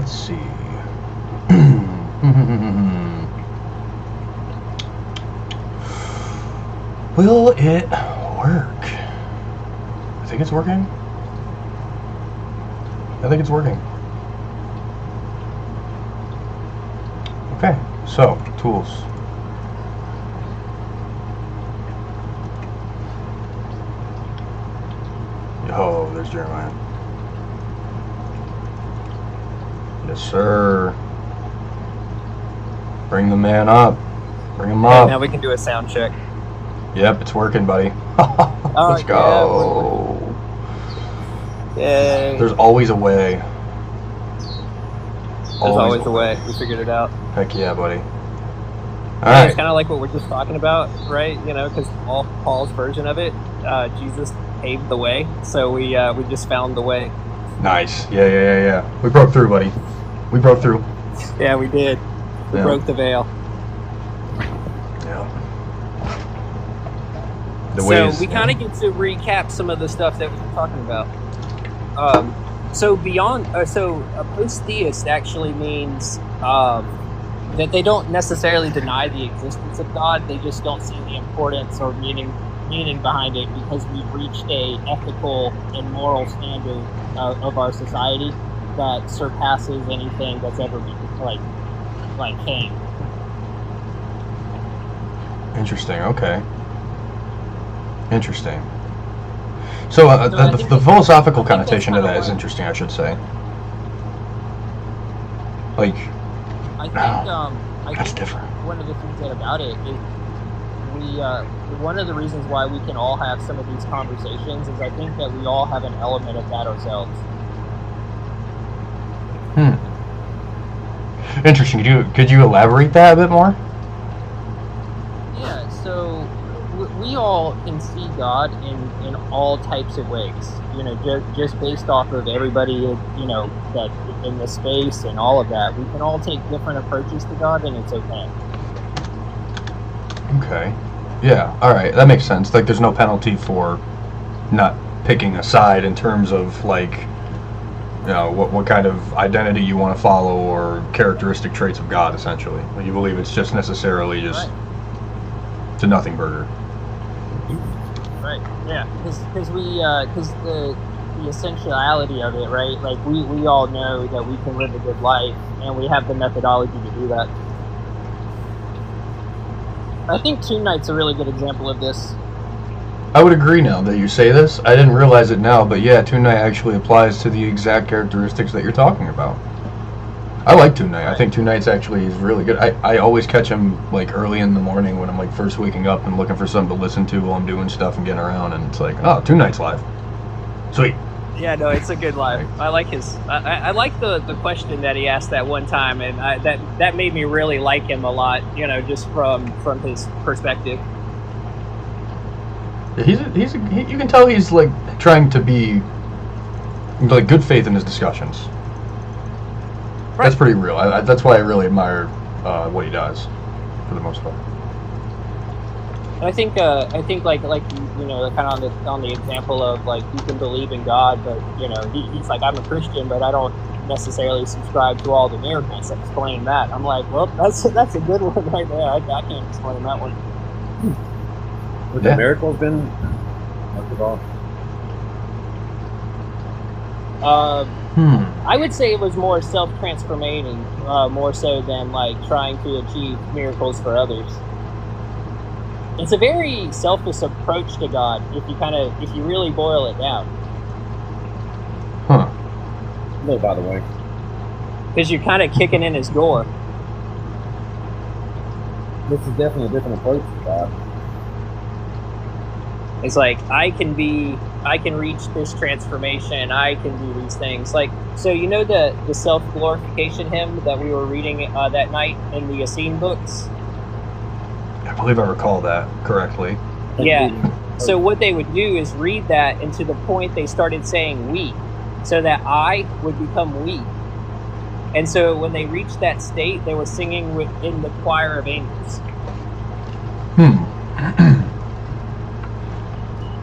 let's see. Will it work? I think it's working. I think it's working. Okay, so tools. Oh, there's Jeremiah. Yes, sir. Bring the man up. Bring him up. Now we can do a sound check. Yep, it's working, buddy. Let's go. Yay. There's always a way. There's always a way. We figured it out. Heck yeah, buddy. All Yeah, right. it's kind of like what we're just talking about, right? You know, because Paul's version of it, Jesus paved the way, so we just found the way. Nice. Yeah. We broke through, buddy. We broke through. Yeah, we did. We broke the veil. Yeah. So we kind of get to recap some of the stuff that we were talking about. So beyond, so a post-theist actually means that they don't necessarily deny the existence of God. They just don't see the importance or meaning behind it because we've reached a ethical and moral standard of our society that surpasses anything that's ever been like Cain. Interesting. Okay. Interesting. So the philosophical connotation to that is interesting, I should say. Like, I think that's different. One of the things about it is one of the reasons why we can all have some of these conversations is I think that we all have an element of that ourselves. Interesting. Could you elaborate that a bit more? Yeah. So we all can see God in all types of ways. You know, just based off of everybody, you know, that in the space and all of that, we can all take different approaches to God, and it's okay. Okay. Yeah. All right. That makes sense. Like, there's no penalty for not picking a side in terms of, like, you know, what kind of identity you want to follow or characteristic traits of God, essentially. Like, you believe it's just necessarily just it's a nothing burger. Right. Yeah. Because the essentiality of it, right? Like we all know that we can live a good life, and we have the methodology to do that. I think Tomb Knight's a really good example of this. I would agree now that you say this. I didn't realize it now, but yeah, Tomb Knight actually applies to the exact characteristics that you're talking about. I like Tomb Knight. I think Tomb Knight's actually is really good. I always catch him like early in the morning when I'm like first waking up and looking for something to listen to while I'm doing stuff and getting around, and it's like, oh, Tomb Knight's live. Sweet. Yeah, no, it's a good live. I like his. I like the question that he asked that one time, and that made me really like him a lot. You know, just from his perspective. You can tell he's like trying to be like good faith in his discussions. Right. That's pretty real. That's why I really admire what he does, for the most part. I think like you know, kind of on the example of like you can believe in God, but you know he's like, I'm a Christian, but I don't necessarily subscribe to all the miracles. Explain that. I'm like, well, that's a good one right there. I can't explain that one. Would the miracles been most of all? I would say it was more self-transforming, more so than like trying to achieve miracles for others. It's a very selfless approach to God if you really boil it down. Huh. No, by the way. Because you're kind of kicking in his door. This is definitely a different approach to God. It's like, I can reach this transformation, I can do these things. Like, so you know the self-glorification hymn that we were reading that night in the Essene books? I believe I recall that correctly. Yeah. So what they would do is read that, and to the point they started saying we, so that I would become we. And so when they reached that state, they were singing within the choir of angels.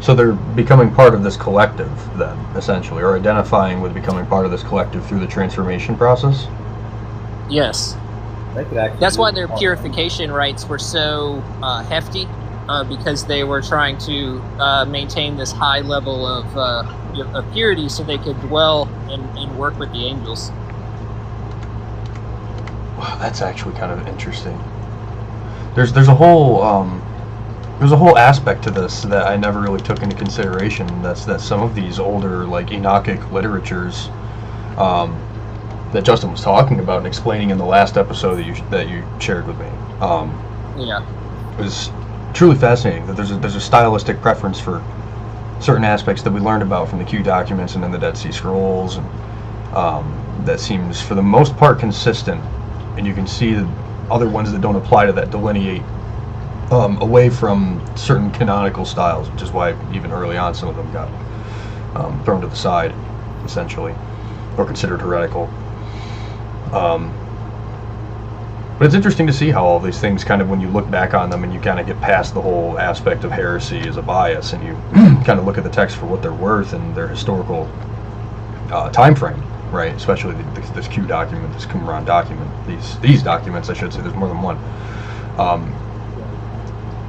So they're becoming part of this collective then, essentially, or identifying with becoming part of this collective through the transformation process? Yes. They could actually That's why do their more. purification rites were so hefty, because they were trying to maintain this high level of purity so they could dwell and work with the angels. Wow, that's actually kind of interesting. There's a whole aspect to this that I never really took into consideration. That's that some of these older like Enochic literatures that Justin was talking about and explaining in the last episode that you shared with me. Yeah. It was truly fascinating that there's a stylistic preference for certain aspects that we learned about from the Q documents and then the Dead Sea Scrolls, and that seems for the most part consistent. And you can see the other ones that don't apply to that delineate away from certain canonical styles, which is why even early on some of them got thrown to the side, essentially, or considered heretical. But it's interesting to see how all these things kind of, when you look back on them and you kind of get past the whole aspect of heresy as a bias, and you kind of look at the text for what they're worth and their historical time frame, right? Especially this Q document, this Qumran document, these documents, I should say. There's more than one.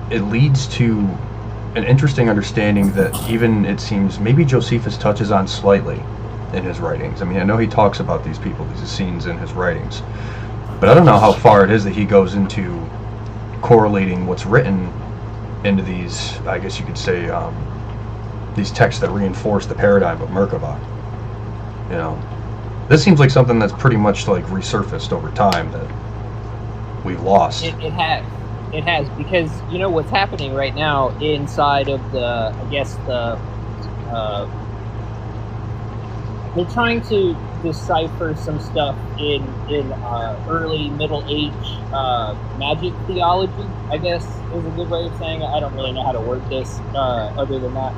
It leads to an interesting understanding that even, it seems, maybe Josephus touches on slightly in his writings. I mean, I know he talks about these people, these Essenes in his writings, but I don't know how far it is that he goes into correlating what's written into these, I guess you could say, these texts that reinforce the paradigm of Merkavah. You know, this seems like something that's pretty much like resurfaced over time that we've lost. It has, because you know what's happening right now inside of the, I guess they're trying to decipher some stuff in early Middle Age magic theology, I guess is a good way of saying it. I don't really know how to word this other than that.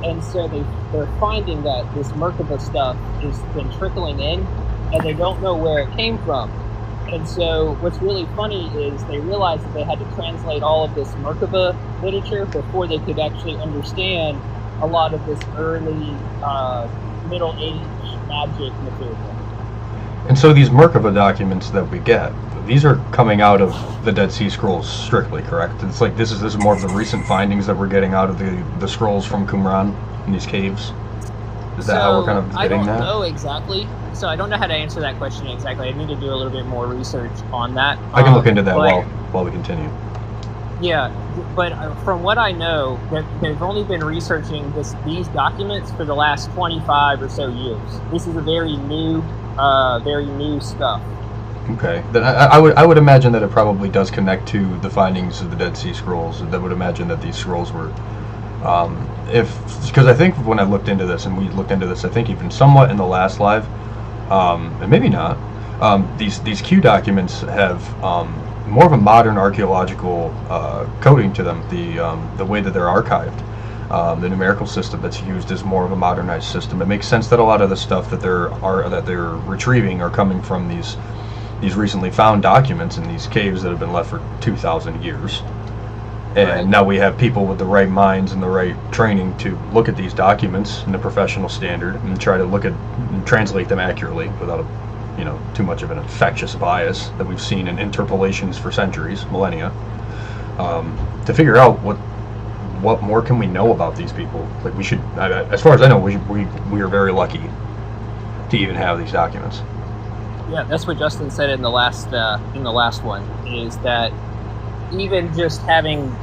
And so they're finding that this Merkavah stuff has been trickling in, and they don't know where it came from. And so what's really funny is they realized that they had to translate all of this Merkavah literature before they could actually understand a lot of this early Middle Age magic material. And so these Merkavah documents that we get, these are coming out of the Dead Sea Scrolls strictly, correct? It's like this is more of the recent findings that we're getting out of the scrolls from Qumran in these caves? Is that how we're kind of getting that? I don't know exactly. So I don't know how to answer that question exactly. I need to do a little bit more research on that. I can look into that while we continue. Yeah, but from what I know, they've only been researching these documents for the last 25 or so years. This is a very new stuff. Okay, then I would imagine that it probably does connect to the findings of the Dead Sea Scrolls. I would imagine that these scrolls were, because I think when I looked into this, and we looked into this, I think even somewhat in the last live, and maybe not, these Q documents have more of a modern archaeological coding to them. The way that they're archived, the numerical system that's used is more of a modernized system. It makes sense that a lot of the stuff that they're retrieving are coming from these recently found documents in these caves that have been left for 2,000 years. And Right. now we have people with the right minds and the right training to look at these documents in a professional standard and try to look at and translate them accurately without too much of an infectious bias that we've seen in interpolations for centuries, millennia, to figure out what more can we know about these people. Like, we should, as far as I know, we are very lucky to even have these documents. Yeah, that's what Justin said in the last one, is that even just having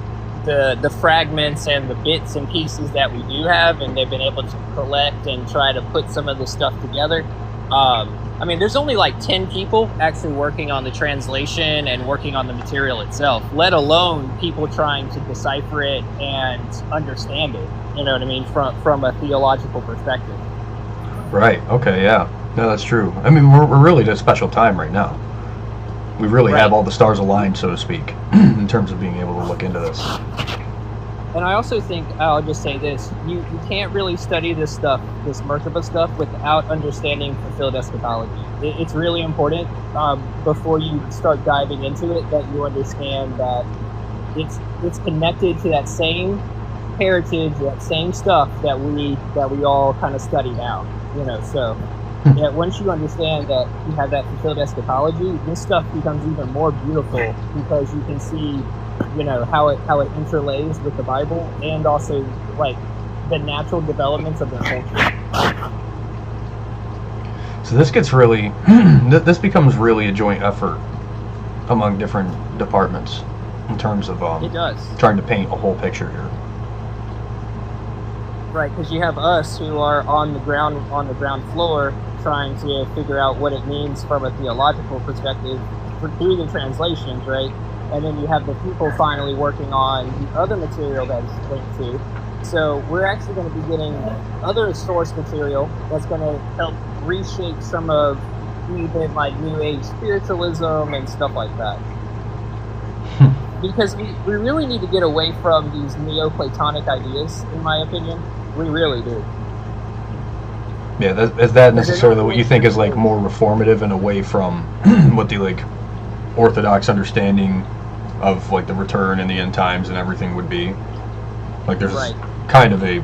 the fragments and the bits and pieces that we do have, and they've been able to collect and try to put some of this stuff together. I mean, there's only like 10 people actually working on the translation and working on the material itself, let alone people trying to decipher it and understand it. You know what I mean? From a theological perspective. Right. Okay. Yeah. No, that's true. I mean, we're really at a special time right now. We really have all the stars aligned, so to speak, in terms of being able to look into this. And I also think, I'll just say this, you can't really study this stuff, this Merkavah stuff, without understanding fulfilled eschatology. It's really important before you start diving into it that you understand that it's connected to that same heritage, that same stuff that we all kind of study now, you know. So yeah, once you understand that you have that fulfilled eschatology, this stuff becomes even more beautiful because you can see, you know, how it interlays with the Bible and also like the natural developments of their culture. So this gets really, this becomes really a joint effort among different departments in terms of It does. trying to paint a whole picture here. Right, because you have us who are on the ground floor trying to figure out what it means from a theological perspective through the translations, right? And then you have the people finally working on the other material that is linked to. So we're actually going to be getting other source material that's going to help reshape some of even like New Age spiritualism and stuff like that. Because we really need to get away from these Neoplatonic ideas, in my opinion. We really do. Yeah, is that necessarily what you think is like more reformative and away from what the like orthodox understanding of like the return and the end times and everything would be? Like there's kind of a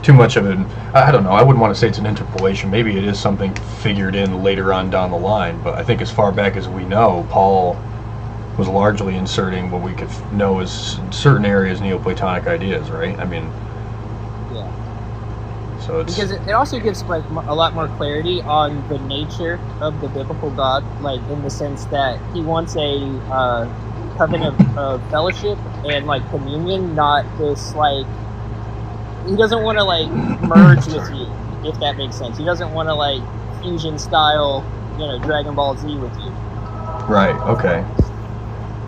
too much of an, I don't know, I wouldn't want to say it's an interpolation. Maybe it is something figured in later on down the line, but I think as far back as we know, Paul was largely inserting what we could know as certain areas Neoplatonic ideas, right? I mean, yeah. So it's because it also gives like a lot more clarity on the nature of the biblical God, like in the sense that he wants a covenant of fellowship and like communion, not this like, he doesn't want to like merge with you, if that makes sense. He doesn't want to like fusion style, you know, Dragon Ball Z with you. Right, okay.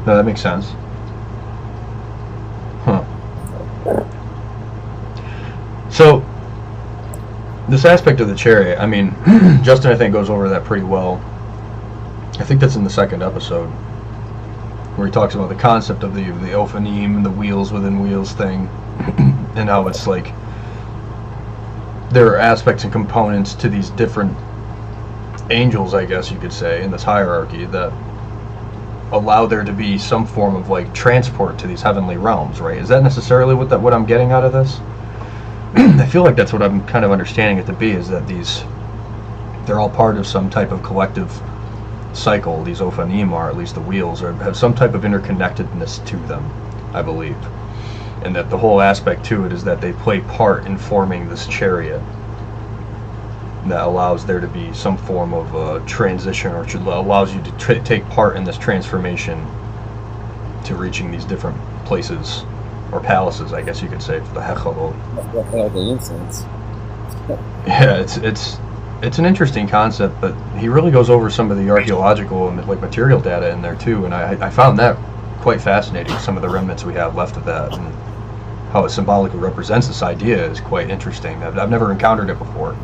No, that makes sense. Huh. So, this aspect of the chariot, I mean, Justin, I think, goes over that pretty well. I think that's in the second episode, where he talks about the concept of the Ophanim and the wheels within wheels thing, and how it's like, there are aspects and components to these different angels, I guess you could say, in this hierarchy, that allow there to be some form of like transport to these heavenly realms, right? Is that necessarily what I'm getting out of this? I feel like that's what I'm kind of understanding it to be, is that they're all part of some type of collective cycle. These Ophanim are, at least the wheels, or have some type of interconnectedness to them, I believe. And that the whole aspect to it is that they play part in forming this chariot that allows there to be some form of transition, or allows you to take part in this transformation to reaching these different places, or palaces, I guess you could say, for the Hechalot. What hell the incense? Yeah, it's an interesting concept, but he really goes over some of the archaeological and like material data in there too, and I found that quite fascinating. Some of the remnants we have left of that, and how it symbolically represents this idea is quite interesting. I've never encountered it before.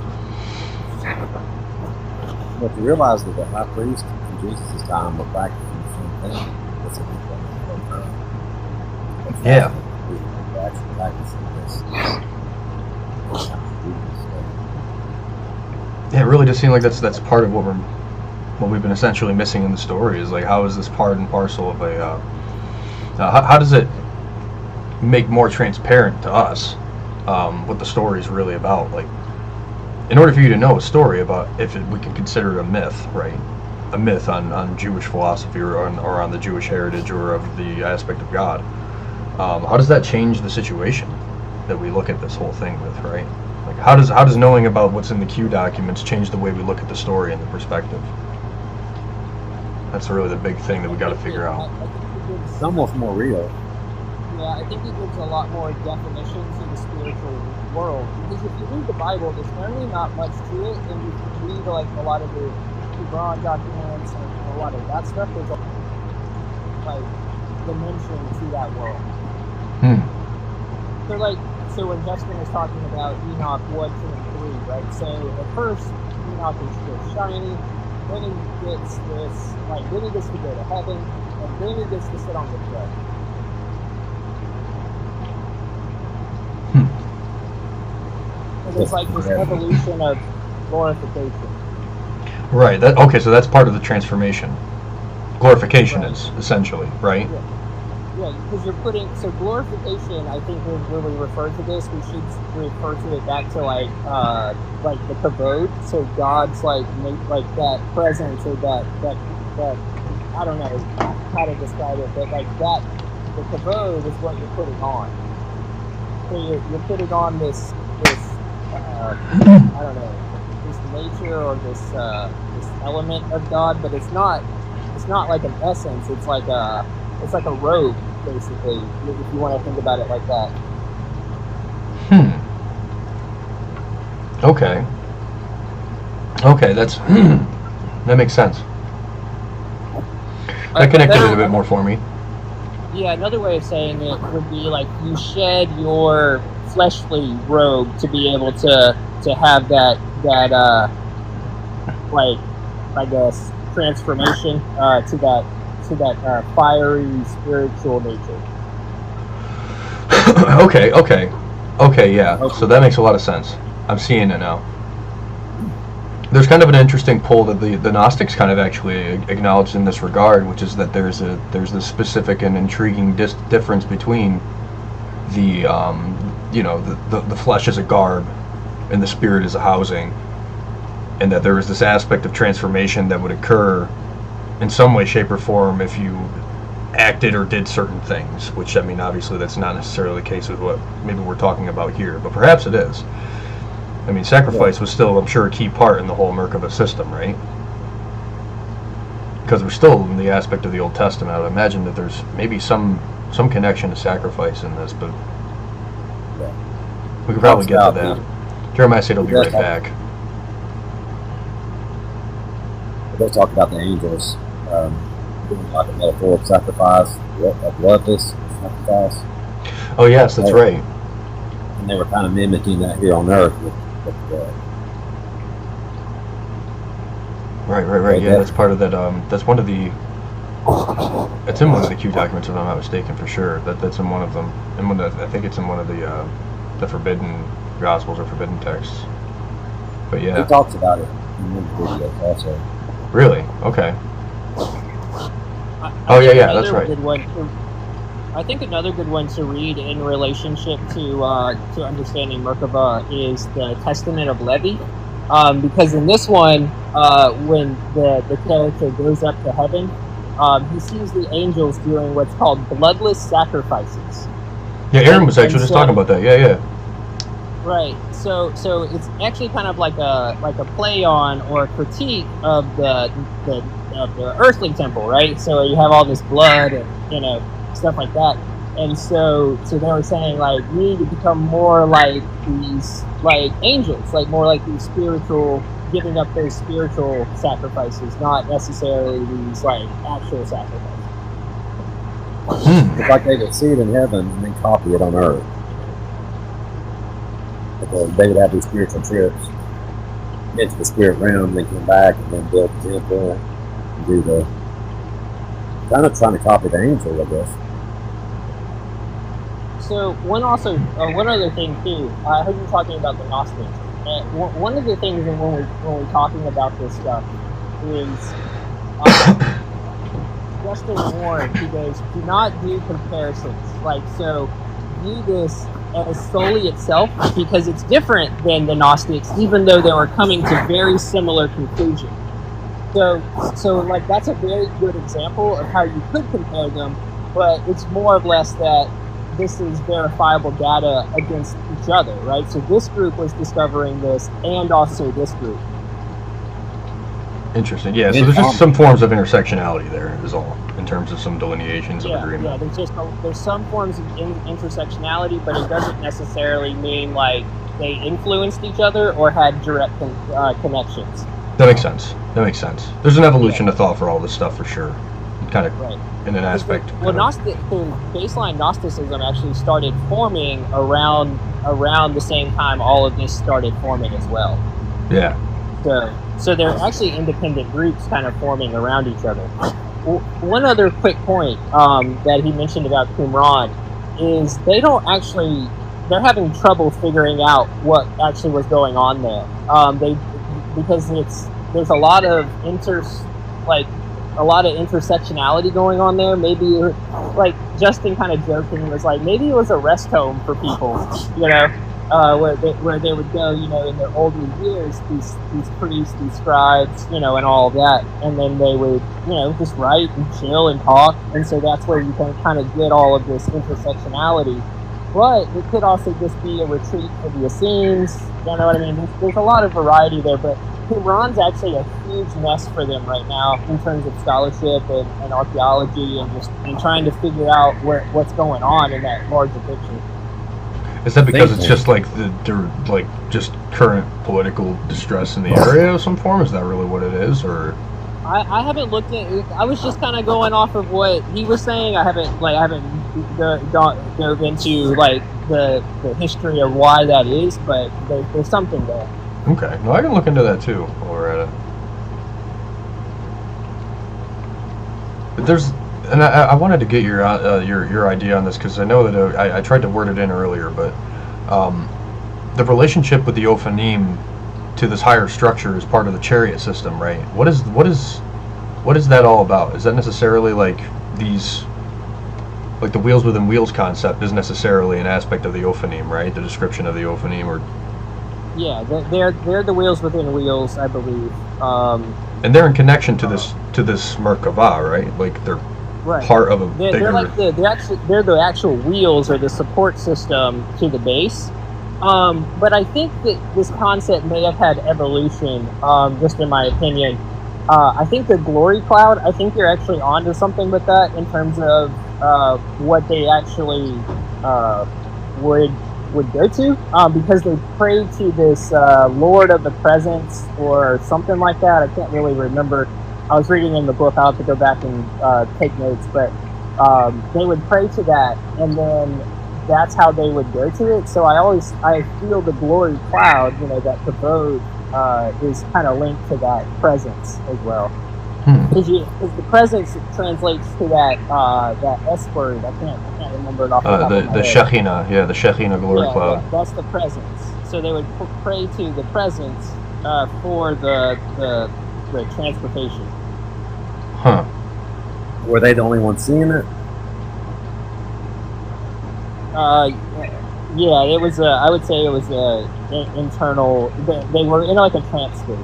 But to realize that the high priest in Jesus' time were practicing the same thing. That's a big one. Yeah. They're actually practicing this. Yeah, it really does seem like that's part of what we've been essentially missing in the story, is like, how is this part and parcel of a how does it make more transparent to us what the story is really about? Like, in order for you to know a story about, we can consider it a myth, right? A myth on Jewish philosophy or on the Jewish heritage or of the aspect of God. How does that change the situation that we look at this whole thing with, right? Like, how does knowing about what's in the Q documents change the way we look at the story and the perspective? That's really the big thing that we got to figure out. It's almost more real. Yeah, I think it gives a lot more definition to the spiritual world. Because if you read the Bible, there's really not much to it, and if you read like a lot of the Quran documents and a lot of that stuff, there's a like dimension to that world. So when Justin is talking about Enoch 1, 2, and 3, right? So at first Enoch is still shiny, then he gets then he gets to go to heaven, and then he gets to sit on the throne. It's like this evolution of glorification. Right. So that's part of the transformation. Glorification is essentially, right? Yeah. because you're putting, so glorification, I think when we refer to this, we should refer to it back to like the kavod. So God's like that presence, or that I don't know how to describe it, but like that, the kavod is what you're putting on. So you're putting on this I don't know, this nature, or this element of God, but it's not like an essence. It's like a robe, basically, if you want to think about it like that. Okay, that's that makes sense. That connected it a bit more for me. Yeah, another way of saying it would be like you shed your fleshly robe to be able to have that like, I guess, transformation to that fiery spiritual nature. Okay, yeah. So that makes a lot of sense. I'm seeing it now. There's kind of an interesting pull that the Gnostics kind of actually acknowledged in this regard, which is that there's this specific and intriguing difference between the flesh as a garb and the spirit as a housing, and that there is this aspect of transformation that would occur in some way, shape, or form if you acted or did certain things, which, I mean, obviously that's not necessarily the case with what maybe we're talking about here, but perhaps it is. I mean, sacrifice was still, I'm sure, a key part in the whole Merkavah system, right? Because we're still in the aspect of the Old Testament. I would imagine that there's maybe some connection to sacrifice in this, but we could probably get to that. Jeremiah said he'll be right back. They talk about the angels doing like a metaphoric sacrifice, a bloodless sacrifice. Oh yes, that's right. And they were kind of mimicking that here on Earth with Right. Yeah, that's part of that. That's one of the. It's in one of the Q documents, if I'm not mistaken, for sure. That's in one of them. I think it's in one of the forbidden gospels or forbidden texts. But yeah, he talks about it in one video also. Really? Okay. Yeah, that's right. I think another good one to read in relationship to understanding Merkavah is the Testament of Levi, because in this one, when the character goes up to heaven, he sees the angels doing what's called bloodless sacrifices. Yeah, Aaron was actually just talking about that. Yeah. Right. So it's actually kind of like a play on or critique of the earthly temple, right? So you have all this blood and stuff like that, and so they were saying like we need to become more like these like angels, like more like these spiritual, giving up those spiritual sacrifices, not necessarily these like actual sacrifices. It's like they would see it in heaven and then copy it on earth. Because they would have these spiritual trips into the spirit realm, then come back and then build the temple and do the kind of trying to copy the angel, I guess. So one other thing too, I heard you talking about the Gnostics. One of the things when we're talking about this stuff is Justin Warren, he goes, do not do comparisons. Like, so view this as solely itself, because it's different than the Gnostics, even though they were coming to very similar conclusions. So like that's a very good example of how you could compare them, but it's more or less that this is verifiable data against each other, right? So this group was discovering this, and also this group. Interesting. Yeah, so there's just some forms of intersectionality there, is all, in terms of some delineations of agreement. Yeah, there's some forms of intersectionality, but it doesn't necessarily mean like they influenced each other or had direct connections. That makes sense. There's an evolution of thought for all this stuff, for sure. Kind of in an aspect. Baseline Gnosticism actually started forming around the same time all of this started forming as well. Yeah. So they're actually independent groups kind of forming around each other. One other quick point that he mentioned about Qumran is they're having trouble figuring out what actually was going on there. Because there's a lot of a lot of intersectionality going on there. Maybe, like Justin kind of joking was like, maybe it was a rest home for people, you know, where they would go, you know, in their older years, these priests, these scribes, you know, and all of that, and then they would, you know, just write and chill and talk, and so that's where you can kind of get all of this intersectionality. But it could also just be a retreat for the Essenes, you know what I mean? There's a lot of variety there, but Qumran's actually a huge mess for them right now in terms of scholarship and archaeology and trying to figure out what's going on in that larger picture. Is that because it's just like just current political distress in the area of some form? Is that really what it is, or? I haven't looked at it. I was just kind of going off of what he was saying. I haven't dove into like the history of why that is, but there's something there. Okay, no, I can look into that too while we're at it. But there's, and I wanted to get your idea on this because I know that I tried to word it in earlier, but the relationship with the Ophanim to this higher structure is part of the Chariot system, right? What is that all about? Is that necessarily like these, like the wheels within wheels concept is necessarily an aspect of the Ophanim, right? The description of the Ophanim, or yeah, they're the wheels within wheels, I believe. And they're in connection to this Merkavah, right? Like they're right. Part of a bigger. They're like they're the actual wheels or the support system to the base. But I think that this concept may have had evolution, just in my opinion. I think the glory cloud, I think you're actually onto something with that in terms of what they actually would go to, because they pray to this Lord of the Presence or something like that. I can't really remember. I was reading in the book. I'll have to go back and take notes, but they would pray to that, and then that's how they would go to it. So I feel the glory cloud, you know, that kavod is kind of linked to that presence as well. Because the presence translates to that S word. I can't remember it off the top of my head. Shekhinah, yeah, the Shekhinah glory cloud. Yeah, that's the presence. So they would pray to the presence for the transportation. Huh. Were they the only ones seeing it? Yeah, it was. I would say it was internal. They were in like a trance state.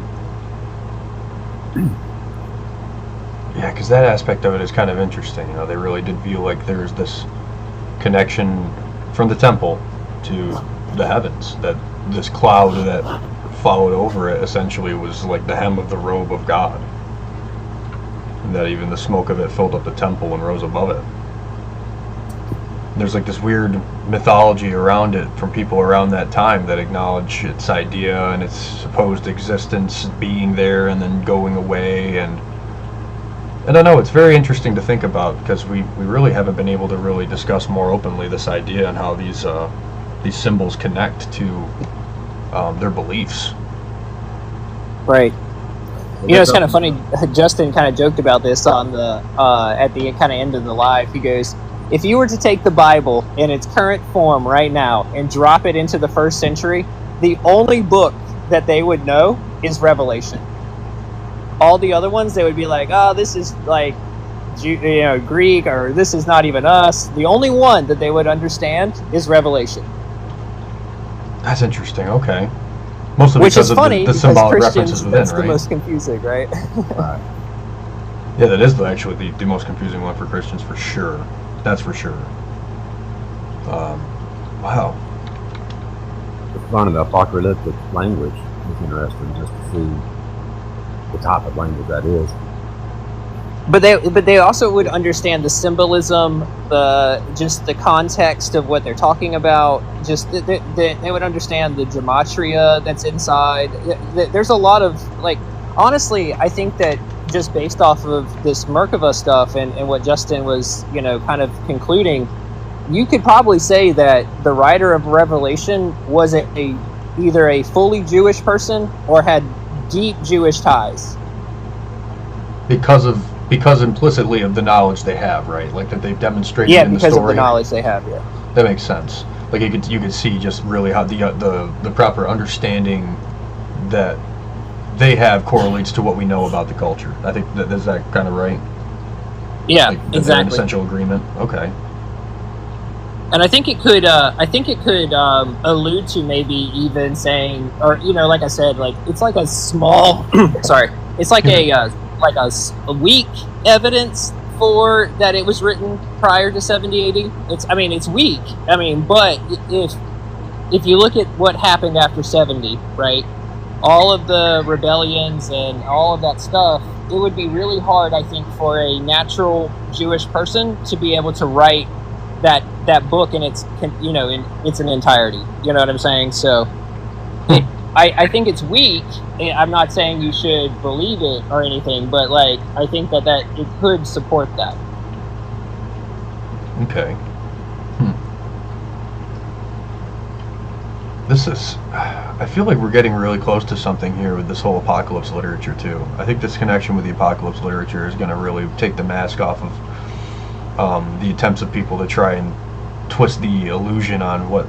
Yeah, because that aspect of it is kind of interesting. You know, they really did feel like there's this connection from the temple to the heavens. That this cloud that followed over it essentially was like the hem of the robe of God. And that even the smoke of it filled up the temple and rose above it. There's like this weird mythology around it from people around that time that acknowledge its idea and its supposed existence being there and then going away, and I don't know, it's very interesting to think about because we really haven't been able to really discuss more openly this idea and how these symbols connect to their beliefs. Right. You know, it's kind of funny. Justin kind of joked about this on the at the kind of end of the live. He goes, if you were to take the Bible in its current form right now and drop it into the 1st century, the only book that they would know is Revelation. All the other ones, they would be like, oh, this is like, Greek, or this is not even us. The only one that they would understand is Revelation. That's interesting. Okay. Mostly which because is of funny, the symbolic references within, that's right? the most confusing, right? Right. Yeah, that is actually the most confusing one for Christians, for sure. That's for sure. Wow. It's finding the apocalyptic language is interesting, just to see the type of language that is. But they also would understand the symbolism, the context of what they're talking about. Just they would understand the gematria that's inside. There's a lot of, like, honestly, I think that just based off of this Merkavah stuff and what Justin was, kind of concluding, you could probably say that the writer of Revelation was either a fully Jewish person or had deep Jewish ties. Because implicitly of the knowledge they have, right? Like that they've demonstrated in the story. Yeah, because of the knowledge they have, yeah. That makes sense. Like you could see just really how the proper understanding that they have correlates to what we know about the culture. I think that is that kind of right. Yeah, Like, exactly. they're in essential agreement. Okay. And I think it could allude to maybe even saying, or like I said, like it's like a small, sorry, it's like a weak evidence for that it was written prior to 70 AD. It's weak. But if you look at what happened after 70, right, all of the rebellions and all of that stuff, it would be really hard, I think, for a natural Jewish person to be able to write that book in its entirety. You know what I'm saying? So I think it's weak. I'm not saying you should believe it or anything, but like I think that it could support that. Okay. This is, I feel like we're getting really close to something here with this whole apocalypse literature too. I think this connection with the apocalypse literature is going to really take the mask off of the attempts of people to try and twist the illusion on what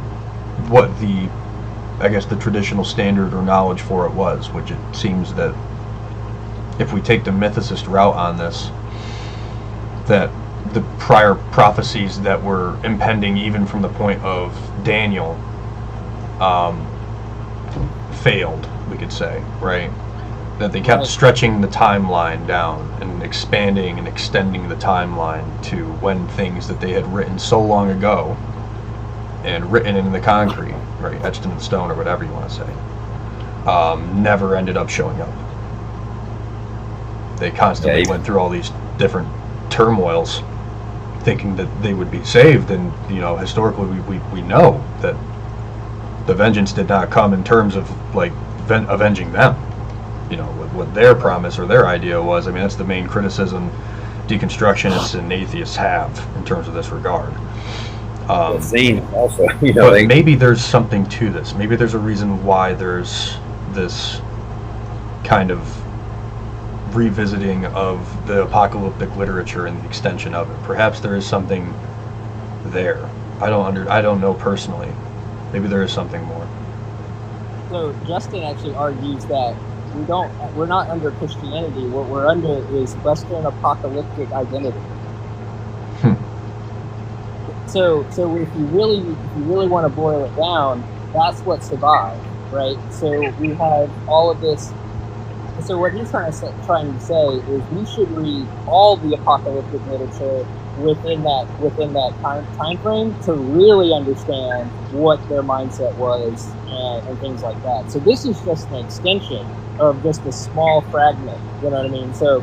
the, I guess, the traditional standard or knowledge for it was, which it seems that if we take the mythicist route on this, that the prior prophecies that were impending even from the point of Daniel failed, we could say, right? That they kept stretching the timeline down and expanding and extending the timeline to when things that they had written so long ago and written in the concrete, right, etched in the stone or whatever you want to say, never ended up showing up. They constantly went through all these different turmoils thinking that they would be saved, and historically we know that the vengeance did not come in terms of like avenging them. What their promise or their idea was. That's the main criticism deconstructionists and atheists have in terms of this regard. Also, but maybe there's something to this. Maybe there's a reason why there's this kind of revisiting of the apocalyptic literature and the extension of it. Perhaps there is something there. I don't know personally. Maybe there is something more. So Justin actually argues that we're not under Christianity. What we're under is Western apocalyptic identity. So if you really want to boil it down, that's what survived, right? So we have all of this. So what he's trying to say is we should read all the apocalyptic literature within that time frame to really understand what their mindset was and things like that. So this is just an extension of just a small fragment, you know what I mean? So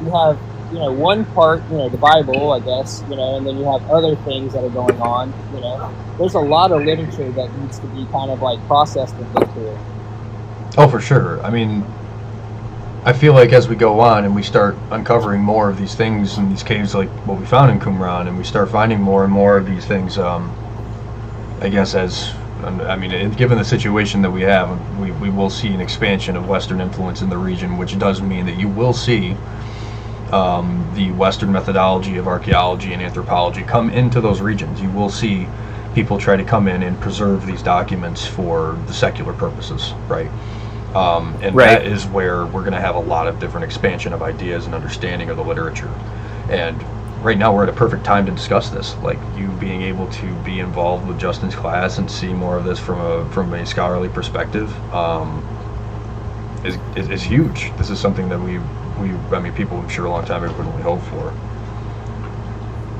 you have, one part, the Bible, I guess, and then you have other things that are going on, There's a lot of literature that needs to be kind of like processed and looked through. Oh, for sure. I feel like as we go on and we start uncovering more of these things in these caves like what we found in Qumran, and we start finding more and more of these things, I guess given the situation that we have, we will see an expansion of Western influence in the region, which does mean that you will see the Western methodology of archaeology and anthropology come into those regions. You will see people try to come in and preserve these documents for the secular purposes, right? That is where we're going to have a lot of different expansion of ideas and understanding of the literature. And right now we're at a perfect time to discuss this. Like, you being able to be involved with Justin's class and see more of this from a scholarly perspective is huge. This is something that people I'm sure a long time ago couldn't really hope for.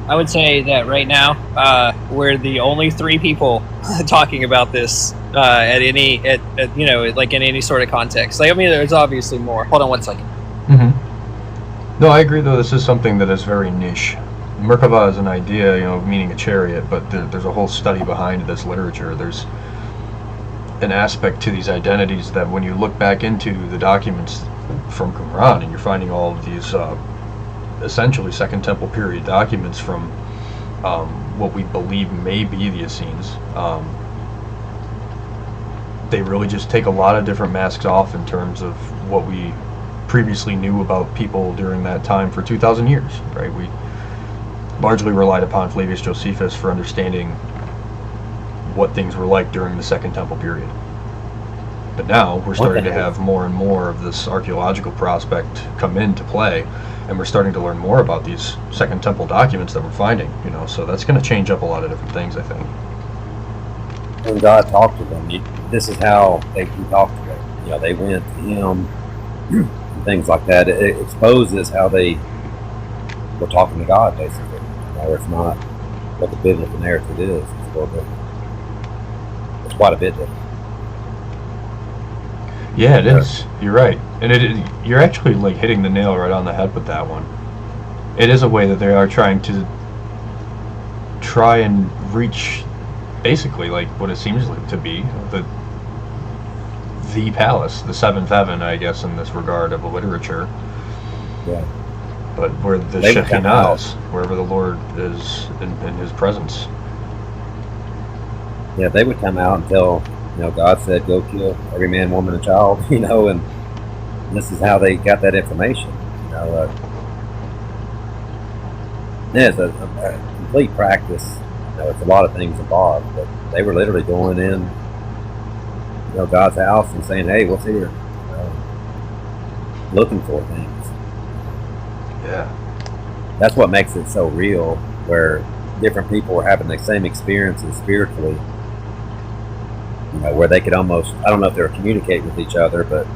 I would say that right now we're the only three people talking about this in any sort of context. There's obviously more. Hold on one second. Mm-hmm. No, I agree though. This is something that is very niche. Merkavah is an idea, meaning a chariot, but there's a whole study behind this literature. There's an aspect to these identities that when you look back into the documents from Qumran and you're finding all of these essentially Second Temple period documents from what we believe may be the Essenes, they really just take a lot of different masks off in terms of what we previously knew about people during that time for 2,000 years, right? We largely relied upon Flavius Josephus for understanding what things were like during the Second Temple period. But now we're starting to thing- have more and more of this archaeological prospect come into play, and we're starting to learn more about these Second Temple documents that we're finding. So that's going to change up a lot of different things, I think. When God talked to them, this is how he talked to them. They went to him and things like that. It exposes how they were talking to God, basically. It's not what the biblical narrative is. It's a little different. It's quite a bit different. Yeah, it is. You're right, and you're actually like hitting the nail right on the head with that one. It is a way that they are trying and reach, basically, like what it seems like to be the palace, the seventh heaven, I guess, in this regard of the literature. Yeah. But where the Shekinah is, wherever the Lord is in His presence. Yeah, they would come out and tell. God said, "Go kill every man, woman, and child." And this is how they got that information. It's a complete practice. It's a lot of things involved, but they were literally going in, God's house and saying, "Hey, what's here?" Looking for things. Yeah. That's what makes it so real, where different people were having the same experiences spiritually. Where they could almost, I don't know if they were communicating with each other, but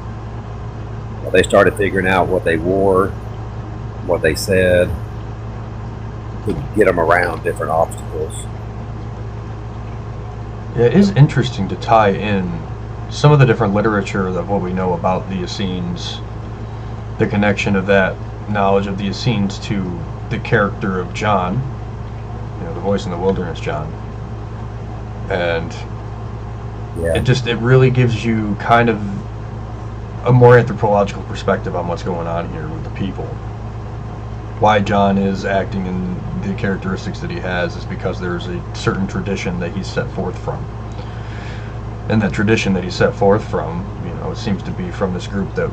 they started figuring out what they wore, what they said, to get them around different obstacles. Yeah, it is interesting to tie in some of the different literature of what we know about the Essenes, the connection of that knowledge of the Essenes to the character of John, the voice in the wilderness, John. And yeah, it really gives you kind of a more anthropological perspective on what's going on here with the people. Why John is acting in the characteristics that he has is because there's a certain tradition that he's set forth from. And that tradition that he's set forth from, it seems to be from this group that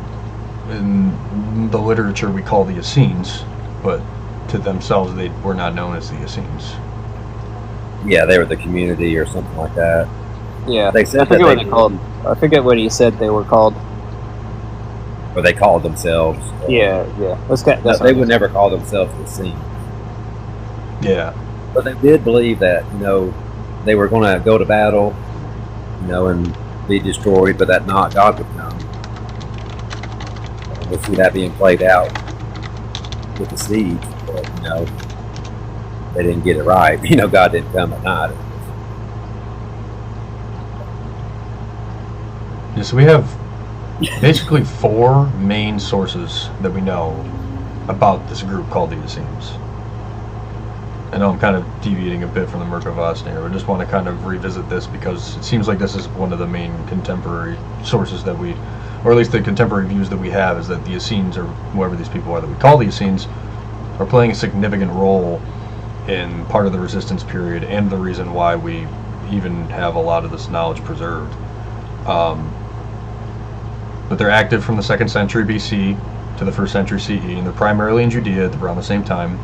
in the literature we call the Essenes, but to themselves they were not known as the Essenes. Yeah, they were the community or something like that. Yeah, they said I forget what they called. I forget what he said they were called. Or they called themselves. Yeah. They would never call themselves the Essenes. Yeah. But they did believe that, they were going to go to battle, and be destroyed, but that not God would come. We see that being played out with the siege, but, they didn't get it right. God didn't come at night. Yeah, so we have basically 4 main sources that we know about this group called the Essenes. I know I'm kind of deviating a bit from the Merkavah here, but I just want to kind of revisit this because it seems like this is one of the main contemporary sources that we, or at least the contemporary views that we have, is that the Essenes, or whoever these people are that we call the Essenes, are playing a significant role in part of the resistance period and the reason why we even have a lot of this knowledge preserved. But they're active from the 2nd century BC to the 1st century CE, and they're primarily in Judea at around the same time.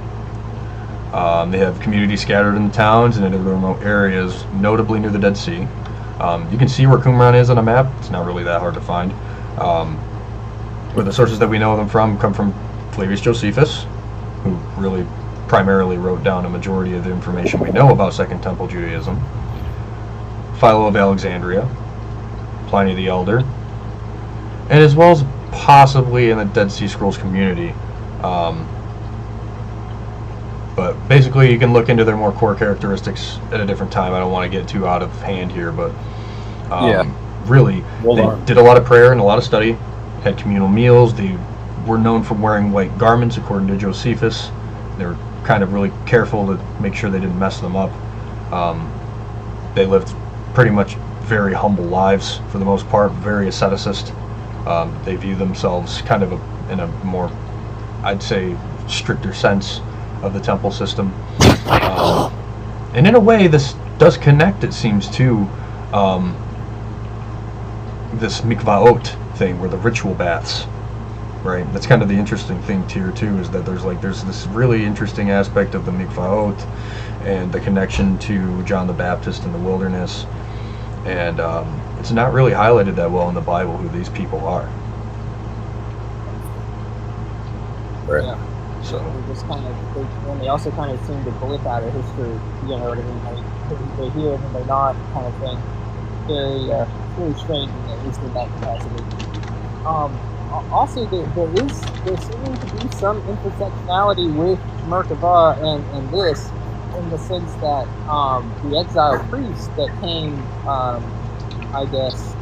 They have communities scattered in the towns and in the remote areas, notably near the Dead Sea. You can see where Qumran is on a map. It's not really that hard to find. Where the sources that we know them from come from Flavius Josephus, who really primarily wrote down a majority of the information we know about Second Temple Judaism. Philo of Alexandria, Pliny the Elder, and as well as possibly in the Dead Sea Scrolls community. But basically you can look into their more core characteristics at a different time. I don't want to get too out of hand here, but really, they did a lot of prayer and a lot of study, had communal meals. They were known for wearing white garments, according to Josephus. They were kind of really careful to make sure they didn't mess them up. They lived pretty much very humble lives for the most part, very asceticist. They view themselves kind of in a more, I'd say, stricter sense of the temple system. And in a way, this does connect, it seems, to this mikvaot thing, where the ritual baths, right? That's kind of the interesting thing here too, is that there's this really interesting aspect of the mikvaot and the connection to John the Baptist in the wilderness. and it's not really highlighted that well in the Bible who these people are. Right. Yeah. So They just kind of, and they also kind of seem to blip out of history. You know what I mean? They're here and they're not, kind of thing. Very strange, at least in that capacity. Also, there seeming to be some intersectionality with Merkavah and this, in the sense that the exiled priest that came, I guess,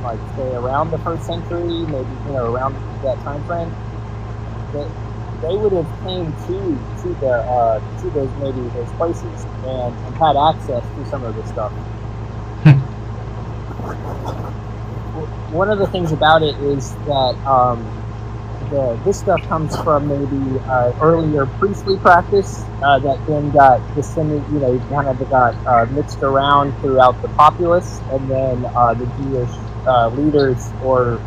like say around the 1st century, maybe around that time frame, they would have came to those places and had access to some of this stuff. One of the things about it is that this stuff comes from maybe earlier priestly practice that then got disseminated, kind of got mixed around throughout the populace, and then the Jewish leaders or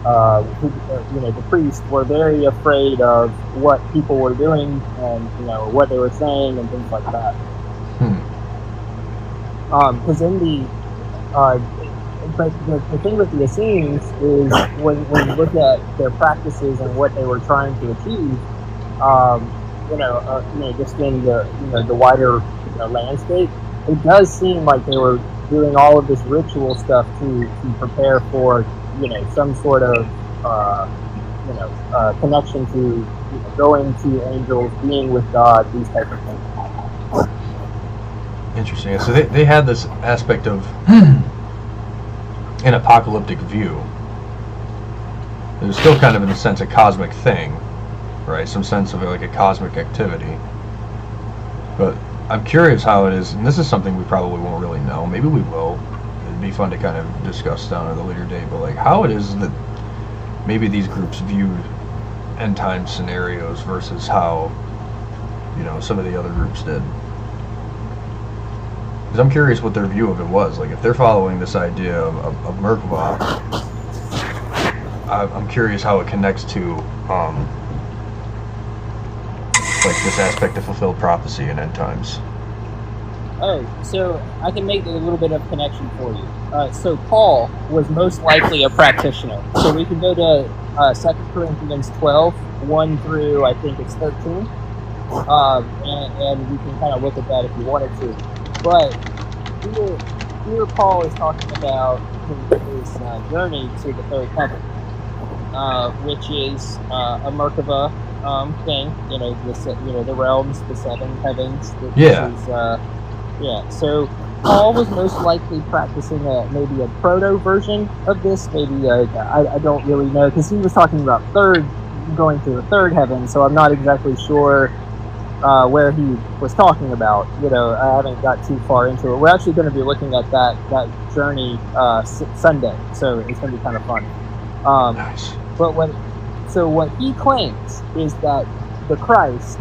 the priests were very afraid of what people were doing and what they were saying and things like that. Because in the but the thing with the Essenes is when you look at their practices and what they were trying to achieve, just in the wider landscape, it does seem like they were doing all of this ritual stuff to prepare for some sort of connection to going to angels, being with God, these type of things. interesting. So they had this aspect of an apocalyptic view. It was still kind of in a sense a cosmic thing, right? Some sense of like a cosmic activity. But I'm curious how it is, and this is something we probably won't really know. Maybe we will. It'd be fun to kind of discuss down at a later date. But like how it is that maybe these groups viewed end time scenarios versus how some of the other groups did. Because I'm curious what their view of it was. Like if they're following this idea of Merkavah, I'm curious how it connects to like this aspect of fulfilled prophecy in end times. Oh, so I can make a little bit of connection for you. So Paul was most likely a practitioner. So we can go to 2 Corinthians 12, 1 through I think it's 13. And we can kind of look at that if you wanted to. But here Paul is talking about his journey to the third heaven, which is a Merkavah thing. The realms, the 7 heavens. So Paul was most likely practicing maybe a proto version of this. Maybe I don't really know, because he was talking about going to the third heaven. So I'm not exactly sure where he was talking about. I haven't got too far into it. We're actually going to be looking at that journey Sunday, so it's going to be kind of fun. Nice. But what he claims is that the Christ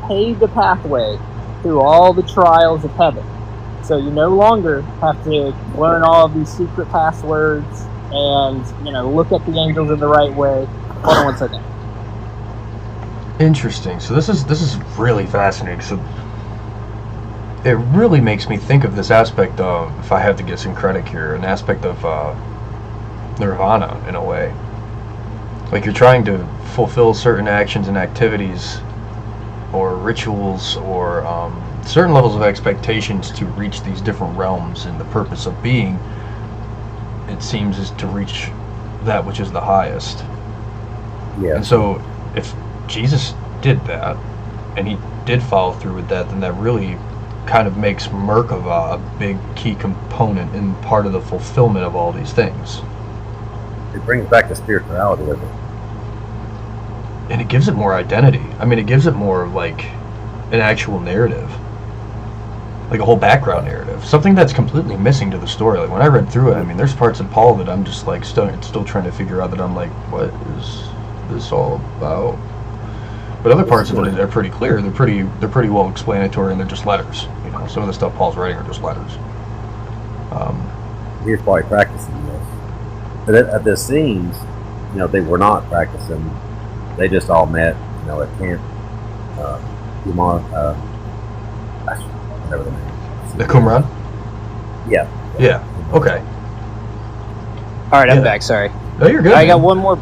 paved the pathway through all the trials of heaven. So you no longer have to learn all of these secret passwords and look at the angels in the right way. Hold on one second. Interesting. So this is really fascinating. So it really makes me think of this aspect of, if I have to get some credit here, an aspect of nirvana in a way. Like you're trying to fulfill certain actions and activities or rituals or certain levels of expectations to reach these different realms, and the purpose of being, it seems, is to reach that which is the highest. Yeah. And so if Jesus did that, and he did follow through with that, then that really kind of makes Merkavah a big key component in part of the fulfillment of all these things. It brings back the spirituality of it. And it gives it more identity. I mean, it gives it more like an actual narrative. Like a whole background narrative. Something that's completely missing to the story. Like when I read through it, I mean, there's parts of Paul that I'm just like still trying to figure out, that I'm like, what is this all about? But other parts of it are pretty clear. They're pretty well explanatory, and they're just letters. Some of the stuff Paul's writing are just letters. Here's probably practicing this. But at the scenes, they were not practicing. They just all met, at camp. Whatever the name. The Qumran? Yeah. Yeah. Okay. All right, I'm Yeah. back. Sorry. No, you're good. I man. got one more.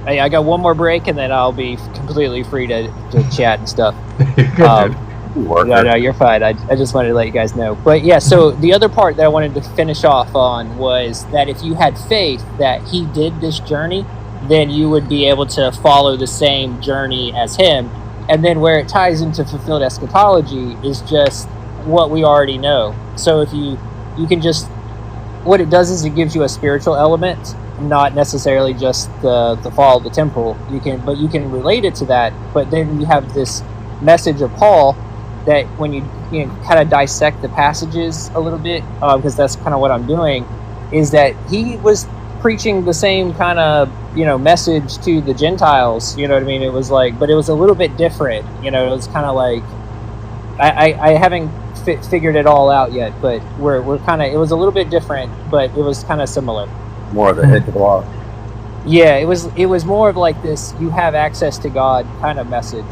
I got one more break, and then I'll be completely free to chat and stuff. You're good, dude. No, you're fine. I just wanted to let you guys know. But yeah, so the other part that I wanted to finish off on was that if you had faith that he did this journey, then you would be able to follow the same journey as him. And then where it ties into fulfilled eschatology is just what we already know. So if you can just, what it does is it gives you a spiritual element, not necessarily just the fall of the temple. You can relate it to that. But then you have this message of Paul that when you kind of dissect the passages a little bit, because that's kind of what I'm doing, is that he was preaching the same kind of message to the Gentiles. You know what I mean? It was like, but it was a little bit different. It was kind of like I haven't figured it all out yet, but we're kind of, it was a little bit different, but it was kind of similar. More of the hit the block. Yeah, it was more of like this, you have access to God kind of message.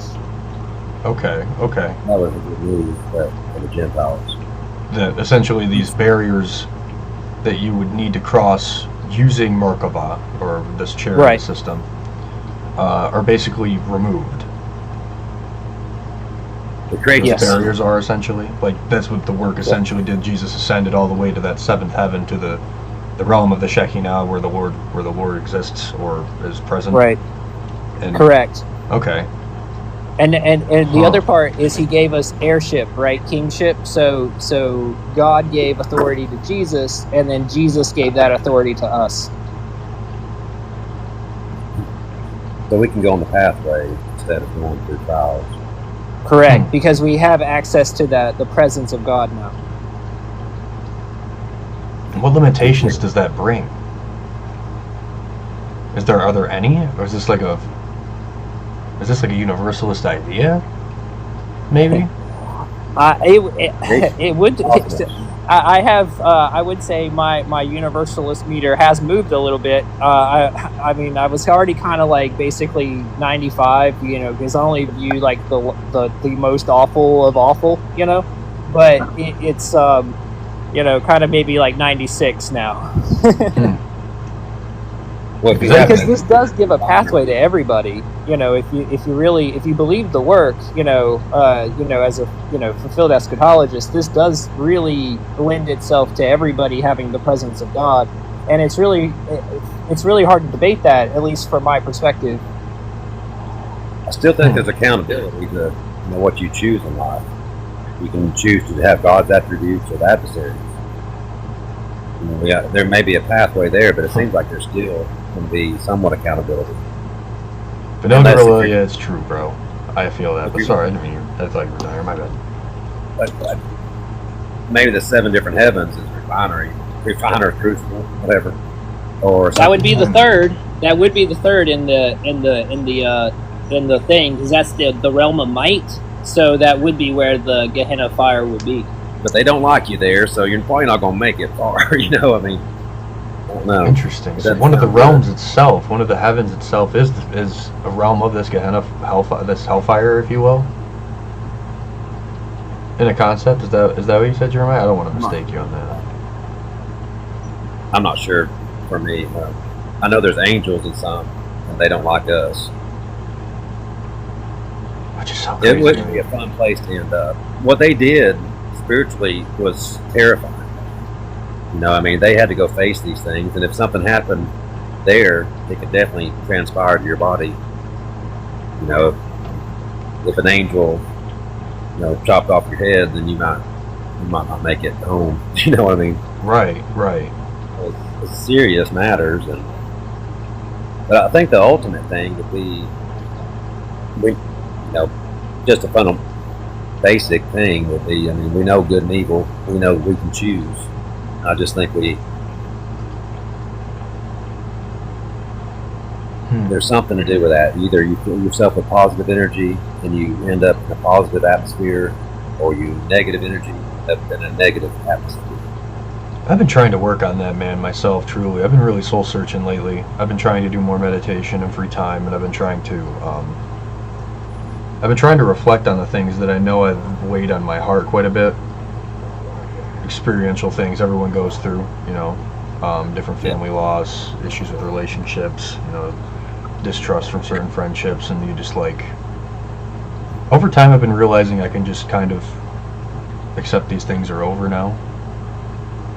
Okay. That was a good news for the Gentiles. Essentially, these barriers that you would need to cross using Merkavah, or this chariot system, are basically removed. The great barriers are essentially, like, that's what the work essentially did. Jesus ascended all the way to that seventh heaven, to the realm of the Shekinah, where the Lord exists or is present. Right. And, correct. Okay. And the other part is he gave us heirship, right? Kingship. So God gave authority to Jesus, and then Jesus gave that authority to us. So we can go on the pathway instead of going through trials. Correct, because we have access to the presence of God now. What limitations does that bring? Are there any, or is this like a universalist idea? Maybe. It would. I have. I would say my universalist meter has moved a little bit. I mean, I was already kind of like basically 95. Because I only view like the most awful of awful. But it's kind of maybe like 96 now. Well, because this does give a pathway to everybody. If you believe the work, as a fulfilled eschatologist, this does really lend itself to everybody having the presence of God, and it's really hard to debate that, at least from my perspective. I still think there's accountability to what you choose in life. You can choose to have God's attributes or the adversaries. There may be a pathway there, but it seems like there's still going to be somewhat accountability. But no, yeah, it's true, bro. I feel that. But sorry, I didn't mean I thought you were there. My bad. But maybe the 7 different heavens is refiner, crucible, whatever. Or that would be the third. That would be the third in the thing, because that's the realm of might. So that would be where the Gehenna fire would be. But they don't like you there, so you're probably not going to make it far. I mean, I don't know. Interesting. So one of the realms itself, one of the heavens itself, is a realm of this Gehenna hellfire, if you will. In a concept, is that what you said, Jeremiah? I don't want to mistake you on that. I'm not sure. For me, I know there's angels in some, and they don't like us. Which is so crazy. It wouldn't be a fun place to end up. What they did spiritually was terrifying. I mean, they had to go face these things, and if something happened there, it could definitely transpire to your body. If an angel, chopped off your head, then you might not make it home. You know what I mean? Right. It's serious matters, but I think the ultimate thing would be, just a fundamental, basic thing would be. I mean, we know good and evil. We know we can choose. I just think there's something to do with that. Either you fill yourself with positive energy and you end up in a positive atmosphere, or you negative energy and end up in a negative atmosphere. I've been trying to work on that, man, myself, truly. I've been really soul searching lately. I've been trying to do more meditation and free time, and I've been trying to reflect on the things that I know have weighed on my heart quite a bit. experiential things everyone goes through, you know, different family loss, issues with relationships, you know, distrust from certain friendships, and you just like, over time I've been realizing I can just kind of accept these things are over now.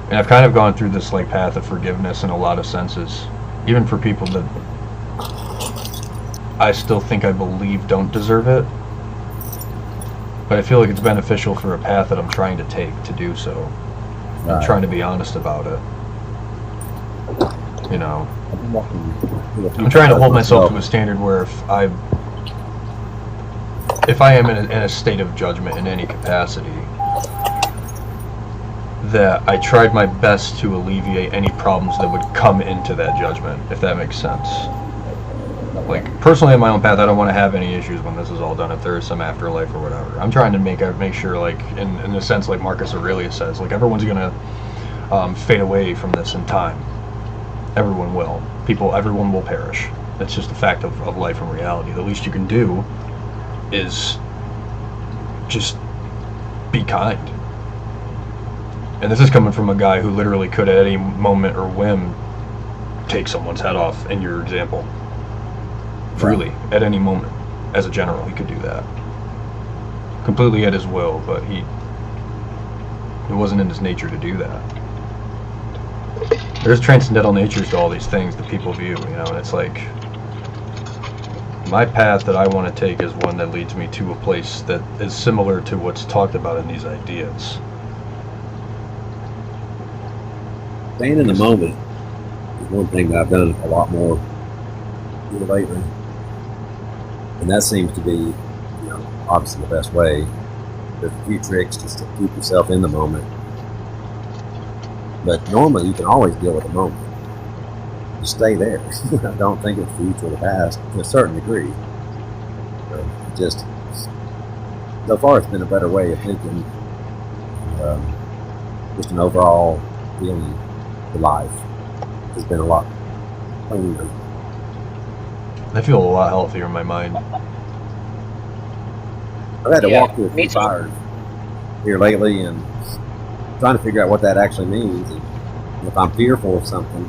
And I've kind of gone through this like path of forgiveness in a lot of senses, even for people that I still think I believe don't deserve it. But I feel like it's beneficial for a path that I'm trying to take to do so. Right. I'm trying to be honest about it. You know, I'm trying to hold myself to a standard where if I am in a state of judgment in any capacity, that I tried my best to alleviate any problems that would come into that judgment, if that makes sense. Like, personally in my own path, I don't want to have any issues when this is all done, if there is some afterlife or whatever. I'm trying to make sure, like, in a sense, like Marcus Aurelius says, like, everyone's going to fade away from this in time. Everyone will. Everyone will perish. It's just a fact of life and reality. The least you can do is just be kind. And this is coming from a guy who literally could at any moment or whim take someone's head off, in your example. Freely, at any moment. As a general, he could do that. Completely at his will, but it wasn't in his nature to do that. There's transcendental natures to all these things that people view, you know, and it's like, my path that I want to take is one that leads me to a place that is similar to what's talked about in these ideas. Staying in the moment is one thing that I've done a lot more here lately. And that seems to be, you know, obviously the best way. There's a few tricks just to keep yourself in the moment. But normally you can always deal with the moment. Just stay there. I don't think it's the future or the past to a certain degree. Just, so far it's been a better way of thinking. Just an overall feeling for life has been a lot cleaner. I feel a lot healthier in my mind. I've had to walk through a few fires here lately and trying to figure out what that actually means. And if I'm fearful of something,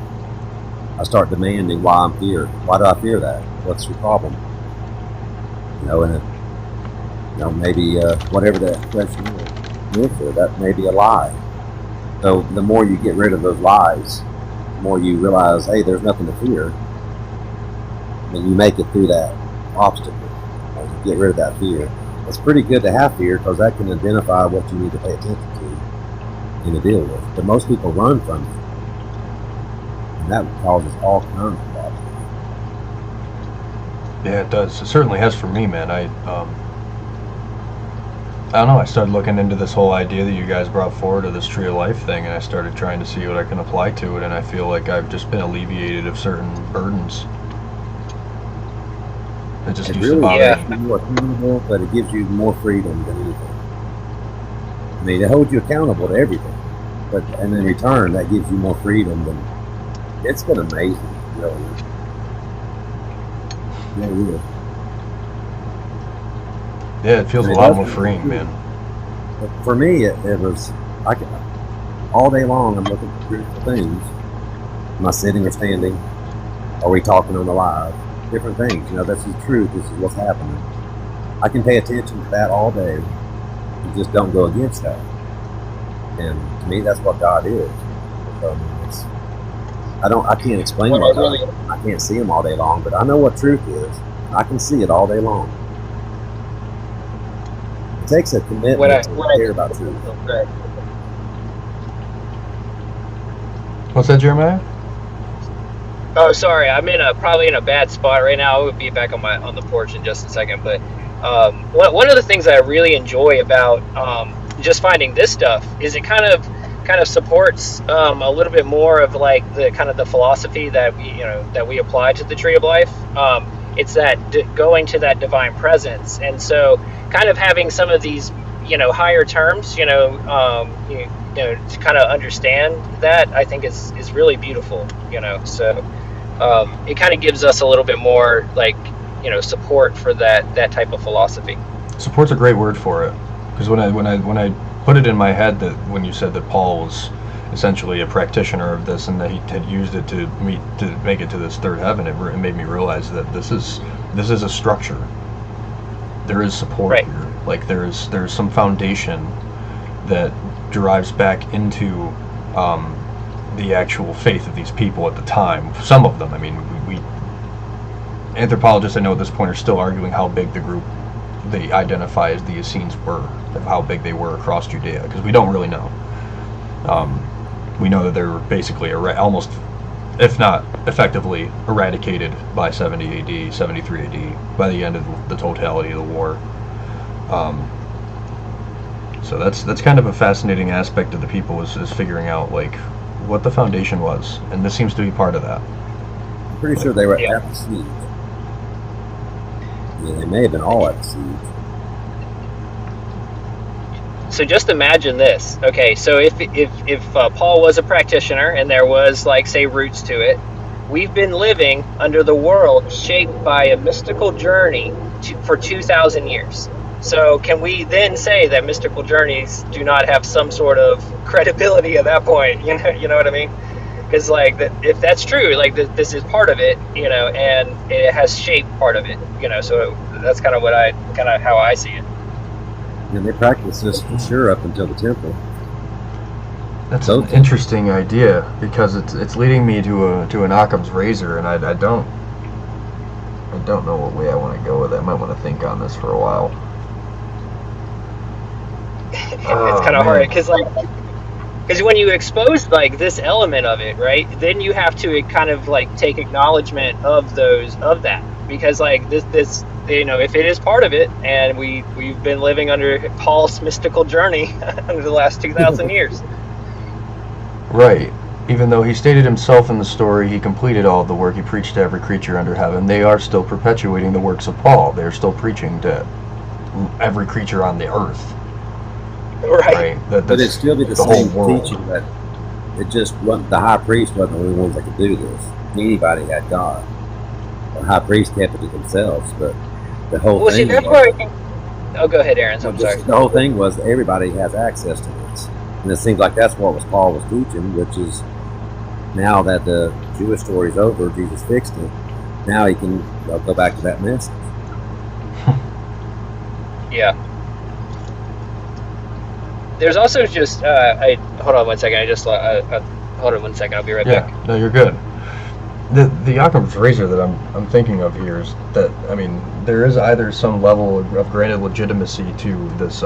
I start demanding why I'm feared. Why do I fear that? What's your problem? You know, and maybe whatever that question is, that may be a lie. So the more you get rid of those lies, the more you realize, hey, there's nothing to fear. And you make it through that obstacle. You get rid of that fear. It's pretty good to have fear because that can identify what you need to pay attention to and to deal with. But most people run from it. And that causes all kinds of problems. Yeah, it does. It certainly has for me, man. I don't know. I started looking into this whole idea that you guys brought forward of this Tree of Life thing, and I started trying to see what I can apply to it, and I feel like I've just been alleviated of certain burdens. It just used to bother me. More accountable, but it gives you more freedom than anything. I mean, it holds you accountable to everything, but and in return, that gives you more freedom than. It's been amazing, really. Yeah, Yeah, it feels a lot more freeing, man. But for me, it was all day long. I'm looking for beautiful things. Am I sitting or standing? Are we talking on the live? Different things. You know, this is truth. This is what's happening. I can pay attention to that all day and just don't go against that. And to me, that's what God is. So, I can't explain what God is. I can't see him all day long, but I know what truth is. I can see it all day long. It takes a commitment to care about truth. What's that, Jeremiah? Oh, sorry. I'm probably in a bad spot right now. I will be back on the porch in just a second. But one of the things that I really enjoy about just finding this stuff is it kind of supports a little bit more of like the kind of the philosophy that we apply to the Tree of Life. It's that going to that divine presence, and so kind of having some of these higher terms to kind of understand that, I think is really beautiful. So it kind of gives us a little bit more like support for that type of philosophy. Support's a great word for it, because when I put it in my head that when you said that Paul was essentially a practitioner of this and that he had used it to make it to this third heaven, it made me realize that this is a structure. There is support Right. here. Like there's some foundation that derives back into the actual faith of these people at the time. Some of them, I mean, we anthropologists I know at this point are still arguing how big the group they identify as the Essenes were, of how big they were across Judea, because we don't really know. We know that they were basically almost, if not effectively, eradicated by 70 AD, 73 AD, by the end of the totality of the war. So that's kind of a fascinating aspect of the people is figuring out like what the foundation was, and this seems to be part of that. I'm pretty sure they were at the siege. Yeah, they may have been all at the siege. So just imagine this. Okay, so if Paul was a practitioner and there was, like, say, roots to it, we've been living under the world shaped by a mystical journey for 2,000 years. So can we then say that mystical journeys do not have some sort of credibility at that point? You know what I mean? Because like if that's true, like this is part of it, and it has shaped part of it, So that's kind of how I see it. And they practiced this for sure up until the temple. That's an interesting idea because it's leading me to an Occam's razor, and I don't know what way I want to go with it. I might want to think on this for a while. It's kind of hard because when you expose like this element of it, right, then you have to kind of like take acknowledgement of that, because like this if it is part of it, and we've been living under Paul's mystical journey under the last 2,000 years. Right. Even though he stated himself in the story, he completed all of the work, he preached to every creature under heaven, they are still perpetuating the works of Paul. They're still preaching to every creature on the earth. Right. But it'd still be the same teaching that it just wasn't, the high priest wasn't the only ones that could do this. Anybody had God. The high priest kept it to themselves, but the whole thing. See, that's where I think. Oh, go ahead, Aaron. I'm sorry. The whole thing was everybody has access to this, and it seems like that's what Paul was teaching, which is now that the Jewish story's over, Jesus fixed it. Now he can go back to that message. Yeah. There's also just hold on one second. Hold on one second. I'll be right back. Yeah, no, you're good. The Occam's razor that I'm thinking of here is that, I mean, there is either some level of granted legitimacy to this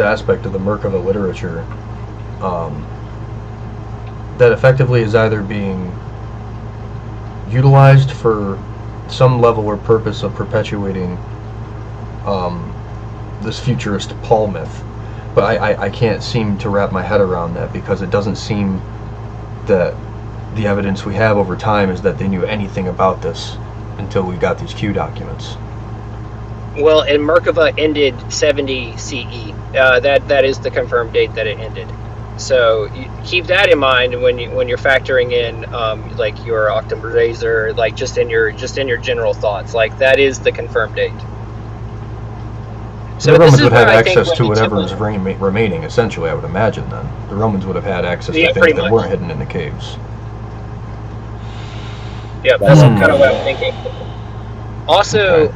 aspect of the Merkavah literature that effectively is either being utilized for some level or purpose of perpetuating this futurist Paul myth, but I can't seem to wrap my head around that, because it doesn't seem that the evidence we have over time is that they knew anything about this until we got these Q documents. Well, and Merkavah ended 70 CE. That is the confirmed date that it ended. So you keep that in mind when you're factoring in like your Occam's razor, like just in your general thoughts. Like that is the confirmed date. So the Romans would have access to whatever is remaining, essentially, I would imagine, then. The Romans would have had access to things that weren't hidden in the caves. Yeah, that's kind of what I'm thinking. Also,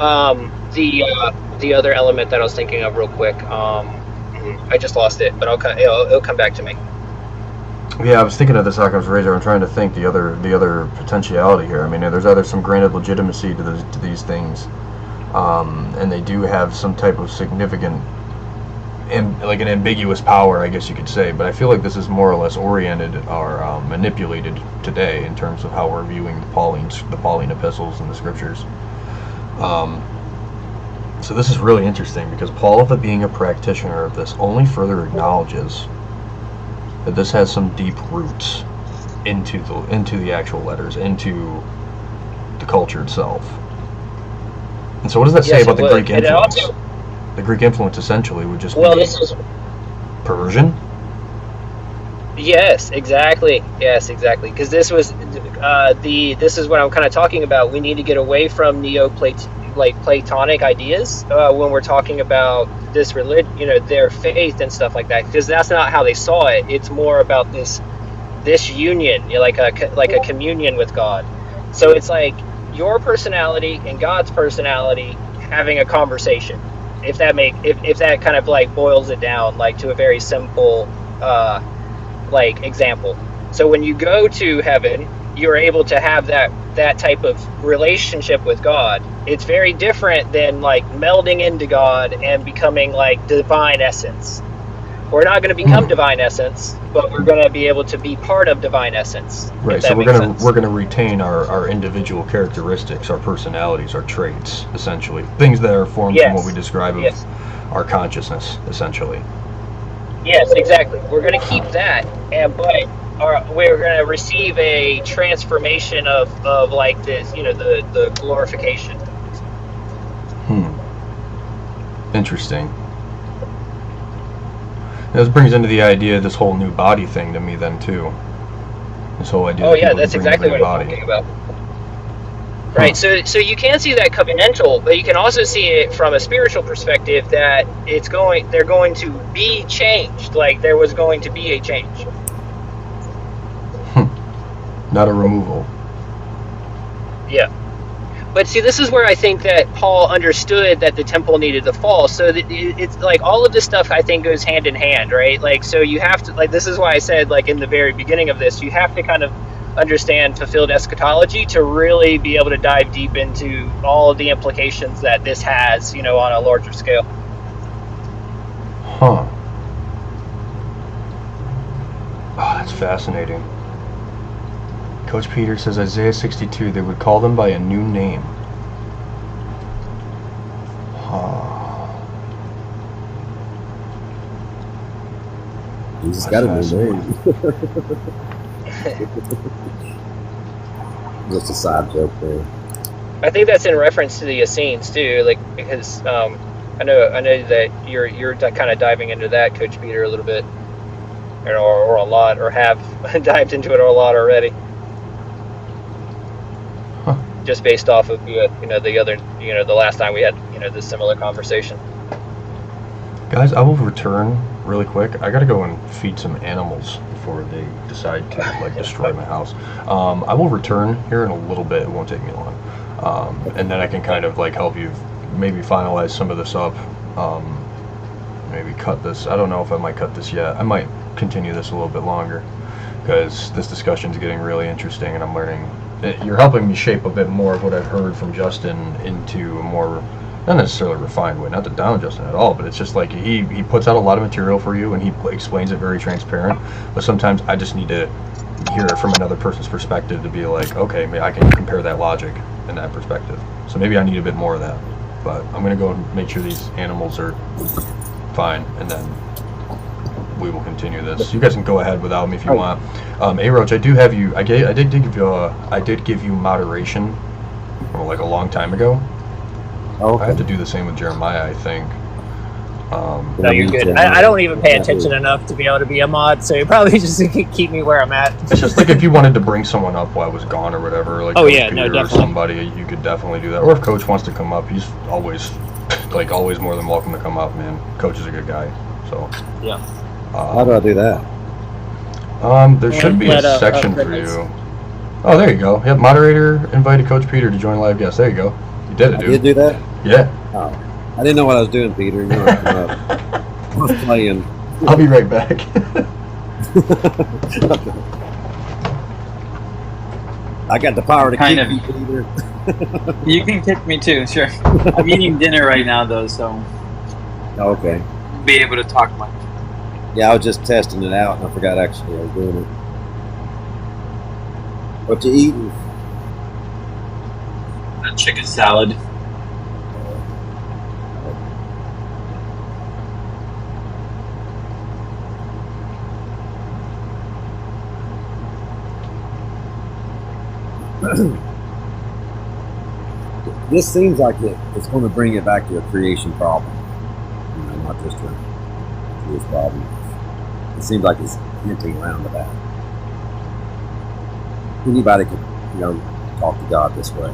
the other element that I was thinking of real quick, I just lost it, but it'll come back to me. Yeah, I was thinking of this Occam's razor. I'm trying to think the other potentiality here. I mean, there's either some granted legitimacy to these things, and they do have some type of significant, like an ambiguous power, I guess you could say. But I feel like this is more or less oriented or manipulated today in terms of how we're viewing the Pauline epistles and the scriptures. So this is really interesting, because Paul, being a practitioner of this, only further acknowledges that this has some deep roots into the actual letters, into the culture itself. And so what does that say about the Greek influence? The Greek influence essentially would just be Persian? Yes, exactly. Because this was this is what I'm kind of talking about. We need to get away from Platonic ideas when we're talking about this religion, their faith and stuff like that, because that's not how they saw it. It's more about this union, like a communion with God. So it's like your personality and God's personality having a conversation. If that kind of like boils it down like to a very simple like example. So when you go to heaven, you're able to have that type of relationship with God. It's very different than like melding into God and becoming like divine essence. We're not going to become divine essence, but we're going to be able to be part of divine essence. Right. So we're gonna retain our individual characteristics, our personalities, our traits, essentially, things that are formed from what we describe of our consciousness, essentially. Yes, exactly. We're going to keep that, but we're going to receive a transformation of like this, the glorification. Interesting. This brings into the idea of this whole new body thing to me then too. This whole idea. Oh yeah, that's exactly what I'm talking about. Right. So you can see that covenantal, but you can also see it from a spiritual perspective that they're going to be changed. Like there was going to be a change. Not a removal. Yeah. But see, this is where I think that Paul understood that the temple needed to fall. So that it's like all of this stuff I think goes hand in hand, right? Like, so you have to, like, this is why I said, like, in the very beginning of this, you have to kind of understand fulfilled eschatology to really be able to dive deep into all of the implications that this has, on a larger scale. Huh. Oh, that's fascinating. CoachPeter says Isaiah 62, they would call them by a new name. He's got a new name. Just a side joke there. I think that's in reference to the Essenes too, like because I know that you're kind of diving into that, CoachPeter, a little bit, or a lot, or have dived into it a lot already. Just based off of the other the last time we had this similar conversation. Guys, I will return really quick. I gotta go and feed some animals before they decide to like destroy my house. I will return here in a little bit. It won't take me long, and then I can kind of like help you maybe finalize some of this up. Maybe cut this. I don't know if I might cut this yet. I might continue this a little bit longer because this discussion is getting really interesting, and I'm learning. You're helping me shape a bit more of what I've heard from Justin into a more, not necessarily refined way, not to down Justin at all, but it's just like he puts out a lot of material for you and he explains it very transparent, but sometimes I just need to hear it from another person's perspective to be like, okay, maybe I can compare that logic and that perspective. So maybe I need a bit more of that, but I'm going to go and make sure these animals are fine, and then we will continue this. You guys can go ahead without me if you want. Aroach, I do have you. I did give you moderation from like a long time ago. Okay. I have to do the same with Jeremiah, I think. No, you're good. I don't even pay attention enough to be able to be a mod, so you probably just keep me where I'm at. It's just like if you wanted to bring someone up while I was gone or whatever, like definitely. Or somebody, you could definitely do that. Or if Coach wants to come up, he's always more than welcome to come up, man. Coach is a good guy, so. Yeah. How do I do that? There should be a section for you. Oh, there you go. Yep, moderator invited CoachPeter to join live guest. There you go. You did it, dude. You did do that? Yeah. Oh. I didn't know what I was doing, Peter. You know, I was playing. I'll be right back. I got the power to kick you, Peter. You can kick me too, sure. I'm eating dinner right now, though, so. Okay. Be able to talk much. Yeah, I was just testing it out, and I forgot actually I was doing it. What you eating? A chicken salad. This seems like it's going to bring it back to a creation problem, not just a Jewish problem. It seems like it's hinting around to that. Anybody could, talk to God this way.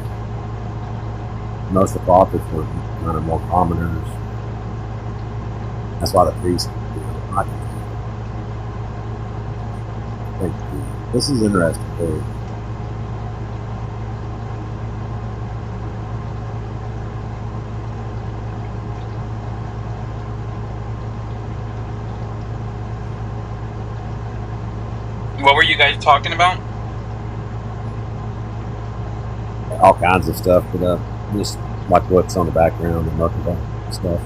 Most of the prophets were kind of more commoners. That's why the priest. This is interesting. What were you guys talking about? All kinds of stuff, but just like what's on the background and Merkavah stuff.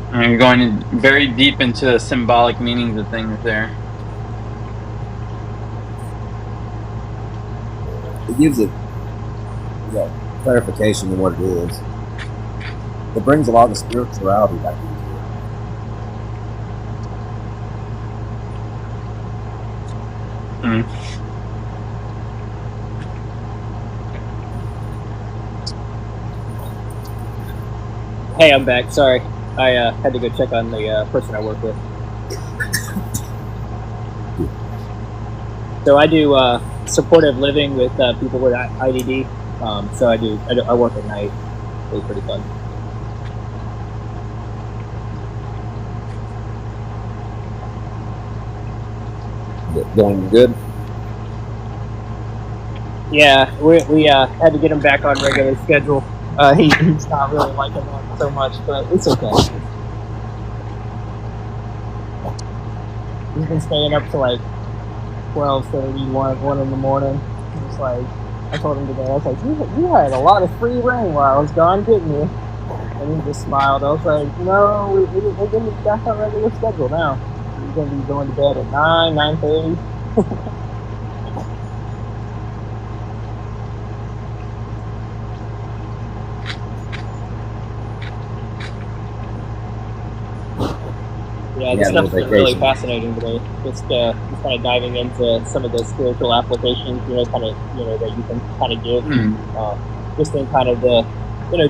And you're going very deep into the symbolic meanings of things there. It gives it clarification of what it is. It brings a lot of spirituality back into it. Mm. Hey, I'm back. Sorry. I had to go check on the person I work with. So I do supportive living with people with IDD. So I work at night. It's pretty fun. Going good? Yeah, we had to get him back on regular schedule. He's not really liking that so much, but it's okay. He's been staying up to like 12:30, 1 in the morning. He's like, I told him today, I was like, you had a lot of free reign while I was gone, didn't you? And he just smiled. I was like, no, we're going to be back on regular schedule now. We're going to be going to bed at 9:30. Yeah, this stuff's been really fascinating today. Just kind of diving into some of the spiritual applications, that you can kind of give, just in kind of the,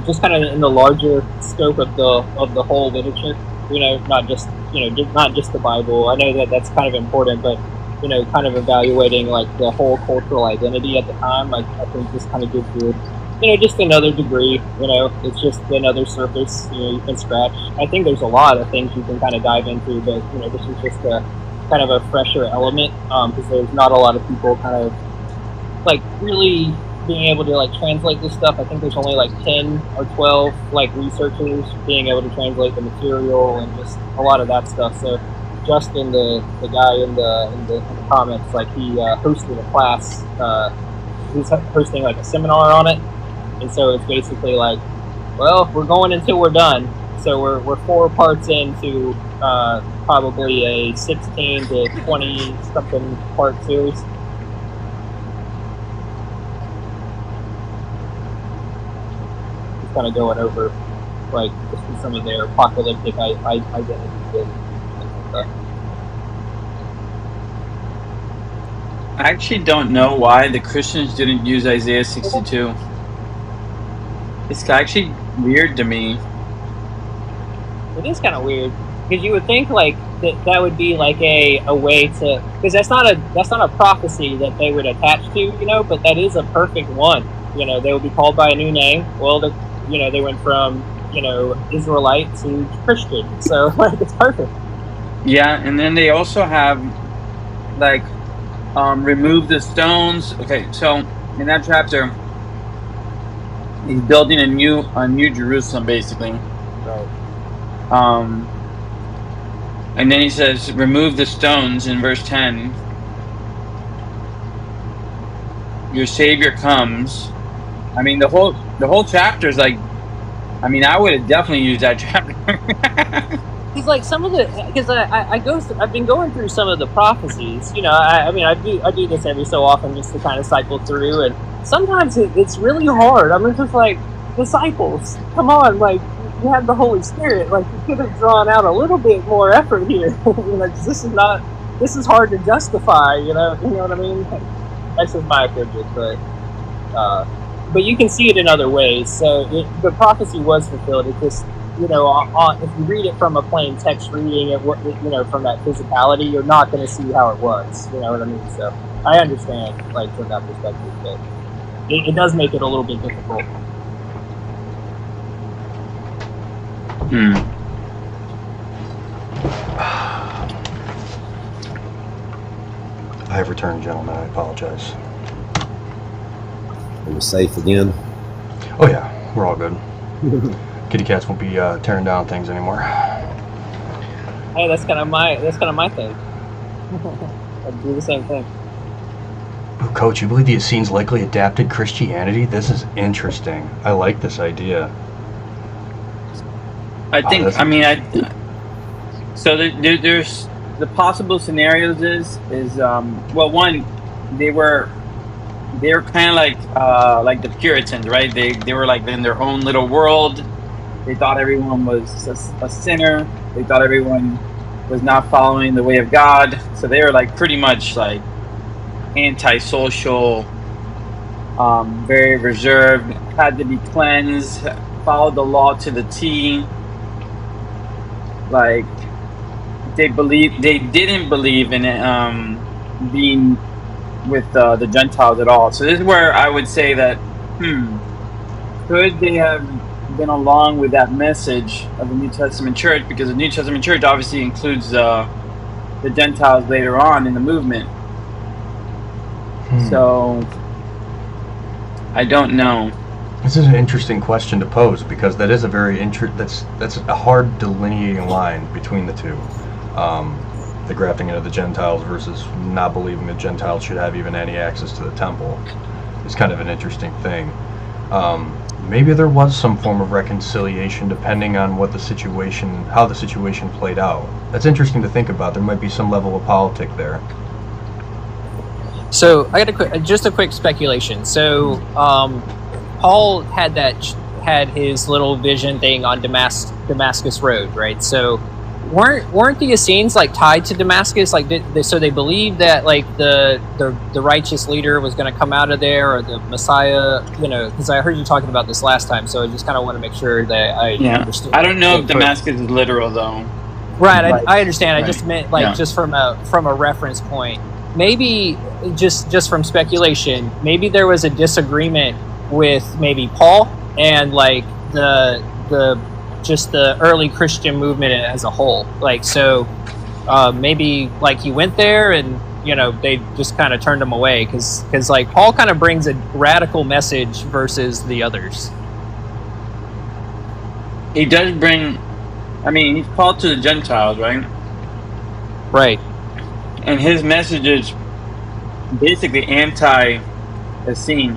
just kind of in the larger scope of the whole literature. Not just the Bible. I know that's kind of important, but kind of evaluating like the whole cultural identity at the time. Like I think just kind of gives you, just another degree. It's just another surface. You can scratch. I think there's a lot of things you can kind of dive into, but this is just a kind of a fresher element because there's not a lot of people kind of like really being able to like translate this stuff. I think there's only like 10 or 12 like researchers being able to translate the material and just a lot of that stuff. So Justin, the guy in the comments, like he hosted a class. He's hosting like a seminar on it. And so it's basically like, well, we're going until we're done. So we're 4 parts into probably a 16 to 20 something part series. Just kind of going over like just some of their apocalyptic identities and things like that. I actually don't know why the Christians didn't use Isaiah 62. It's actually weird to me. It is kind of weird because you would think like that would be like a way to, because that's not a prophecy that they would attach to, but that is a perfect one. They would be called by a new name. Well, they went from Israelite to Christian, so like it's perfect. Yeah, and then they also have like remove the stones. Okay, so in that chapter, he's building a new Jerusalem, basically. Right. And then he says, remove the stones in verse 10. Your Savior comes. I mean, the whole chapter is like, I mean, I would have definitely used that chapter. Because like some of because I've been going through some of the prophecies. I do this every so often just to kind of cycle through, and sometimes it's really hard. I mean, just like disciples, come on, like you have the Holy Spirit, like you could have drawn out a little bit more effort here. 'Cause this is not this is hard to justify. You know what I mean? That's just my opinion, but you can see it in other ways. So the prophecy was fulfilled. It just, if you read it from a plain text reading, from that physicality, you're not going to see how it was. You know what I mean? So I understand, like, from that perspective, but it does make it a little bit difficult. I have returned, gentlemen. I apologize. Are we safe again? Oh yeah, we're all good. Kitty cats won't be tearing down things anymore. Hey, that's kind of my thing. I do the same thing. Ooh, Coach, you believe the Essenes likely adapted Christianity? This is interesting. I like this idea. I think. So there's the possible scenarios is well, one, they were kind of like the Puritans, right? They were like in their own little world. They thought everyone was a sinner. They thought everyone was not following the way of God. So they were like pretty much like antisocial, very reserved, had to be cleansed, followed the law to the T. Like they didn't believe in it, being with the Gentiles at all. So this is where I would say that could they have been along with that message of the New Testament church, because the New Testament church obviously includes the Gentiles later on in the movement. So I don't know. This is an interesting question to pose, because that is a very that's a hard delineating line between the two. The grafting into the Gentiles versus not believing the Gentiles should have even any access to the temple is kind of an interesting thing. Maybe there was some form of reconciliation depending on how the situation played out. That's interesting to think about. There might be some level of politic there. So I got just a quick speculation. So Paul had his little vision thing on Damascus Road, right? So weren't the Essenes like tied to Damascus? Like, so they believed that like the righteous leader was going to come out of there, or the Messiah? Because I heard you talking about this last time, so I just kind of want to make sure that I understood. I don't know if Damascus is literal though. Right, I understand. Right. I just meant just from a reference point. Maybe just from speculation, maybe there was a disagreement with maybe Paul and like the early Christian movement as a whole. Like, so maybe like he went there and they just kind of turned him away because like Paul kind of brings a radical message versus the others. He does bring. I mean, he's called to the Gentiles, right? Right. And his message is basically anti-Essene.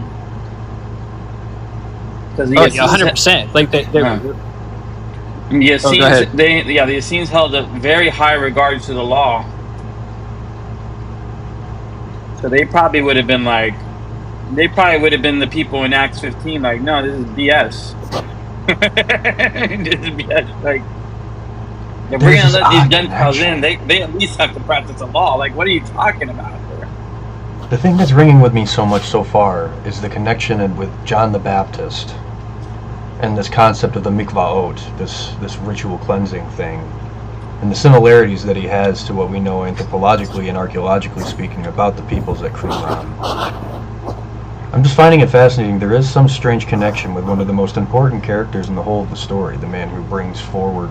Because 100%. Like the Essenes, the Essenes held a very high regard to the law. So they probably would have been the people in Acts 15, like, no, this is BS. This is BS. Like, if we're gonna let these Gentiles in, they at least have to practice the law. Like, what are you talking about here? The thing that's ringing with me so much so far is the connection with John the Baptist and this concept of the mikvaot, this ritual cleansing thing, and the similarities that he has to what we know anthropologically and archaeologically speaking about the peoples at Qumran. I'm just finding it fascinating. There is some strange connection with one of the most important characters in the whole of the story, the man who brings forward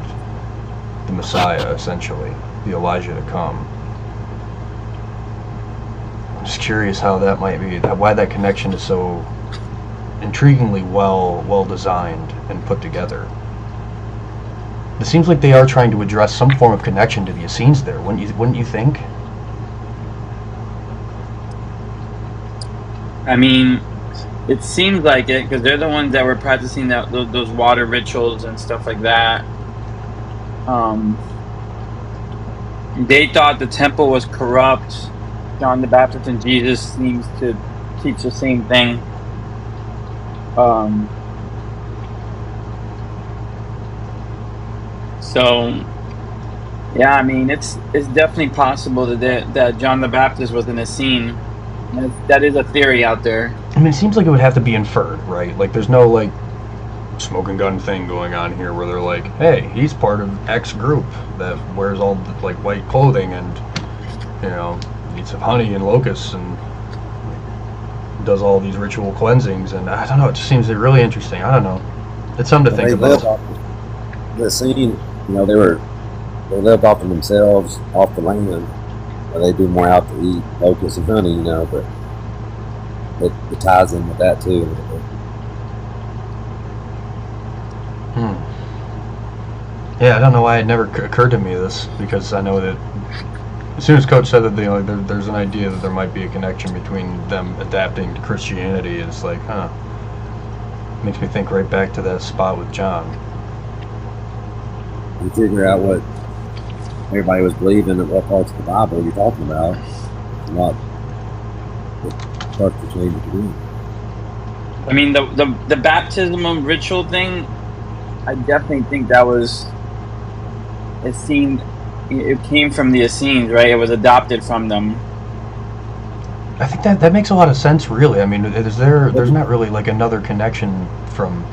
the Messiah, essentially, the Elijah to come. I'm just curious how that might be, why that connection is so intriguingly well designed and put together. It seems like they are trying to address some form of connection to the Essenes there, wouldn't you think? I mean, it seems like it, because they're the ones that were practicing those water rituals and stuff like that. They thought the temple was corrupt. John the Baptist and Jesus seems to teach the same thing. So Yeah, I mean, it's definitely possible that John the Baptist was an Essene. That is a theory out there. I mean, it seems like it would have to be inferred, right? Like, there's no, like, smoking gun thing going on here where they're like, hey, he's part of X group that wears all, like, white clothing and, you know, eats of honey and locusts and does all these ritual cleansings. And I don't know, it just seems really interesting. I don't know. It's something to think about. The scene, you know, they lived off of themselves, off the land. They do more out to eat locusts and honey, you know, but it ties in with that too. Yeah, I don't know why it never occurred to me this, because I know that as soon as Coach said that there's an idea that there might be a connection between them adapting to Christianity, it's like, makes me think right back to that spot with John. You figure out what everybody was believing and what parts of the Bible you're talking about, and what it starts to change it to be. I mean, the baptismal ritual thing, I definitely think that was Essene. It came from the Essenes, right? It was adopted from them. I think that makes a lot of sense, really. I mean, there's not really like another connection from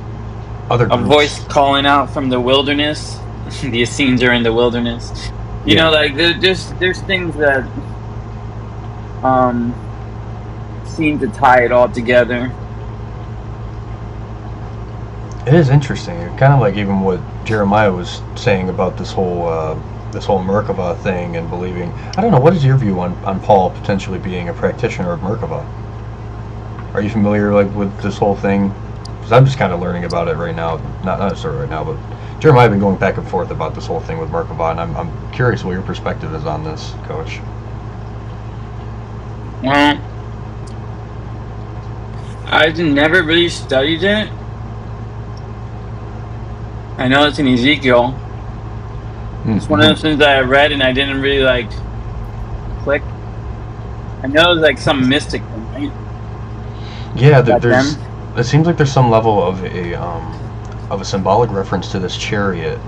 other groups. A voice calling out from the wilderness. The Essenes are in the wilderness. You know, like there's things that seem to tie it all together. It is interesting. Kind of like even what Jeremiah was saying about this whole Merkavah thing and believing. I don't know. What is your view on Paul potentially being a practitioner of Merkavah? Are you familiar with this whole thing? Because I'm just kind of learning about it right now. Not necessarily right now, but Jeremiah has been going back and forth about this whole thing with Merkavah, and I'm curious what your perspective is on this, Coach. Well, I've never really studied it. I know it's in Ezekiel. Mm-hmm. It's one of those things that I read and I didn't really like click. I know it's like some mystic thing, right? Yeah, it seems like there's some level of a symbolic reference to this chariot,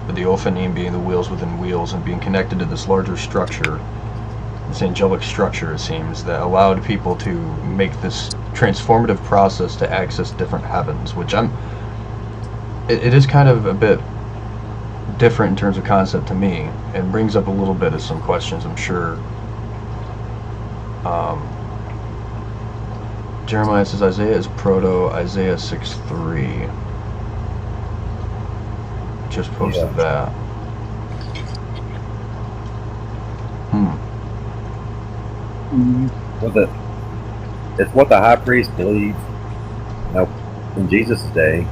with the Ophanim being the wheels within wheels and being connected to this larger structure, this angelic structure, it seems, that allowed people to make this transformative process to access different heavens, which it is kind of a bit different in terms of concept to me, and brings up a little bit of some questions, I'm sure. Jeremiah says Isaiah is Isaiah 6:3. Just posted that. It's what the high priest believed. You know, in Jesus' day,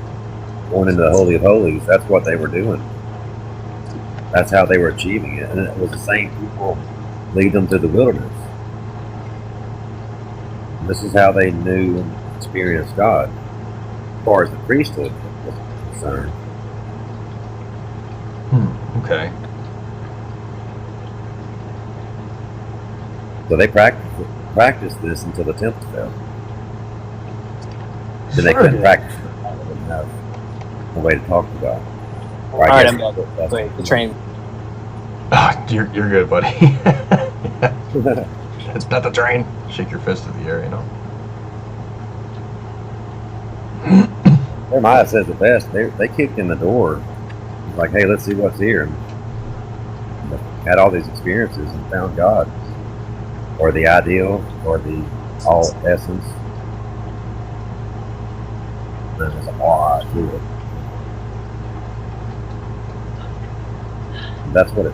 going into the Holy of Holies, that's what they were doing. That's how they were achieving it. And it was the same people lead them to the wilderness. And this is how they knew and experienced God, as far as the priesthood was concerned. Okay. So they practiced this until the temple fell. Then they couldn't practice it. They didn't have a way to talk to God. Alright, I'm back. Wait, the train. Oh, you're good, buddy. It's not the train. Shake your fist in the air, you know. Jeremiah says it best. They kicked in the door. It's like, hey, let's see what's here. And had all these experiences and found God, or the ideal, or the all essence. And there's a lot to it. That's what it.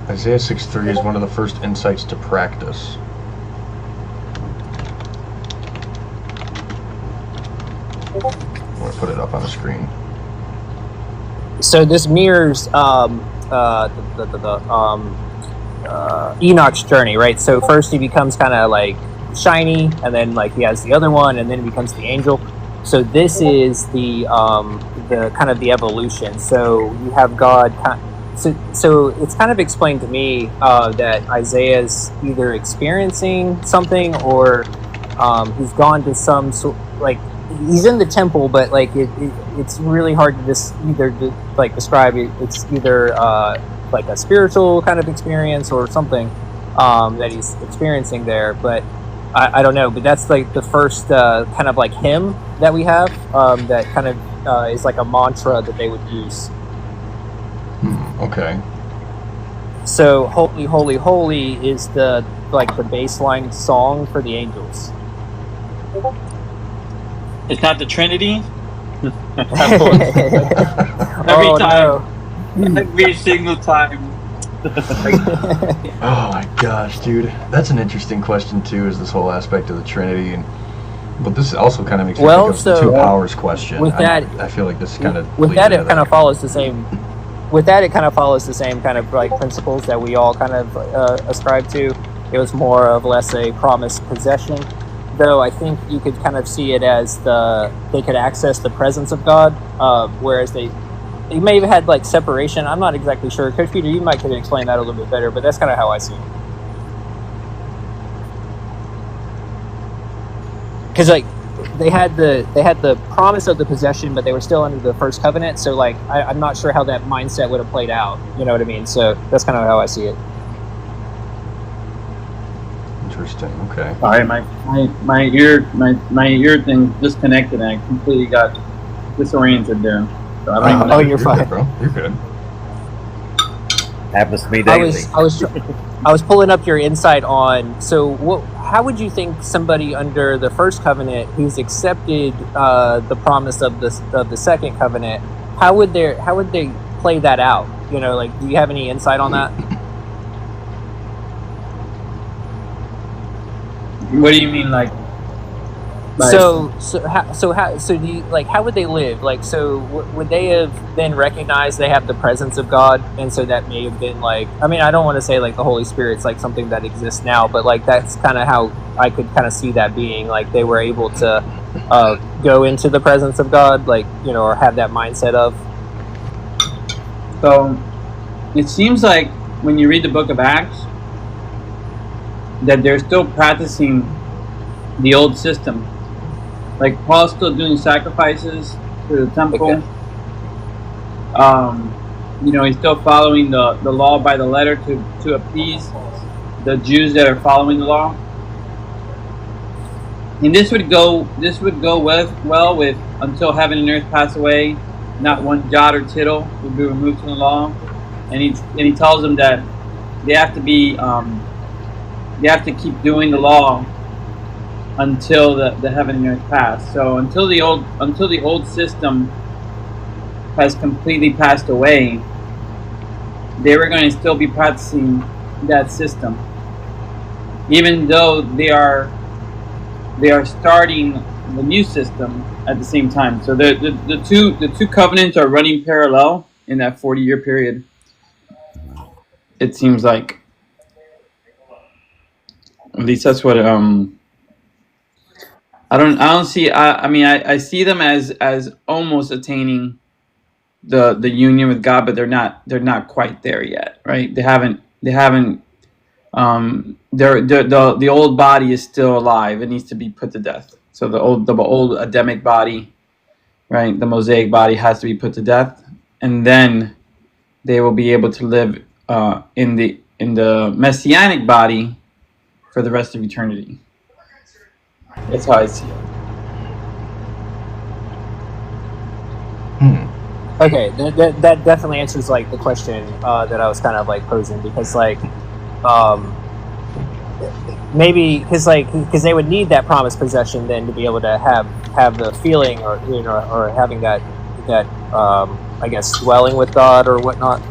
Isaiah 6:3 is one of the first insights to practice. I'm going to put it up on the screen. So this mirrors Enoch's journey, right? So first he becomes kind of like shiny, and then like he has the other one, and then he becomes the angel. So this is the kind of the evolution. So you have God. So it's kind of explained to me that Isaiah's either experiencing something, or He's gone to some sort, like he's in the temple, but like it's really hard to just describe it. It's either like a spiritual kind of experience or something that he's experiencing there. But I don't know. But that's like the first kind of like hymn that we have that kind of is like a mantra that they would use. Okay. So holy, holy, holy is the baseline song for the angels. It's not the Trinity. Every time. No. Every single time. Oh my gosh, dude, that's an interesting question too. Is this whole aspect of the Trinity, but this also kind of makes me think of the two powers question. With that, I feel like this kind of with that it kind of follows the same. With that, it kind of follows the same kind of like principles that we all kind of ascribe to. It was more or less a promised possession, though I think you could kind of see it as they could access the presence of God, whereas they may have had like separation. I'm not exactly sure. CoachPeter, you might could explain that a little bit better, but that's kind of how I see it. Because like they had the promise of the possession, but they were still under the first covenant. So like I'm not sure how that mindset would have played out. You know what I mean? So that's kind of how I see it. Interesting. Okay. Sorry, my ear thing disconnected and I completely got disoriented there. So I don't even know. You're fine, good, bro. You're good. Happens to me daily. I was pulling up your insight on. So how would you think somebody under the first covenant who's accepted the promise of the second covenant, how would they play that out? You know, like, do you have any insight on that? What do you mean, like? So do you, like, how would they live? Like, so would they have then recognized they have the presence of God, and so that may have been like, I mean, I don't want to say like the Holy Spirit's like something that exists now, but like that's kind of how I could kind of see that being, like they were able to go into the presence of God, like, you know, or have that mindset of. So it seems like when you read the book of Acts that they're still practicing the old system. Like Paul's still doing sacrifices to the temple. Okay. You know, he's still following the law by the letter to appease the Jews that are following the law. And this would go well with until heaven and earth pass away, not one jot or tittle would be removed from the law. And he tells them that they have to be they have to keep doing the law until the heaven and earth pass. So until the old system has completely passed away, they were going to still be practicing that system, even though they are starting the new system at the same time. So the two covenants are running parallel in that 40-year period. It seems like, at least that's what I don't see. I mean, I see them as almost attaining the union with God, but they're not quite there yet, right? They haven't. The old body is still alive. It needs to be put to death. So the old Adamic body, right? The Mosaic body has to be put to death, and then they will be able to live in the Messianic body for the rest of eternity. That's how I see it. Okay, that definitely answers like the question that I was kind of like posing, because like maybe because they would need that promised possession then to be able to have the feeling, or you know, or having that I guess dwelling with God or whatnot,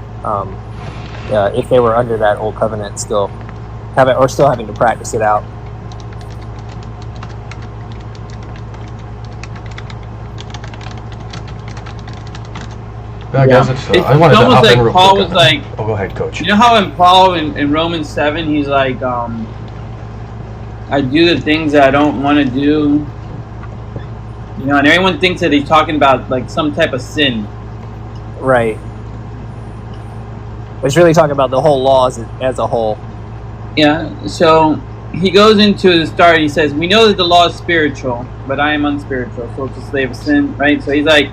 if they were under that old covenant, still having to practice it out. I guess I wanted to hop in real Paul quick. was like, oh, go ahead, Coach. You know how in Paul in Romans 7, he's like, I do the things that I don't want to do. You know, and everyone thinks that he's talking about like some type of sin. Right. It's really talking about the whole law as a whole. Yeah. So he goes into the start. He says, "We know that the law is spiritual, but I am unspiritual, so it's a slave of sin." Right? So he's like,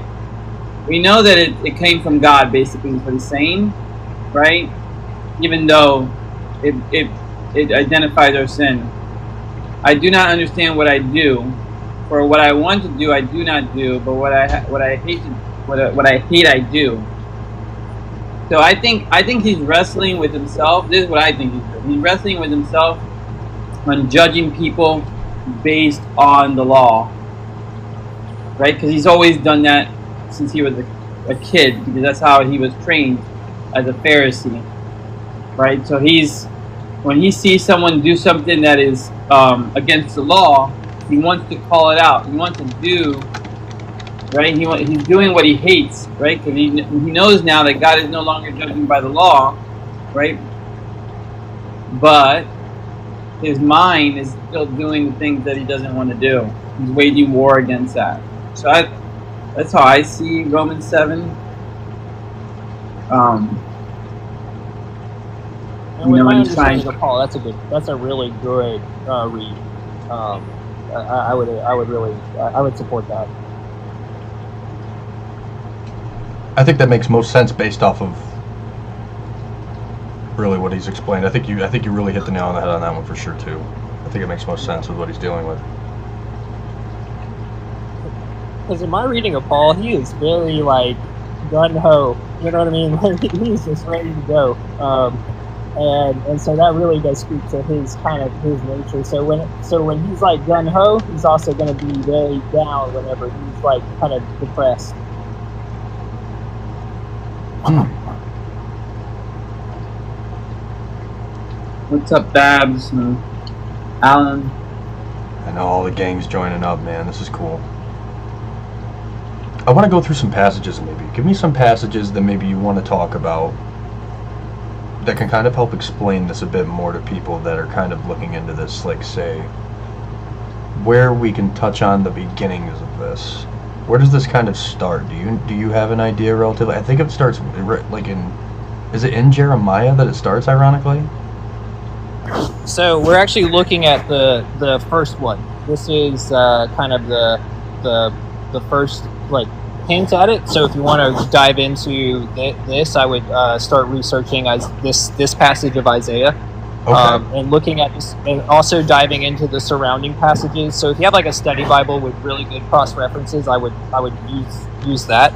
we know that it came from God. Basically, is what he's saying, right? Even though it identifies our sin. I do not understand what I do, for what I want to do, I do not do, but what I hate I do. So I think he's wrestling with himself. This is what I think he's doing. He's wrestling with himself on judging people based on the law, right? Because he's always done that since he was a kid, because that's how he was trained as a Pharisee, right? So when he sees someone do something that is against the law, he wants to call it out. He wants to do, right? He's doing what he hates, right? Because he knows now that God is no longer judging by the law, right? But his mind is still doing the things that he doesn't want to do. He's waging war against that. So that's how I see Romans 7. And with my understanding of Paul, that's a really good read. I would support that. I think that makes most sense based off of really what he's explained. I think you really hit the nail on the head on that one for sure too. I think it makes most sense with what he's dealing with. Because in my reading of Paul, he is very like gun ho. You know what I mean? He's just ready to go. And so that really does speak to his nature. So when he's like gun ho, he's also going to be very down whenever he's like kind of depressed. What's up, Babs and Alan? I know all the gang's joining up, man. This is cool. I want to go through some passages maybe. Give me some passages that maybe you want to talk about that can kind of help explain this a bit more to people that are kind of looking into this, like say where we can touch on the beginnings of this. Where does this kind of start? Do you have an idea relatively? I think it starts like is it in Jeremiah that it starts, ironically? So we're actually looking at the first one. This is kind of the first like hint at it. So if you want to dive into this, I would start researching this passage of Isaiah, okay. And looking at this, and also diving into the surrounding passages. So if you have like a study Bible with really good cross references, I would use that,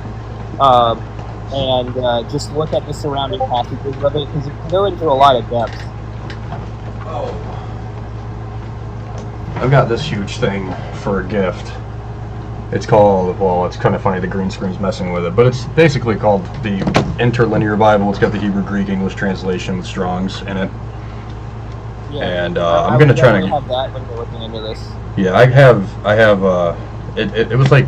and just look at the surrounding passages of it, because it can go into a lot of depth. Oh, I've got this huge thing for a gift. It's called, well, it's kind of funny, the green screen's messing with it, but it's basically called the Interlinear Bible. It's got the Hebrew, Greek, English translation with Strong's in it. Yeah, and I'm going to try to have that when we're looking into this. Yeah, I have, it was like,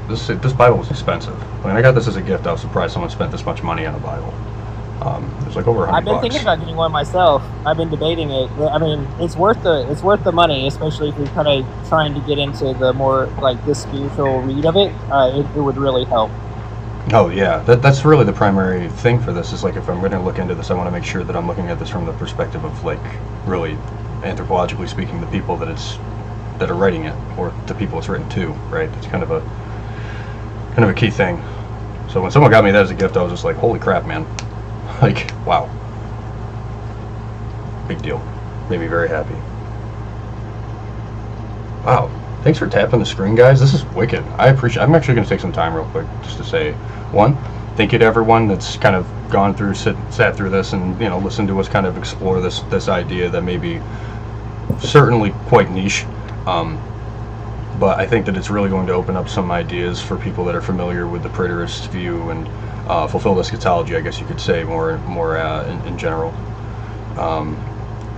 this Bible was expensive. When I got this as a gift, I was surprised someone spent this much money on a Bible. It was like over $100. I've been thinking about getting one myself. I've been debating it. I mean, it's worth the money, especially if you're kind of trying to get into the more like the spiritual read of it. It would really help. Oh yeah, that's really the primary thing for this. Is like if I'm going to look into this, I want to make sure that I'm looking at this from the perspective of like really anthropologically speaking, the people that are writing it, or the people it's written to. Right? It's kind of a key thing. So when someone got me that as a gift, I was just like, holy crap, man. Like, wow. Big deal. Made me very happy. Wow. Thanks for tapping the screen, guys. This is wicked. I appreciate it. I'm actually going to take some time real quick just to say, one, thank you to everyone that's kind of gone through, sat through this and, listened to us kind of explore this idea that may be certainly quite niche. But I think that it's really going to open up some ideas for people that are familiar with the preterist view and fulfilled eschatology, I guess you could say, more in general.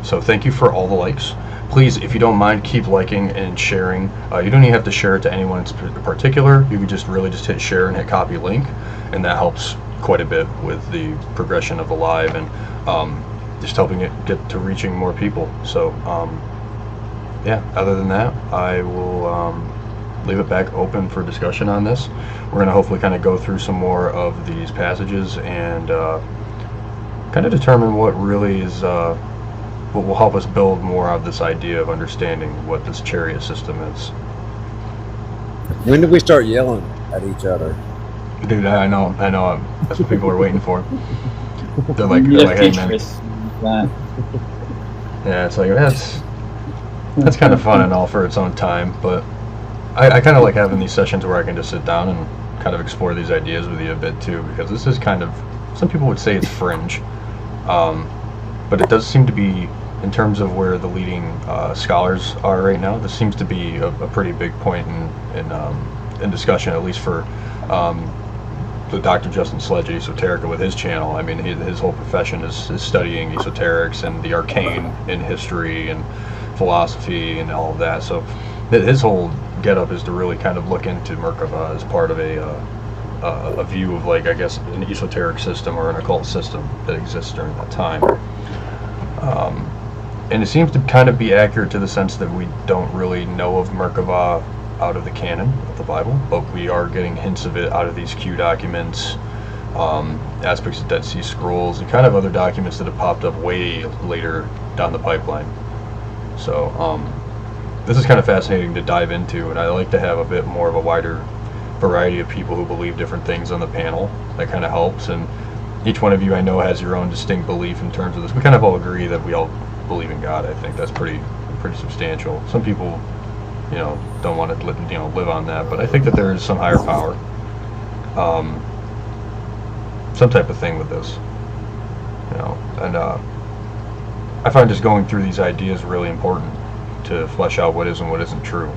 So thank you for all the likes. Please, if you don't mind, keep liking and sharing. You don't even have to share it to anyone in particular. You can just hit share and hit copy link, and that helps quite a bit with the progression of the live and just helping it get to reaching more people. So yeah, other than that, I will leave it back open for discussion on this. We're going to hopefully kind of go through some more of these passages and kind of determine what really is will help us build more of this idea of understanding what this chariot system is. When did we start yelling at each other? Dude, I know. That's what people are waiting for. They're like, hey, man. Yeah, it's like, that's kind of fun and all for its own time, but I kind of like having these sessions where I can just sit down and kind of explore these ideas with you a bit too, because this is kind of, some people would say it's fringe, but it does seem to be, in terms of where the leading scholars are right now, this seems to be a pretty big point in discussion, at least for the Dr. Justin Sledge at Esoterica with his channel. I mean, his whole profession is studying esoterics and the arcane in history and philosophy and all of that. So his whole getup is to really kind of look into Merkavah as part of a view of, like, I guess, an esoteric system or an occult system that exists during that time. And it seems to kind of be accurate to the sense that we don't really know of Merkavah out of the canon of the Bible, but we are getting hints of it out of these Q documents, aspects of Dead Sea Scrolls, and kind of other documents that have popped up way later down the pipeline. So this is kind of fascinating to dive into, and I like to have a bit more of a wider variety of people who believe different things on the panel. That kind of helps, and each one of you I know has your own distinct belief in terms of this. We kind of all agree that we all believe in God. I think that's pretty substantial. Some people, don't want to live on that, but I think that there is some higher power, some type of thing with this, and I find just going through these ideas really important to flesh out what is and what isn't true.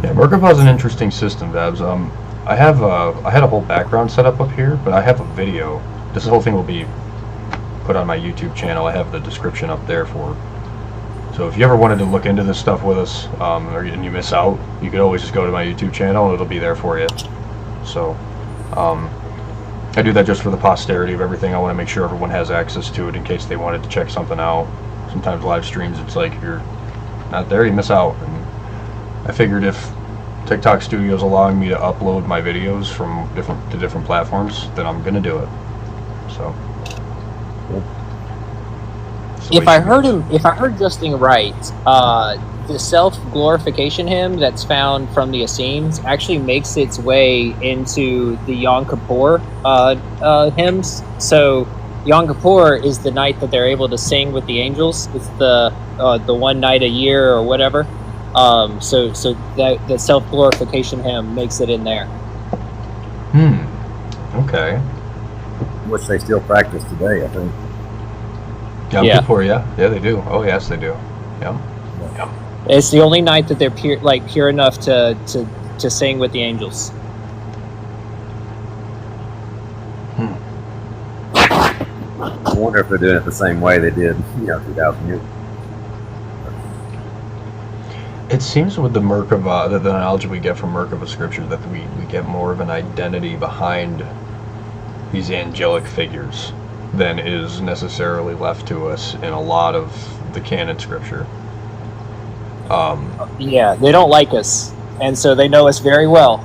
Yeah, Merkavah is an interesting system, Babs. I had a whole background set up here, but I have a video. This whole thing will be put on my YouTube channel. I have the description up there for it. So if you ever wanted to look into this stuff with us, and you miss out, you could always just go to my YouTube channel and it'll be there for you. So I do that just for the posterity of everything. I want to make sure everyone has access to it in case they wanted to check something out. Sometimes live streams, it's like, if you're not there, you miss out. And I figured if TikTok Studio's allowing me to upload my videos from different platforms, then I'm gonna do it. So if I heard Justin right, the self-glorification hymn that's found from the Essenes actually makes its way into the Yom Kippur hymns. So Yom Kippur is the night that they're able to sing with the angels. It's the one night a year or whatever. So that the self-glorification hymn makes it in there. Okay. Which they still practice today, I think. Yom Kippur, yeah, they do. Oh, yes, they do. Yeah. It's the only night that they're pure enough to sing with the angels. I wonder if they're doing it the same way they did, 2,000 years. It seems with the Merkavah, the knowledge we get from Merkavah scripture, that we get more of an identity behind these angelic figures than is necessarily left to us in a lot of the canon scripture. Yeah, they don't like us, and so they know us very well.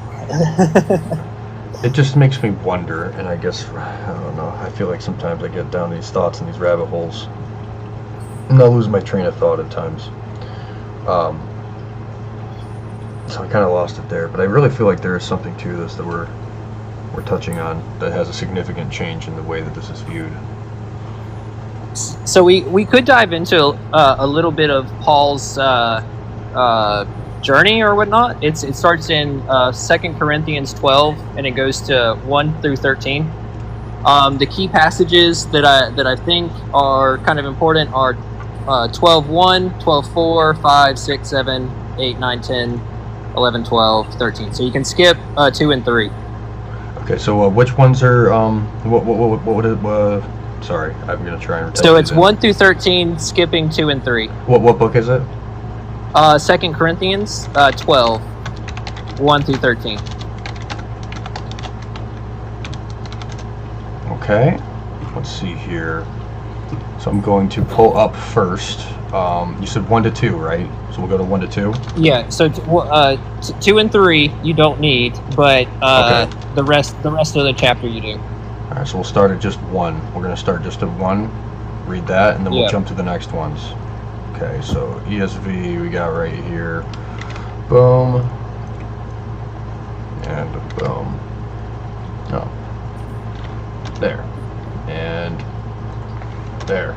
It just makes me wonder, and I guess, I don't know, I feel like sometimes I get down these thoughts and these rabbit holes, and I'll lose my train of thought at times. So I kind of lost it there, but I really feel like there is something to this that we're touching on that has a significant change in the way that this is viewed. So we could dive into a little bit of Paul's journey or whatnot. It starts in 2 Corinthians 12 and it goes to 1 through 13. The key passages that I think are kind of important are 12:1, 12:4, 5, 6, 7, 8, 9, 10, 11, 12, 13. So you can skip 2 and 3. Okay, so which ones are sorry, I'm gonna try and. So it's 1 through 13, skipping 2 and 3. What book is it? 2 Corinthians 12, 1 through 13. Okay, let's see here. So I'm going to pull up first. You said 1 to 2, right? So we'll go to 1 to 2. Yeah. So 2 and 3 you don't need, but Okay. the rest of the chapter you do. All right, so we'll start at just 1. We're going to start just at 1, read that, and then we'll Yeah. jump to the next ones. Okay, so ESV we got right here. Boom. And boom. Oh. There. And there.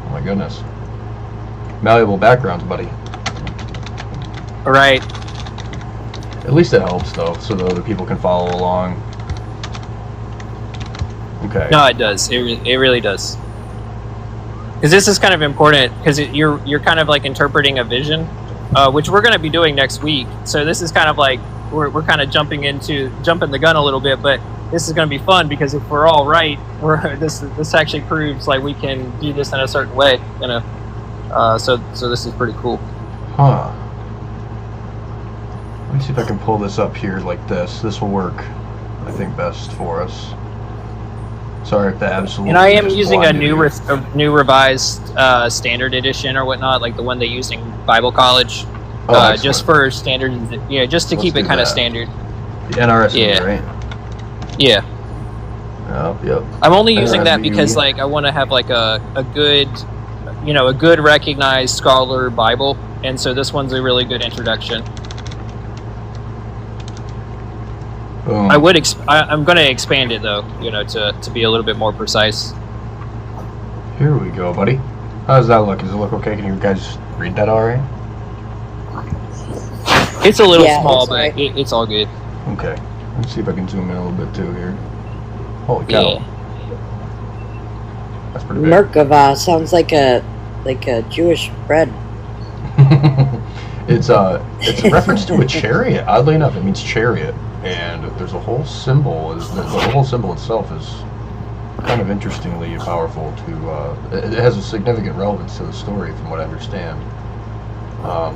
Oh my goodness. Malleable backgrounds, buddy. All right. At least it helps, though, so that other people can follow along. Okay. No, it does. It really does. Because this is kind of important, because you're kind of like interpreting a vision, which we're going to be doing next week. So this is kind of like we're kind of jumping the gun a little bit, but this is going to be fun because if we're all right, this actually proves like we can do this in a certain way, you know. So this is pretty cool. Huh. Let me see if I can pull this up here like this. This will work, I think, best for us. Sorry if the absolute. And I am using a new revised standard edition or whatnot, like the one they used in Bible college, just for standard. Yeah, just to keep it kind of standard. The NRSV, Yeah. right? Yeah. Oh, yep. I'm only using that NRSV. because like I want to have like a good, you know, a good recognized scholar Bible, and so this one's a really good introduction. Boom. I'm going to expand it though, you know, to be a little bit more precise. Here we go, buddy. How does that look? Does it look okay? Can you guys read that all right? It's a little Yeah, small, it's but right. it's all good. Okay. Let's see if I can zoom in a little bit too here. Holy cow. Yeah. That's pretty big. Merkavah sounds like a Jewish bread. It's a reference to a chariot. Oddly enough, it means chariot, and there's a whole symbol. The whole symbol itself is kind of interestingly powerful. It has a significant relevance to the story, from what I understand. I'm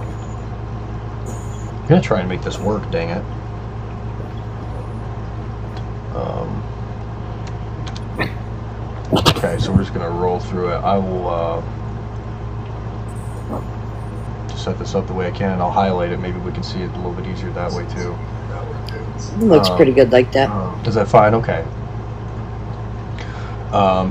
gonna try and make this work. Dang it. Okay, so we're just gonna roll through it. I will set this up the way I can, and I'll highlight it. Maybe we can see it a little bit easier that way too. It looks pretty good like that. Is that fine? Okay.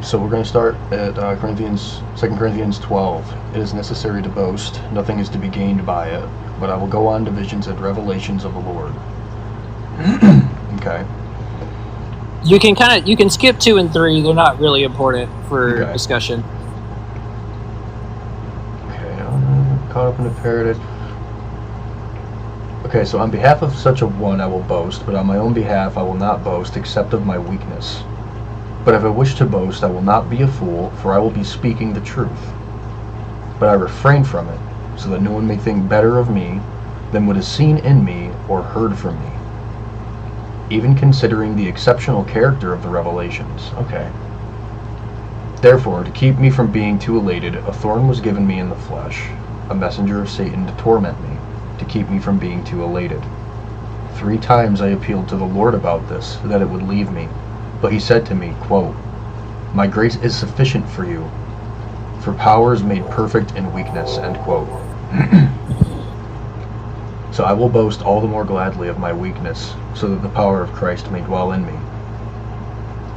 So we're going to start at 2 Corinthians 12. It is necessary to boast. Nothing is to be gained by it, but I will go on to visions and revelations of the Lord. Okay. You can skip 2 and 3. They're not really important for Okay. discussion. Okay. Caught up in the paradise. Okay, so on behalf of such a one I will boast, but on my own behalf I will not boast except of my weakness. But if I wish to boast, I will not be a fool, for I will be speaking the truth. But I refrain from it, so that no one may think better of me than what is seen in me or heard from me, even considering the exceptional character of the revelations. Okay. Therefore, to keep me from being too elated, a thorn was given me in the flesh, a messenger of Satan to torment me, to keep me from being too elated. 3 times I appealed to the Lord about this, that it would leave me. But he said to me, quote, "My grace is sufficient for you, for power is made perfect in weakness," end quote. So I will boast all the more gladly of my weakness, so that the power of Christ may dwell in me.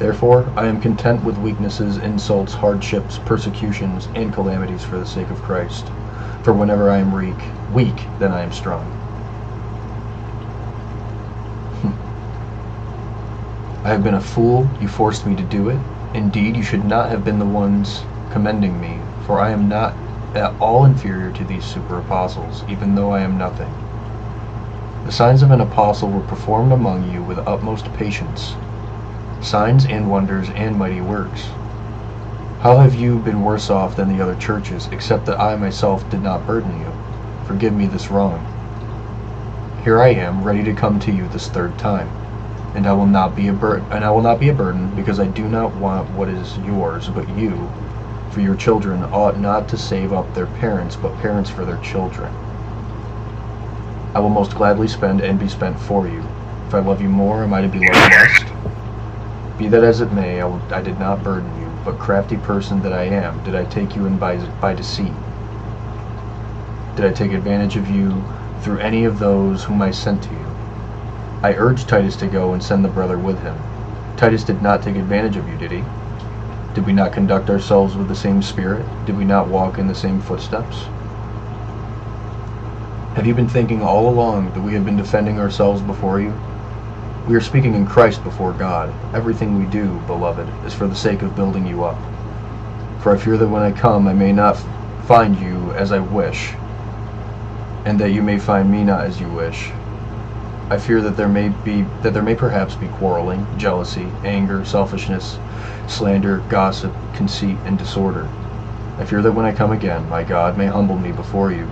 Therefore, I am content with weaknesses, insults, hardships, persecutions, and calamities for the sake of Christ. For whenever I am weak, then I am strong. I have been a fool, you forced me to do it. Indeed, you should not have been the ones commending me, for I am not at all inferior to these super apostles, even though I am nothing. The signs of an apostle were performed among you with utmost patience, signs and wonders and mighty works. How have you been worse off than the other churches, except that I myself did not burden you? Forgive me this wrong. Here I am, ready to come to you this 3rd time, and I will not be a burden, because I do not want what is yours, but you. For your children ought not to save up their parents, but parents for their children. I will most gladly spend and be spent for you. If I love you more, am I to be loved less? Be that as it may, I did not burden you, but crafty person that I am, did I take you in by deceit? Did I take advantage of you through any of those whom I sent to you? I urged Titus to go and send the brother with him. Titus did not take advantage of you, did he? Did we not conduct ourselves with the same spirit? Did we not walk in the same footsteps? Have you been thinking all along that we have been defending ourselves before you? We are speaking in Christ before God. Everything we do, beloved, is for the sake of building you up. For I fear that when I come, I may not find you as I wish, and that you may find me not as you wish. I fear that there may perhaps be quarreling, jealousy, anger, selfishness, slander, gossip, conceit, and disorder. I fear that when I come again, my God may humble me before you,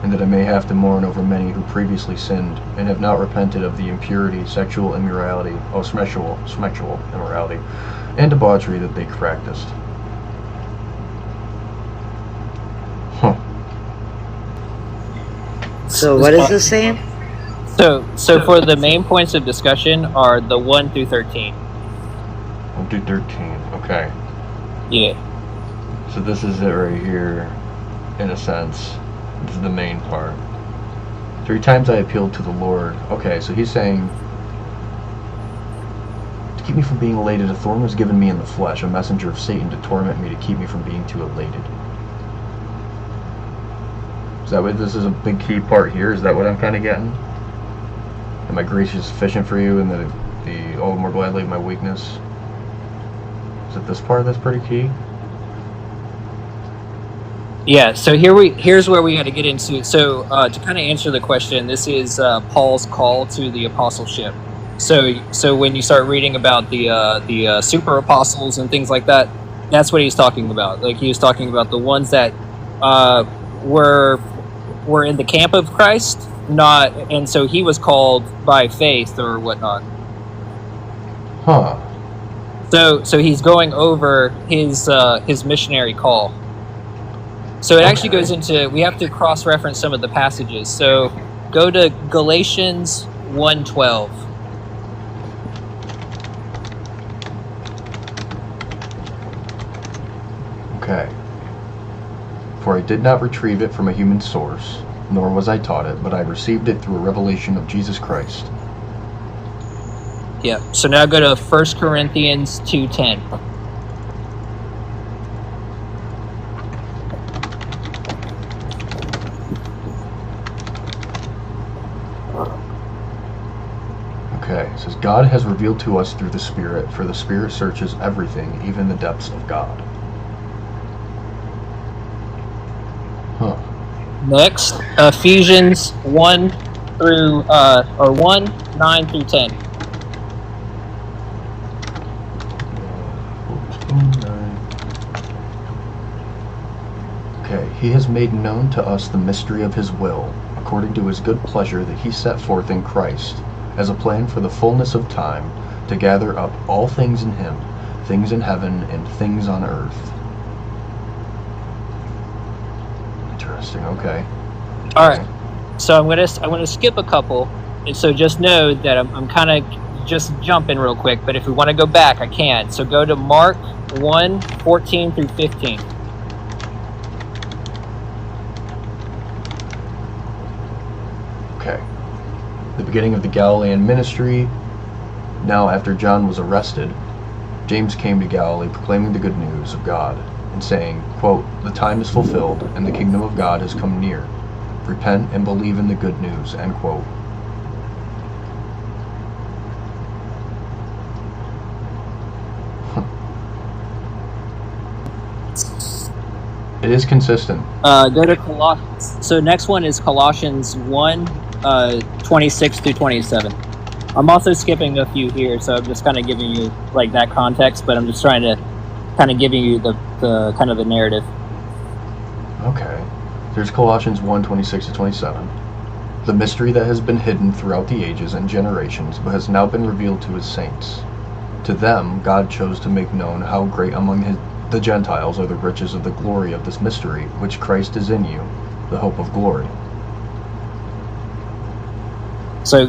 and that I may have to mourn over many who previously sinned and have not repented of the impurity, sexual immorality, sexual immorality, and debauchery that they practiced. So what is this saying? So for the main points of discussion are the 1 through 13. 1 through 13, okay. Yeah. So this is it right here, in a sense. This is the main part. 3 times I appealed to the Lord. Okay, so he's saying, to keep me from being elated, a thorn was given me in the flesh, a messenger of Satan to torment me, to keep me from being too elated. Is that what this is a big key part here? Is that what I'm kind of getting? That my grace is sufficient for you, and that the all the more gladly of my weakness. Is it this part that's pretty key? Yeah, so here's where we got to get into. So to kind of answer the question, this is Paul's call to the apostleship. So when you start reading about the super apostles and things like that, that's what he's talking about. Like he was talking about the ones that were in the camp of Christ, and so he was called by faith or whatnot. Huh. So he's going over his missionary call. So it actually goes into, we have to cross-reference some of the passages. So go to Galatians 1:12. Okay. For I did not retrieve it from a human source, nor was I taught it, but I received it through a revelation of Jesus Christ. Yeah. So now go to 1 Corinthians 2:10. Okay, it says, God has revealed to us through the Spirit, for the Spirit searches everything, even the depths of God. Huh. Next, Ephesians 1 through 1:9 through 10. Okay, he has made known to us the mystery of his will, according to his good pleasure that he set forth in Christ, as a plan for the fullness of time, to gather up all things in him, things in heaven and things on earth. Interesting, okay. Alright, so I'm gonna skip a couple, and so just know that I'm kind of just jumping real quick, but if we want to go back, I can. So go to Mark 1:14 through 15. Okay. The beginning of the Galilean ministry. Now after John was arrested, James came to Galilee proclaiming the good news of God and saying, quote, the time is fulfilled and the kingdom of God has come near. Repent and believe in the good news, end quote. It is consistent. Go to Colossians. So next one is Colossians 1:26 through 27. I'm also skipping a few here, so I'm just kind of giving you like that context, but I'm just trying to kind of giving you the kind of the narrative. Okay. There's Colossians 1:26 to 27. The mystery that has been hidden throughout the ages and generations, but has now been revealed to his saints. To them, God chose to make known how great among the Gentiles are the riches of the glory of this mystery, which Christ is in you, the hope of glory. So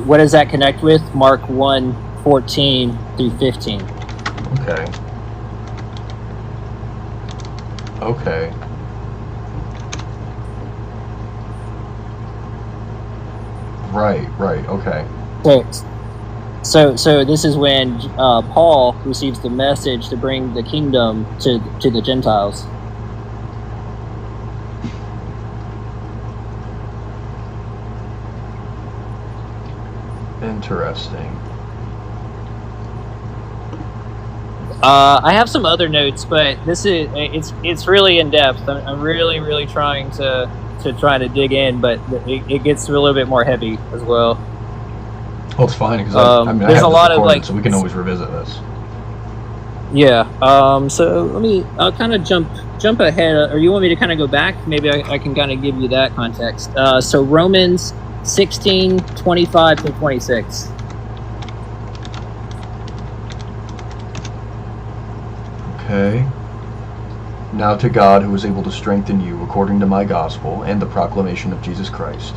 what does that connect with? Mark 1:14 through 15. Okay. Okay. Right, okay. So this is when Paul receives the message to bring the kingdom to the Gentiles. Interesting. I have some other notes, but it's really in depth. I'm really trying to dig in, but it gets a little bit more heavy as well. Well, it's fine because I have there's a lot of like, so we can always revisit this. Yeah. So I'll kind of jump ahead, or you want me to kind of go back? Maybe I can kind of give you that context. So Romans 16:25 to 26. Okay. Now to God, who is able to strengthen you according to my gospel and the proclamation of Jesus Christ,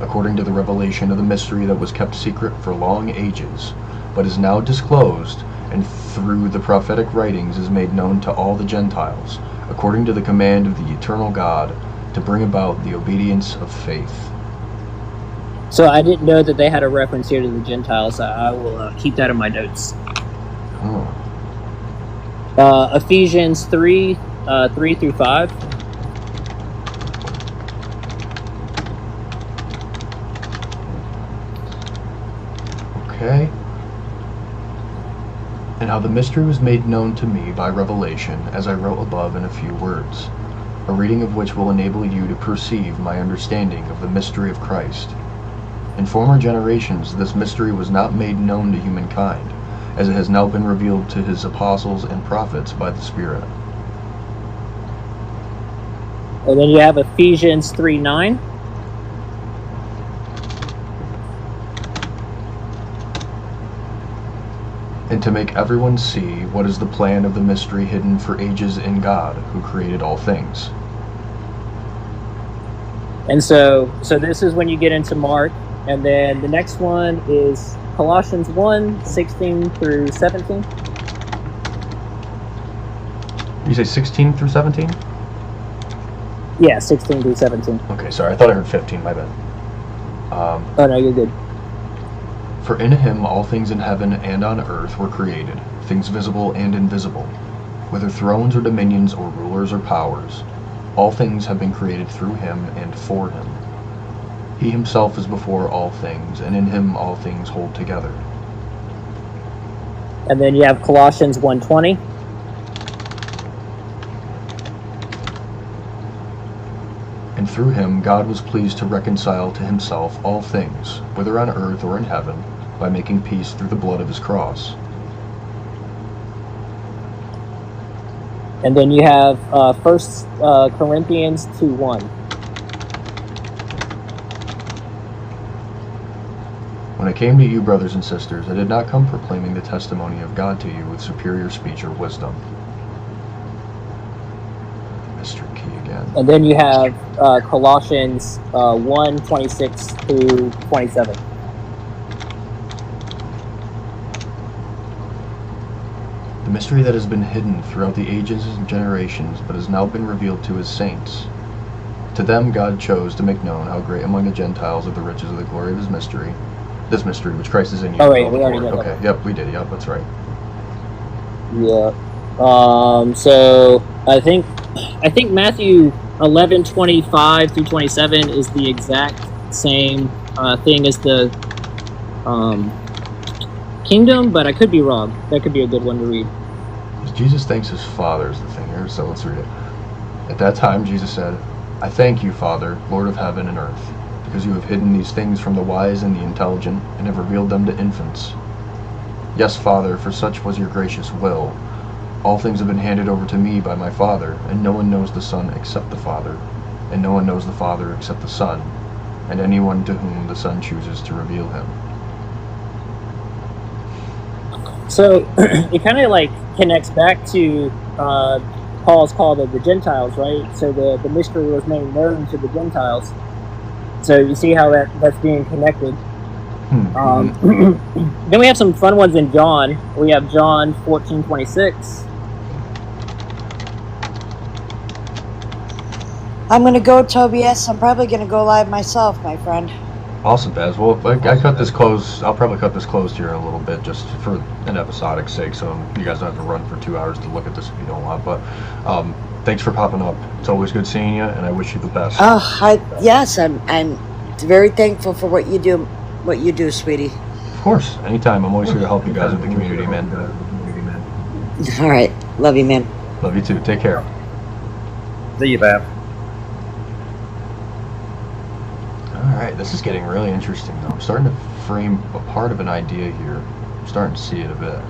according to the revelation of the mystery that was kept secret for long ages, but is now disclosed, and through the prophetic writings is made known to all the Gentiles, according to the command of the eternal God, to bring about the obedience of faith. So I didn't know that they had a reference here to the Gentiles. I will keep that in my notes. Oh. Ephesians 3, 3 through 5. Okay. And how the mystery was made known to me by revelation, as I wrote above in a few words, a reading of which will enable you to perceive my understanding of the mystery of Christ. In former generations, this mystery was not made known to humankind, as it has now been revealed to his apostles and prophets by the Spirit. And then you have Ephesians 3:9. And to make everyone see what is the plan of the mystery hidden for ages in God, who created all things. And so this is when you get into Mark, and then the next one is Colossians 1:16 through 17. You say 16 through 17? Yeah, 16 through 17. Okay, sorry, I thought I heard 15, my bad. Oh no, you're good. For in him all things in heaven and on earth were created, things visible and invisible, whether thrones or dominions or rulers or powers. All things have been created through him and for him. He himself is before all things, and in him all things hold together. And then you have Colossians 1:20. And through him God was pleased to reconcile to himself all things, whether on earth or in heaven, by making peace through the blood of his cross. And then you have 1 Corinthians 2:1. When I came to you, brothers and sisters, I did not come proclaiming the testimony of God to you with superior speech or wisdom. Mr. Key again. And then you have Colossians 1:26 through 27. The mystery that has been hidden throughout the ages and generations, but has now been revealed to his saints. To them God chose to make known how great among the Gentiles are the riches of the glory of his mystery. This mystery, which Christ is in you. Oh, wait, we already did that. Okay, yep, we did. Yep, that's right. Yeah. So I think Matthew 11:25 through 27 is the exact same thing as the kingdom, but I could be wrong. That could be a good one to read. Jesus thanks his Father is the thing here, so let's read it. At that time Jesus said, I thank you, Father, Lord of heaven and earth, because you have hidden these things from the wise and the intelligent, and have revealed them to infants. Yes, Father, for such was your gracious will. All things have been handed over to me by my Father, and no one knows the Son except the Father, and no one knows the Father except the Son, and anyone to whom the Son chooses to reveal him. So it kind of like connects back to Paul's call to the Gentiles, right? So the mystery was made known to the Gentiles. So you see how that's being connected. Then we have some fun ones in John. We have John 14:26. I'm going to go, Tobias. I'm probably going to go live myself, my friend. Awesome, Baz. Well, I cut this close. I'll probably cut this closed here in a little bit, just for an episodic sake, so you guys don't have to run for 2 hours to look at this if you don't want. But thanks for popping up. It's always good seeing you, and I wish you the best. Yes, I'm very thankful for what you do, sweetie. Of course, anytime. I'm always here to help you guys with the community, man. All right, love you, man. Love you too. Take care. See you, Bab. Alright, this is getting really interesting though. I'm starting to frame a part of an idea here. I'm starting to see it a bit.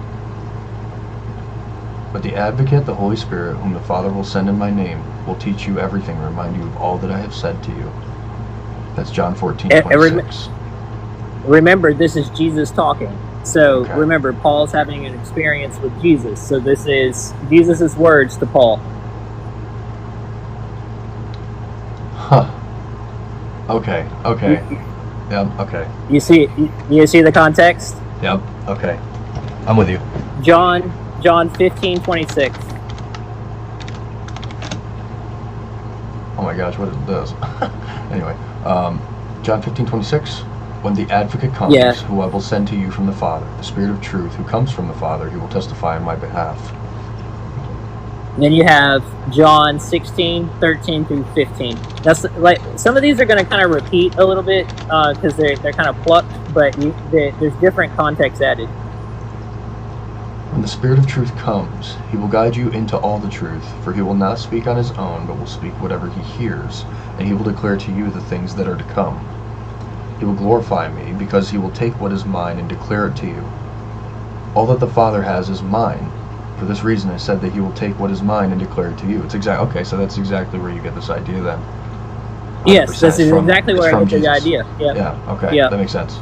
But the Advocate, the Holy Spirit, whom the Father will send in my name, will teach you everything and remind you of all that I have said to you. That's John 14:26. Remember, this is Jesus talking. So Okay. remember, Paul's having an experience with Jesus. So this is Jesus' words to Paul. Huh. Okay. Yep, okay. You see the context? Yep, okay. I'm with you. John 15:26. Oh my gosh, what is this? Anyway, John 15:26. When the Advocate comes, Yeah. who I will send to you from the Father, the Spirit of truth, who comes from the Father, he will testify on my behalf. Then you have John 16:13 through 15. That's like some of these are going to kind of repeat a little bit because they're kind of plucked, but there's different context added. When the Spirit of truth comes, he will guide you into all the truth, for he will not speak on his own, but will speak whatever he hears, and he will declare to you the things that are to come. He will glorify me, because he will take what is mine and declare it to you. All that the Father has is mine. For this reason I said that he will take what is mine and declare it to you. Okay, so that's exactly where you get this idea then. Yes, this is It's from- exactly it's where I from get the Jesus. idea. Yeah. Yeah, okay, Yeah. that makes sense.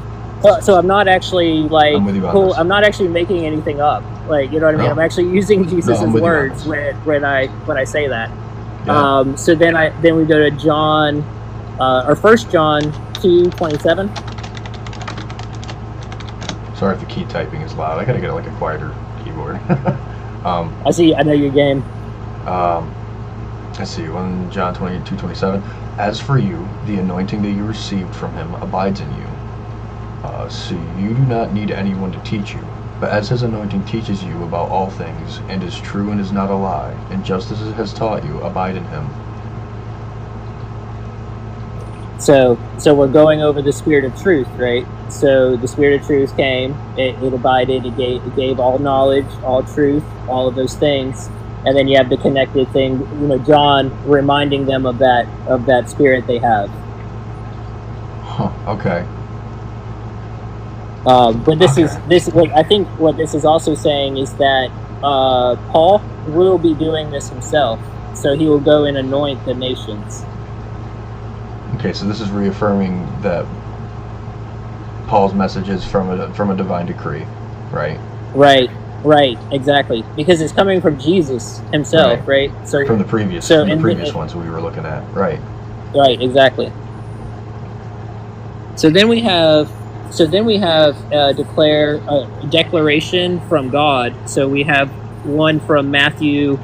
So I'm not actually like I'm with you on this. I'm not actually making anything up. Like, you know what I mean? No. I'm actually using Jesus' I'm with you on words this. when I say that. Yeah. So then we go to John or 1 John 2:27. Sorry if the key typing is loud. I gotta get like a quieter keyboard. I know your game. Let's see, 1 John 22:27. As for you, the anointing that you received from him abides in you. So you do not need anyone to teach you, but as his anointing teaches you about all things, and is true and is not a lie, and just as it has taught you, abide in him. So we're going over the Spirit of truth, right? So the Spirit of truth came, it abided, it gave all knowledge, all truth, all of those things, and then you have the connected thing. You know, John reminding them of that Spirit they have. Huh, okay. But this Okay. is this. What I think what this is also saying is that Paul will be doing this himself, so he will go and anoint the nations. Okay, so this is reaffirming that Paul's message is from a divine decree, right? Right, exactly. Because it's coming from Jesus himself, right? So From the previous ones we were looking at, right? right, exactly. So then we have declaration from God. So we have one from Matthew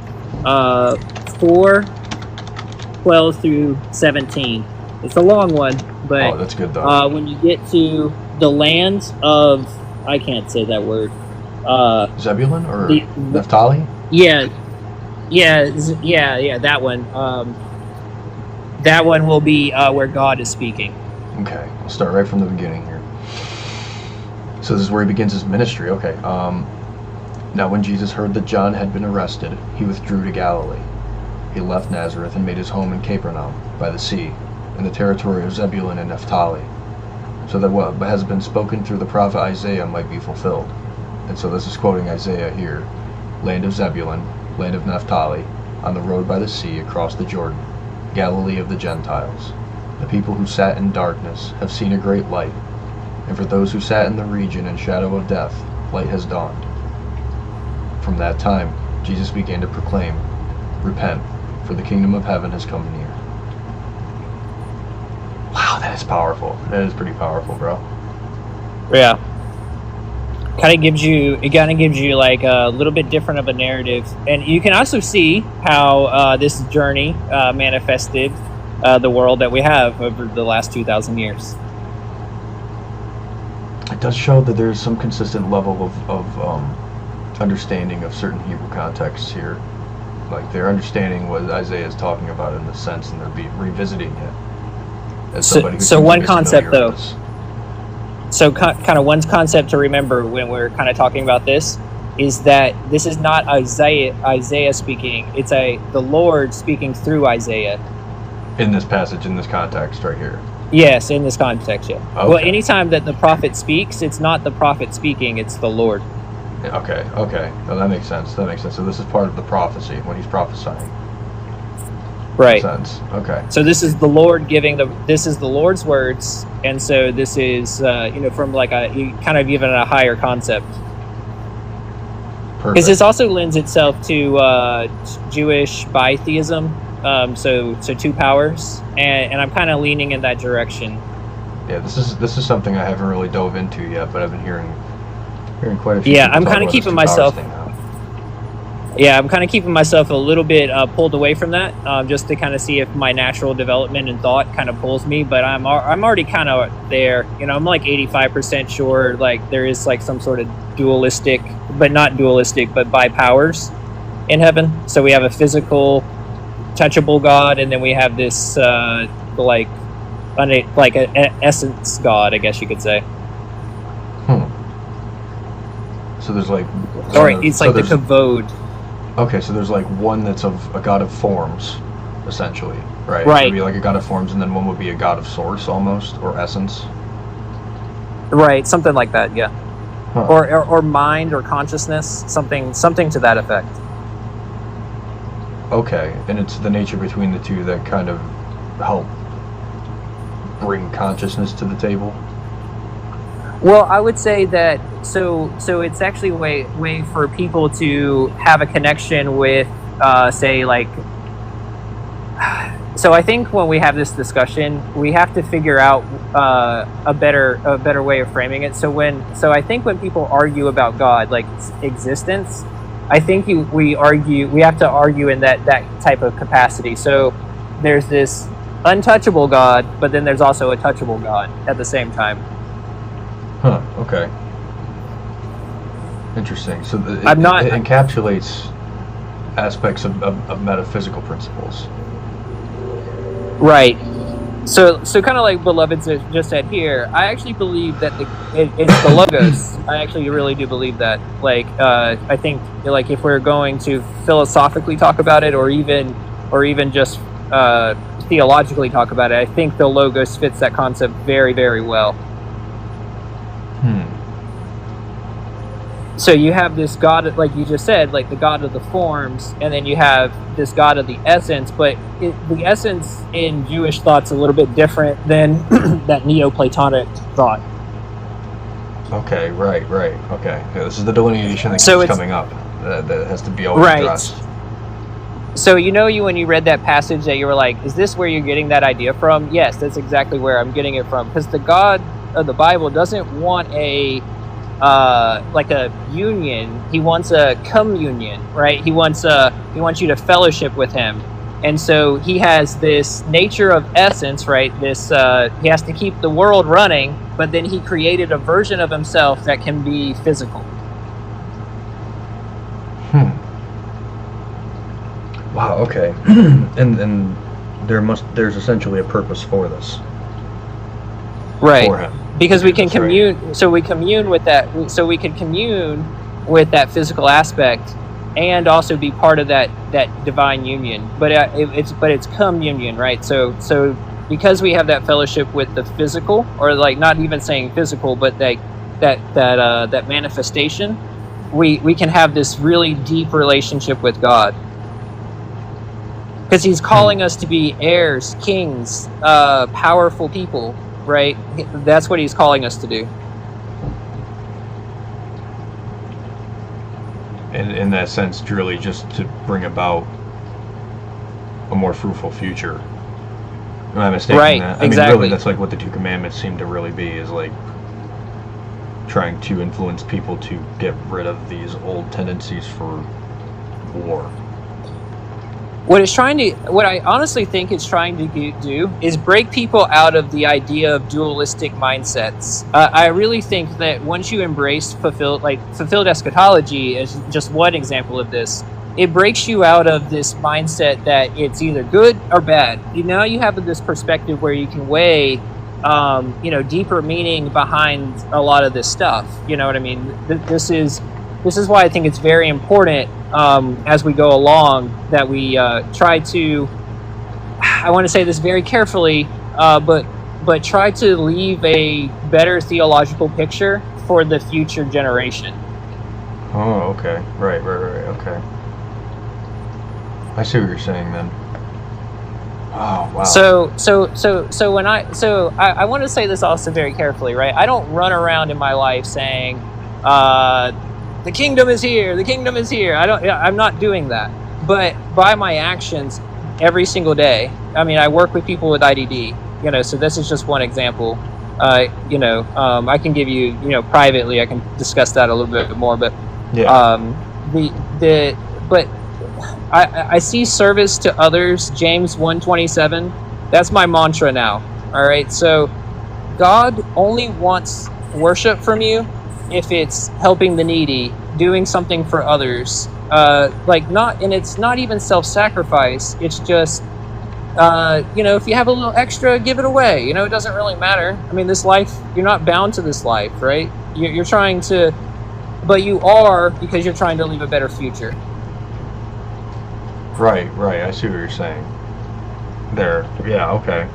4:12 through 17. It's a long one, but Oh, that's good though. when you get to the land of, I can't say that word. Zebulun or the- Naphtali? Yeah, that one. That one will be where God is speaking. Okay, we'll start right from the beginning here. So this is where he begins his ministry. Okay. Now when Jesus heard that John had been arrested, he withdrew to Galilee. He left Nazareth and made his home in Capernaum by the sea, in the territory of Zebulun and Naphtali, so that what has been spoken through the prophet Isaiah might be fulfilled. And so this is quoting Isaiah here. Land of Zebulun, land of Naphtali, on the road by the sea across the Jordan, Galilee of the Gentiles. The people who sat in darkness have seen a great light, and for those who sat in the region and shadow of death, light has dawned. From that time, Jesus began to proclaim, "Repent, for the kingdom of heaven has come near." Wow, that is powerful. That is pretty powerful, bro. Yeah. Kind of gives you like a little bit different of a narrative, and you can also see how this journey manifested the world that we have over the last 2,000 years. it does show that there's some consistent level of understanding of certain Hebrew contexts here. Like they're understanding what Isaiah is talking about in the sense, and they're revisiting it. As somebody who So seems to one be concept, familiar though. with this. So kind of one concept to remember when we're kind of talking about this is that this is not Isaiah speaking. It's the Lord speaking through Isaiah. In this passage, in this context right here. Yes, in this context, yeah. Okay. Well, anytime that the prophet speaks, it's not the prophet speaking, it's the Lord. Yeah, okay. Well, that makes sense. So this is part of the prophecy when he's prophesying. Right. Makes sense. Okay. So this is the Lord this is the Lord's words, and so this is from like kind of even a higher concept. Because this also lends itself to Jewish bitheism, so two powers, and I'm kind of leaning in that direction. Yeah, this is something I haven't really dove into yet, but I've been hearing quite a few. Yeah, people I'm talk kind of about keeping this two-powers myself. thing now. Yeah, I'm kind of keeping myself a little bit pulled away from that, just to kind of see if my natural development and thought kind of pulls me. But I'm already kind of there. I'm like 85% sure like there is like some sort of dualistic, but not dualistic, but by powers in heaven. So we have a physical, touchable God, and then we have this like an essence God, I guess you could say. So there's like. Or it's like the kavod. Okay, so there's like one that's of a god of forms, essentially, right? Right. It would be like a god of forms, and then one would be a god of source, almost, or essence. Right, something like that, yeah. Huh. Or mind or consciousness, something to that effect. Okay, and it's the nature between the two that kind of help bring consciousness to the table. Well, I would say that so it's actually a way for people to have a connection with, say, like. So I think when we have this discussion, we have to figure out a better way of framing it. So I think when people argue about God, like existence, I think we have to argue in that type of capacity. So there's this untouchable God, but then there's also a touchable God at the same time. Huh, okay. Interesting. So it encapsulates aspects of metaphysical principles. Right. So kind of like Beloved just said here, I actually believe that it's the Logos. I actually really do believe that. Like, I think like if we're going to philosophically talk about it, or even just theologically talk about it, I think the Logos fits that concept very, very well. So you have this God, like you just said, like the God of the forms, and then you have this God of the essence, but the essence in Jewish thought's a little bit different than that Neoplatonic thought. Okay, right. Okay. Yeah, this is the delineation that keeps coming up. That has to be always addressed. So when you read that passage that you were like, is this where you're getting that idea from? Yes, that's exactly where I'm getting it from. Because the God of the Bible doesn't want a union. He wants a communion, right? He wants you to fellowship with him. And so he has this nature of essence, right? This he has to keep the world running, but then he created a version of himself that can be physical. Wow, okay. and there's essentially a purpose for this. Right. For him. Because we can commune, so we commune with that. So we can commune with that physical aspect, and also be part of that divine union. But it's communion, right? So because we have that fellowship with the physical, or like not even saying physical, but that manifestation, we can have this really deep relationship with God. Because he's calling us to be heirs, kings, powerful people. Right? That's what he's calling us to do. And in that sense, really just to bring about a more fruitful future. Am I mistaken? Right, that? exactly. Really, that's like what the two commandments seem to really be, is like trying to influence people to get rid of these old tendencies for war. what I honestly think it's trying to do is break people out of the idea of dualistic mindsets. I really think that once you embrace fulfilled eschatology as just one example of this, it breaks you out of this mindset that it's either good or bad. Now you have this perspective where you can weigh, deeper meaning behind a lot of this stuff. You know what I mean? This is why I think it's very important as we go along that we try to, I want to say this very carefully, but try to leave a better theological picture for the future generation. Oh, okay. Right, okay. I see what you're saying then. Oh, wow. So I want to say this also very carefully, right? I don't run around in my life saying, the kingdom is here. The kingdom is here. I'm not doing that. But by my actions, every single day. I mean, I work with people with IDD. So this is just one example. I can give you, privately. I can discuss that a little bit more. But yeah. But I see service to others. James 1:27. That's my mantra now. All right. So God only wants worship from you if it's helping the needy, doing something for others, and it's not even self-sacrifice. It's just, if you have a little extra, give it away. It doesn't really matter. I mean, this life, you're not bound to this life, right? You're trying to, but you are, because you're trying to leave a better future. Right. I see what you're saying. There. Yeah. Okay.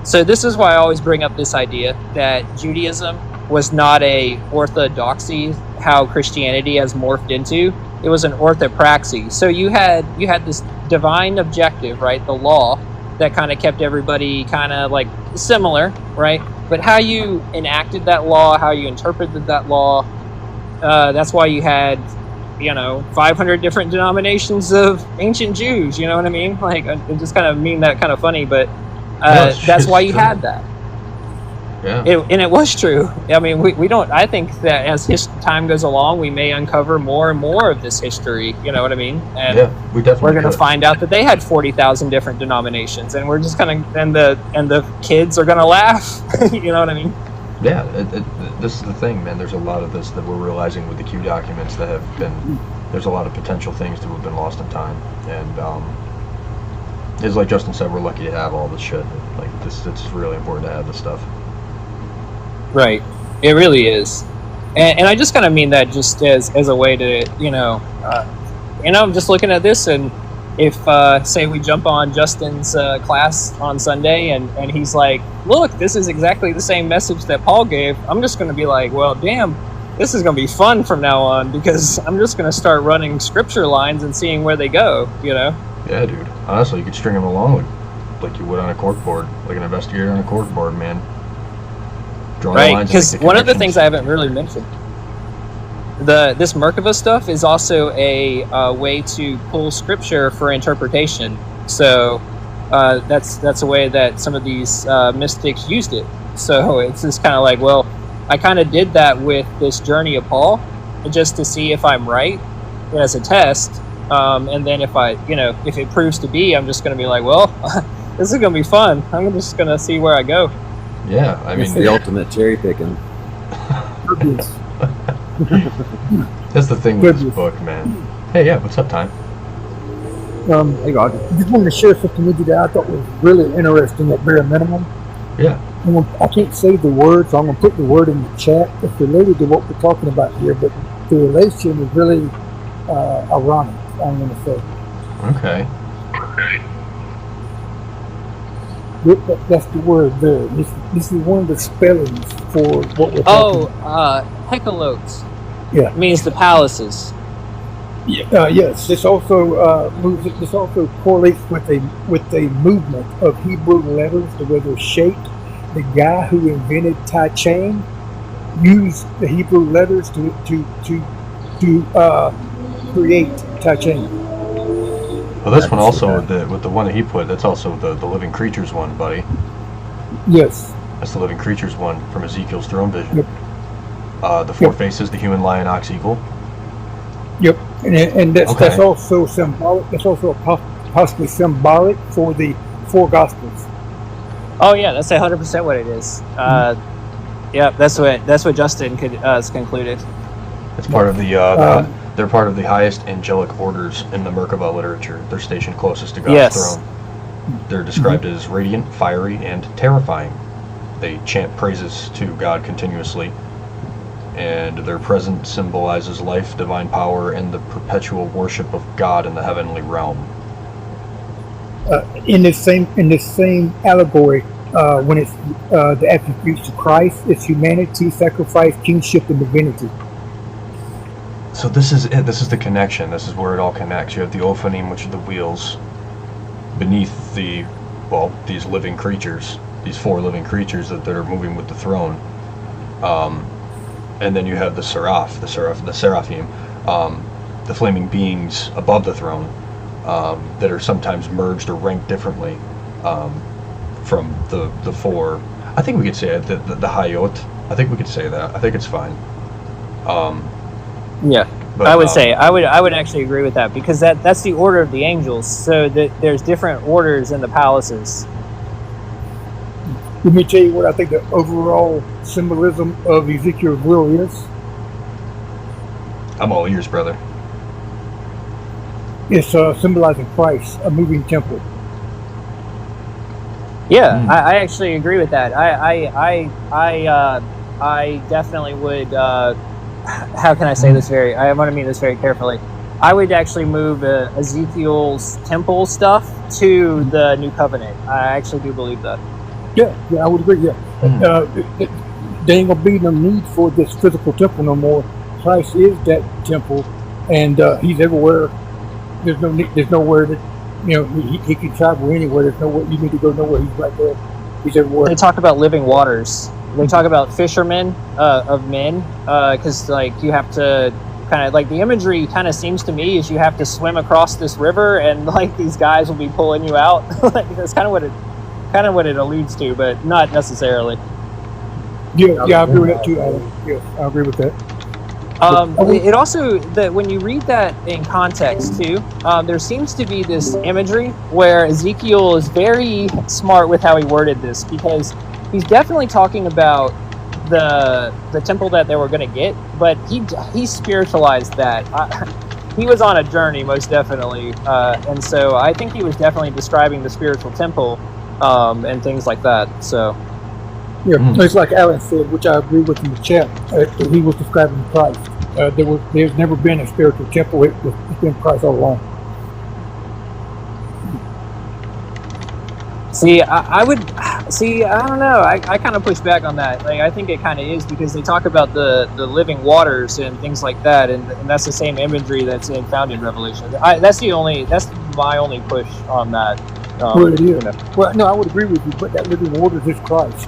So this is why I always bring up this idea that Judaism was not a orthodoxy, how Christianity has morphed into. It was an orthopraxy. So you had this divine objective, right? The law that kind of kept everybody kind of like similar, right? But how you enacted that law, how you interpreted that law, that's why you had, 500 different denominations of ancient Jews. You know what I mean? Like, I just kind of mean that kind of funny, but that's why you had that. Yeah. It was true. I mean, we don't. I think that as time goes along, we may uncover more and more of this history. You know what I mean? And yeah, we're going to find out that they had 40,000 different denominations, and we're just going to, and the kids are going to laugh. You know what I mean? Yeah. This is the thing, man. There's a lot of this that we're realizing with the Q documents that have been. There's a lot of potential things that have been lost in time, and it's like Justin said, we're lucky to have all this shit. Like this, it's really important to have this stuff. Right, it really is, and I just kind of mean that just as a way to I'm just looking at this, and if say we jump on Justin's class on Sunday and he's like, look, this is exactly the same message that Paul gave, I'm just going to be like, well, damn, this is going to be fun from now on, because I'm just going to start running scripture lines and seeing where they go. Yeah, dude. Honestly, you could string them along like you would on a corkboard, like an investigator on a corkboard, man. Right, because one of the things I haven't really mentioned, this Merkavah stuff is also a way to pull scripture for interpretation. So that's a way that some of these mystics used it. So it's just kind of like, well, I kind of did that with this journey of Paul, just to see if I'm right as a test. And then if if it proves to be, I'm just going to be like, well, this is going to be fun. I'm just going to see where I go. Yeah, I mean, it's the ultimate cherry picking. That's the thing with this book, man. Hey, yeah, what's up, Time? Hey, God. I just wanted to share something with you that I thought was really interesting at bare minimum. Yeah. I can't say the word, so I'm going to put the word in the chat. It's related to what we're talking about here, but the relation is really ironic, I'm going to say. Okay. That's the word there. This is one of the spellings for what we're talking about. Hekalotes. Yeah. It means the palaces. Yeah. Yes. This also This also correlates with a movement of Hebrew letters, the way they're shaped. The guy who invented Tai Ching used the Hebrew letters to create Tai Ching. Well, this one also, with the one that he put, that's also the living creatures one, buddy. Yes. That's the living creatures one from Ezekiel's throne vision. Yep. The four faces, the human, lion, ox, eagle. Yep. And that's Okay. also symbolic. That's also possibly symbolic for the four gospels. Oh yeah, that's 100% what it is. Yeah, that's what Justin has concluded. It's part of the they're part of the highest angelic orders in the Merkavah literature. They're stationed closest to God's Yes. throne. They're described as radiant, fiery, and terrifying. They chant praises to God continuously, and their presence symbolizes life, divine power, and the perpetual worship of God in the heavenly realm. In this same allegory, when it's the attributes of Christ, it's humanity, sacrifice, kingship, and divinity. So this is it. This is the connection. This is where it all connects. You have the Ophanim, which are the wheels, beneath these living creatures, these four living creatures that are moving with the throne. And then you have the seraphim, the flaming beings above the throne, that are sometimes merged or ranked differently from the four. I think we could say it, the Chariot. I think we could say that. I think it's fine. Yeah, But, I would actually agree with that, because that's the order of the angels. So that there's different orders in the palaces. Let me tell you what I think the overall symbolism of Ezekiel's will is. I'm all ears, brother. It's symbolizing Christ, a moving temple. Yeah, I actually agree with that. I definitely would. How can I say this I want to mean this very carefully. I would actually move Ezekiel's temple stuff to the New Covenant. I actually do believe that. Yeah, I would agree. Yeah, there ain't gonna be no need for this physical temple no more. Christ is that temple, and He's everywhere. There's no need. There's nowhere that He can travel anywhere. There's nowhere you need to go nowhere. He's right there. He's everywhere. They talk about living waters. They talk about fishermen of men, because like you have to kind of like the imagery kind of seems to me is you have to swim across this river, and like these guys will be pulling you out. That's kind of what it alludes to, but not necessarily. Yeah, I agree with that too, Adam. Yes, I agree with that. It also that when you read that in context too, there seems to be this imagery where Ezekiel is very smart with how he worded this, because he's definitely talking about the temple that they were going to get, but he spiritualized that. He was on a journey, most definitely, and so I think he was definitely describing the spiritual temple and things like that. So. Yeah, it's like Alan said, which I agree with in the chat. He was describing Christ. There's never been a spiritual temple. It's been Christ all along. See, I don't know. I kind of push back on that. Like, I think it kind of is, because they talk about the living waters and things like that, and that's the same imagery that's found in Revelation. That's my only push on that. Well, it is. Well, no, I would agree with you, but that living waters is Christ.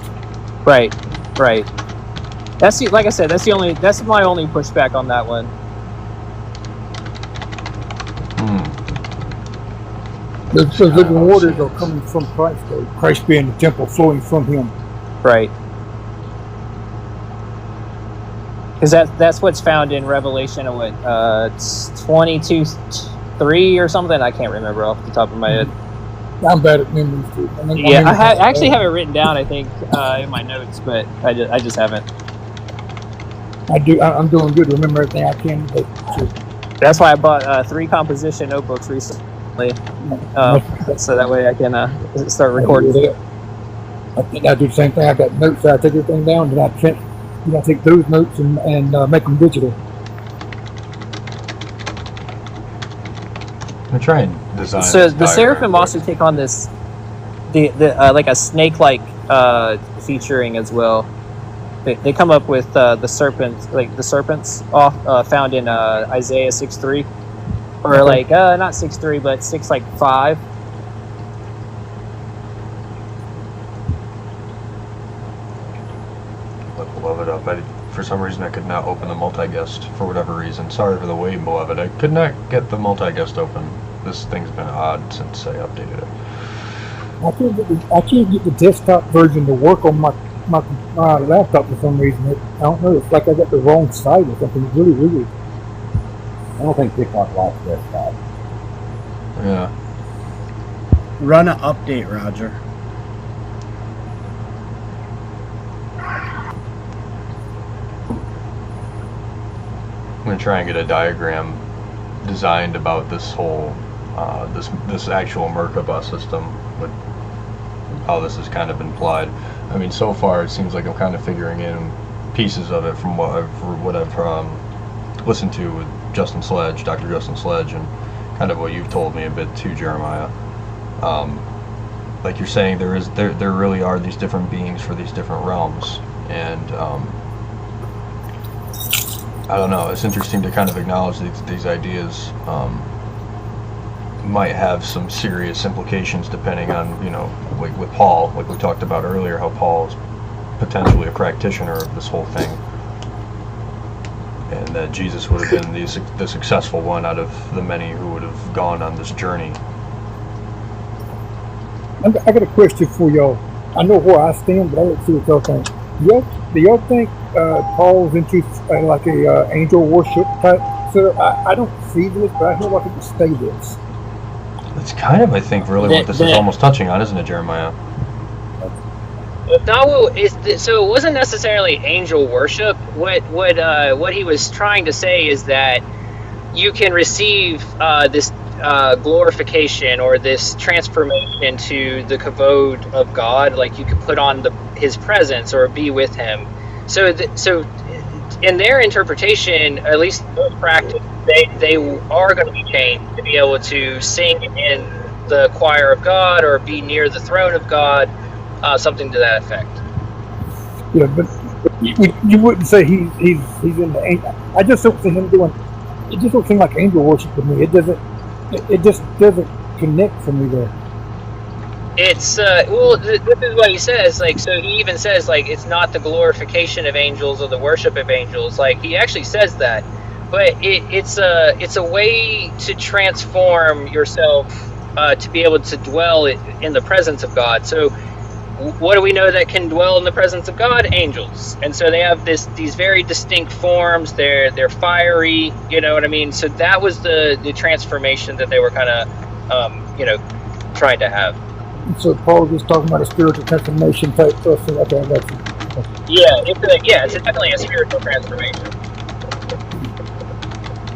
Right. That's like I said. That's my only pushback on that one. Those living waters are coming from Christ, though. Christ being the temple, flowing from Him. Right. Because that's what's found in Revelation, 22:3 or something. I can't remember off the top of my head. I'm bad at memories too. I actually have it written down, I think, in my notes, but I just haven't. I do. I'm doing good. Remember everything I can. That's why I bought 3 composition notebooks recently, so that way I can start recording. I do the same thing. I got notes. I take everything down, and I take those notes and make them digital. I'm trying to design. So the seraphim also take on this, the like a snake-like featuring as well. They come up with the serpents, like the serpents found in Isaiah 6:3, or like not 6:3, but 6:5. Beloved up. For some reason, I could not open the multi-guest for whatever reason. Sorry for the wait, beloved. I could not get the multi-guest open. This thing's been odd since I updated it. I can't get the desktop version to work on my laptop for some reason. I don't know. It's like I got the wrong site or something. It's really weird. I don't think TikTok likes that stuff. Yeah. Run an update, Roger. I'm gonna try and get a diagram designed about this whole, this actual Merkavah system with how this is kind of implied. I mean, so far it seems like I'm kind of figuring in pieces of it from what I've listened to with Justin Sledge, Dr. Justin Sledge, and kind of what you've told me a bit too, Jeremiah. Like you're saying, there really are these different beings for these different realms, and I don't know. It's interesting to kind of acknowledge these ideas might have some serious implications depending on, like with Paul, like we talked about earlier, how Paul is potentially a practitioner of this whole thing, and that Jesus would have been the successful one out of the many who would have gone on this journey. I got a question for y'all. I know where I stand, but I want to see what y'all think. Do y'all think Paul's into like a angel worship type? So I don't see this, but I know why people say this. It's kind of, I think, really what this is almost touching on, isn't it, Jeremiah? No, so it wasn't necessarily angel worship. What he was trying to say is that you can receive this glorification or this transformation to the kavod of God, like you could put on his presence or be with him. So in their interpretation, at least those practice, they are going to be changed to be able to sing in the choir of God or be near the throne of God, something to that effect. Yeah, but you wouldn't say he's in the angel. I just don't see him doing. It just don't seem like angel worship to me. It just doesn't connect for me there. It's well, this is what he says. Like, so he even says, like, it's not the glorification of angels or the worship of angels. Like, he actually says that, but it's a way to transform yourself to be able to dwell in the presence of God. So, what do we know that can dwell in the presence of God? Angels. And so they have these very distinct forms. They're fiery. You know what I mean? So that was the transformation that they were kind of trying to have. So Paul was talking about a spiritual transformation type person. Okay, I got you. It's definitely a spiritual transformation.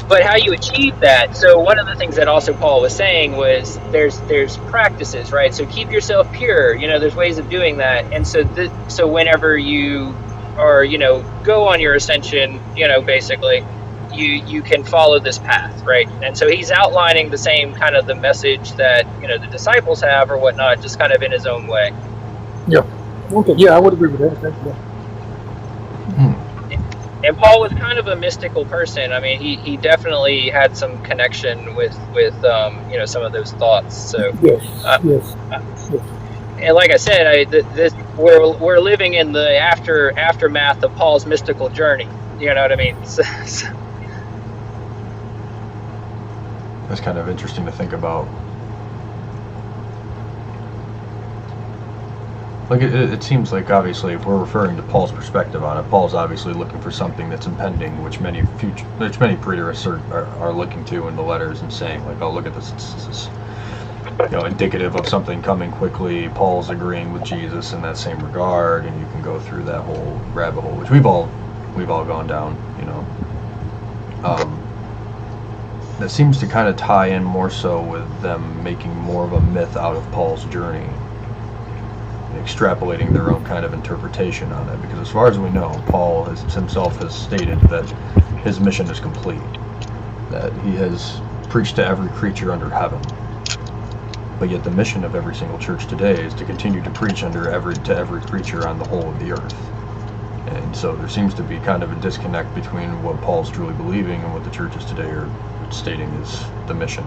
But how you achieve that? So one of the things that also Paul was saying was there's practices, right? So keep yourself pure. There's ways of doing that. And so whenever you are go on your ascension, basically you can follow this path, right? And so he's outlining the same kind of the message that the disciples have or whatnot, just kind of in his own way. Yeah. Okay. Yeah, I would agree with that. Yeah. And Paul was kind of a mystical person. I mean, he definitely had some connection with some of those thoughts. So yes. And like I said, we're living in the aftermath of Paul's mystical journey. You know what I mean? That's kind of interesting to think about. Like it seems like, obviously, if we're referring to Paul's perspective on it, Paul's obviously looking for something that's impending, which many preterists are looking to in the letters and saying, like, oh, look at this, this is indicative of something coming quickly. Paul's agreeing with Jesus in that same regard, and you can go through that whole rabbit hole, which we've all gone down. That seems to kind of tie in more so with them making more of a myth out of Paul's journey, extrapolating their own kind of interpretation on it, because as far as we know, Paul himself has stated that his mission is complete, that he has preached to every creature under heaven. But yet the mission of every single church today is to continue to preach to every creature on the whole of the earth. And so there seems to be kind of a disconnect between what Paul's truly believing and what the churches today are stating is the mission.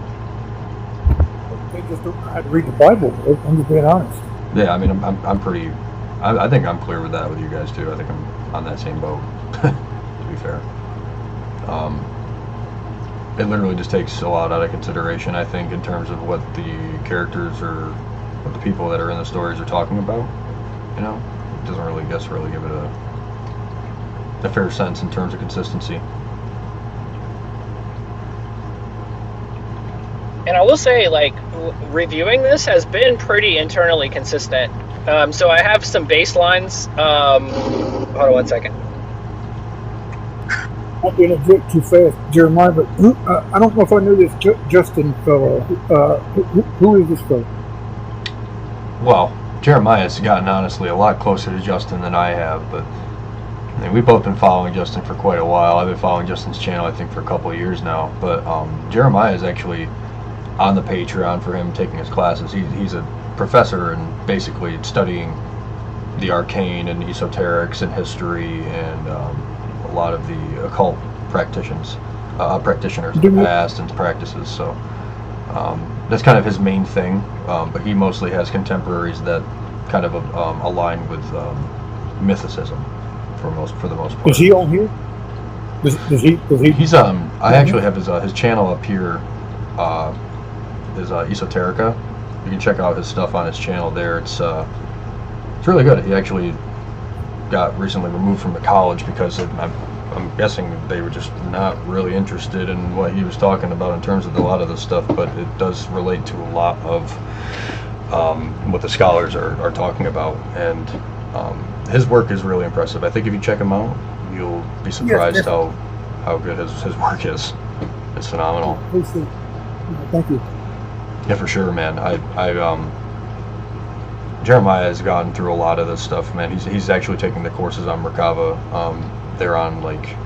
They just don't know how to read the Bible. I'm just being honest. Yeah, I mean, I think I'm clear with that with you guys too. I think I'm on that same boat, to be fair. It literally just takes a lot out of consideration, I think, in terms of what the characters or what the people that are in the stories are talking about. It doesn't really give it a fair sense in terms of consistency. And I will say, like, reviewing this has been pretty internally consistent. So I have some baselines. Hold on one second. I'm going to get too fast, Jeremiah, but I don't know if I knew this Justin fellow. Who is this fellow? Well, Jeremiah's gotten honestly a lot closer to Justin than I have, but I mean, we've both been following Justin for quite a while. I've been following Justin's channel, I think, for a couple of years now. But Jeremiah is actually on the Patreon for him taking his classes. He's a professor and basically studying the arcane and esoterics and history and a lot of the occult practitioners of the past and practices. So that's kind of his main thing. But he mostly has contemporaries that kind of align with mythicism for the most part. Is he on here? Does he? He's I actually have his channel up here. Is Esoterica. You can check out his stuff on his channel there. It's really good. He actually got recently removed from the college because I'm guessing they were just not really interested in what he was talking about in terms of a lot of this stuff, but it does relate to a lot of what the scholars are talking about, and his work is really impressive. I think if you check him out, you'll be surprised how good his work is. It's phenomenal. Thank you. Yeah, for sure, man. Jeremiah has gone through a lot of this stuff, man. He's actually taking the courses on Merkavah. They're on like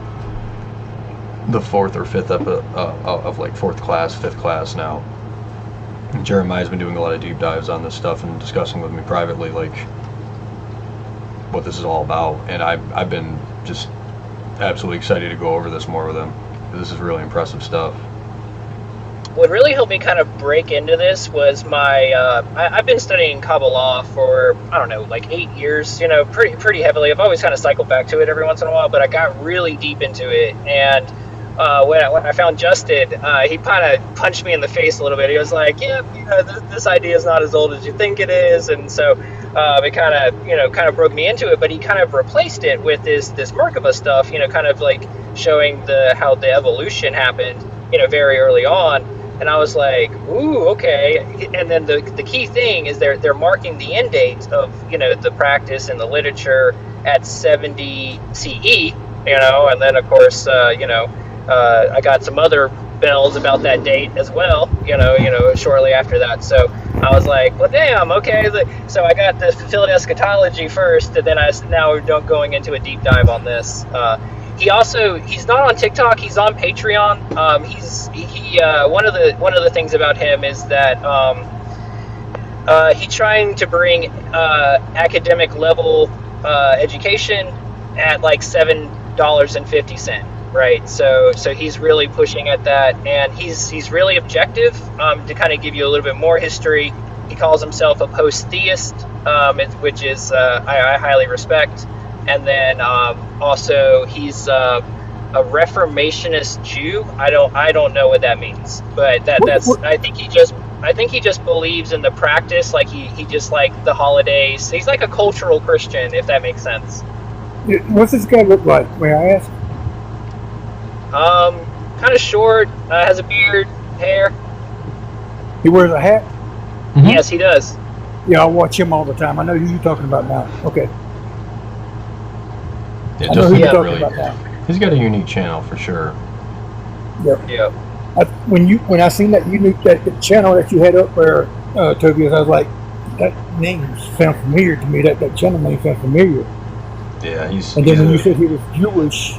the fourth or fifth of like fifth class now. And Jeremiah's been doing a lot of deep dives on this stuff and discussing with me privately like what this is all about. And I've been just absolutely excited to go over this more with him. This is really impressive stuff. What really helped me kind of break into this was my, I've been studying Kabbalah for, I don't know, like 8 years, pretty heavily. I've always kind of cycled back to it every once in a while, but I got really deep into it. And when I found Justin, he kind of punched me in the face a little bit. He was like, yeah, this idea is not as old as you think it is. And so it kind of broke me into it, but he kind of replaced it with this Merkavah stuff, kind of like showing how the evolution happened, very early on. And I was like, ooh, okay. And then the key thing is they're marking the end date of, the practice and the literature at 70 CE, and then of course, I got some other bells about that date as well, shortly after that. So I was like, well, damn, okay. So I got the fulfilled eschatology first, and then now we're going into a deep dive on this. He's not on TikTok. He's on Patreon. One of the things about him is that he's trying to bring academic level education at like $7.50, right? So he's really pushing at that, and he's really objective to kind of give you a little bit more history. He calls himself a post-theist, which is I highly respect. And then also he's a Reformationist Jew. I don't know what that means, but that's I think he just believes in the practice. Like he just like the holidays. He's like a cultural Christian, if that makes sense. What's this guy look like? May I ask? Kind of short. Has a beard, hair. He wears a hat. Mm-hmm. Yes, he does. Yeah, I watch him all the time. I know who you're talking about now. Okay. Yeah, he's got a unique channel for sure. Yep. Yep. When I seen that unique that channel that you had up there, Tobias, I was like, that name sounds familiar to me. That channel name sounds familiar. Yeah, And then when you said he was Jewish,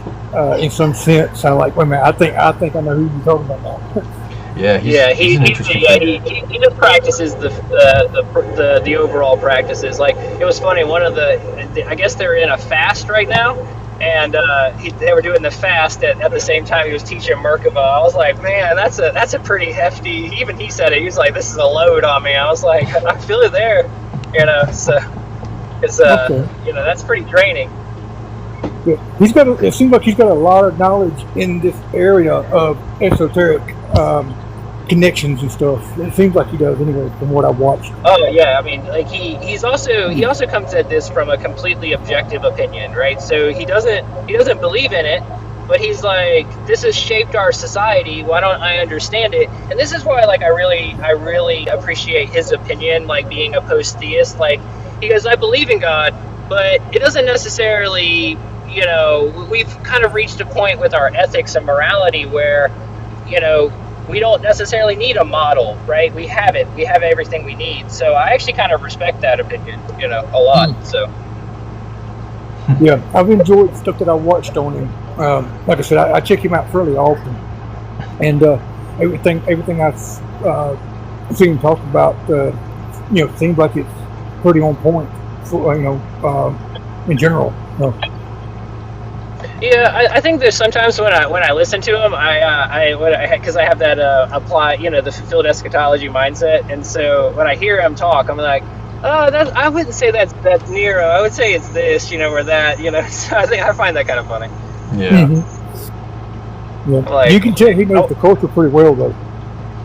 in some sense, I'm like, wait a minute, I think I know who you're talking about now. Yeah, he just practices the overall practices. Like, it was funny. One of I guess they're in a fast right now, and they were doing the fast at the same time he was teaching Merkavah. I was like, man, that's a pretty hefty. Even he said it. He was like, this is a load on me. I was like, I feel it there, So it's Okay. that's pretty draining. Yeah. It seems like he's got a lot of knowledge in this area of esoteric connections and stuff. It seems like he does anyway, from what I've watched. Oh yeah, I mean, like he also comes at this from a completely objective opinion, right? So he doesn't believe in it, but he's like, this has shaped our society. Why don't I understand it? And this is why, like, I really appreciate his opinion, like being a post-theist. Like, he goes, I believe in God, but it doesn't necessarily, you know, we've kind of reached a point with our ethics and morality where, you know, we don't necessarily need a model, right? We have it. We have everything we need. So I actually kind of respect that opinion, you know, a lot. So. Yeah, I've enjoyed stuff that I watched on him. Like I said, I check him out fairly often, and everything I've seen him talk about, you know, seems like it's pretty on point. For, you know, in general. Yeah, I think there's sometimes when I listen to him, because I have that apply, you know, the fulfilled eschatology mindset, and so when I hear him talk, I'm like, oh, I wouldn't say that's Nero. I would say it's this, you know, or that, you know. So I find that kind of funny. Yeah. Mm-hmm. Yeah. Like, you can tell he knows the culture pretty well, though.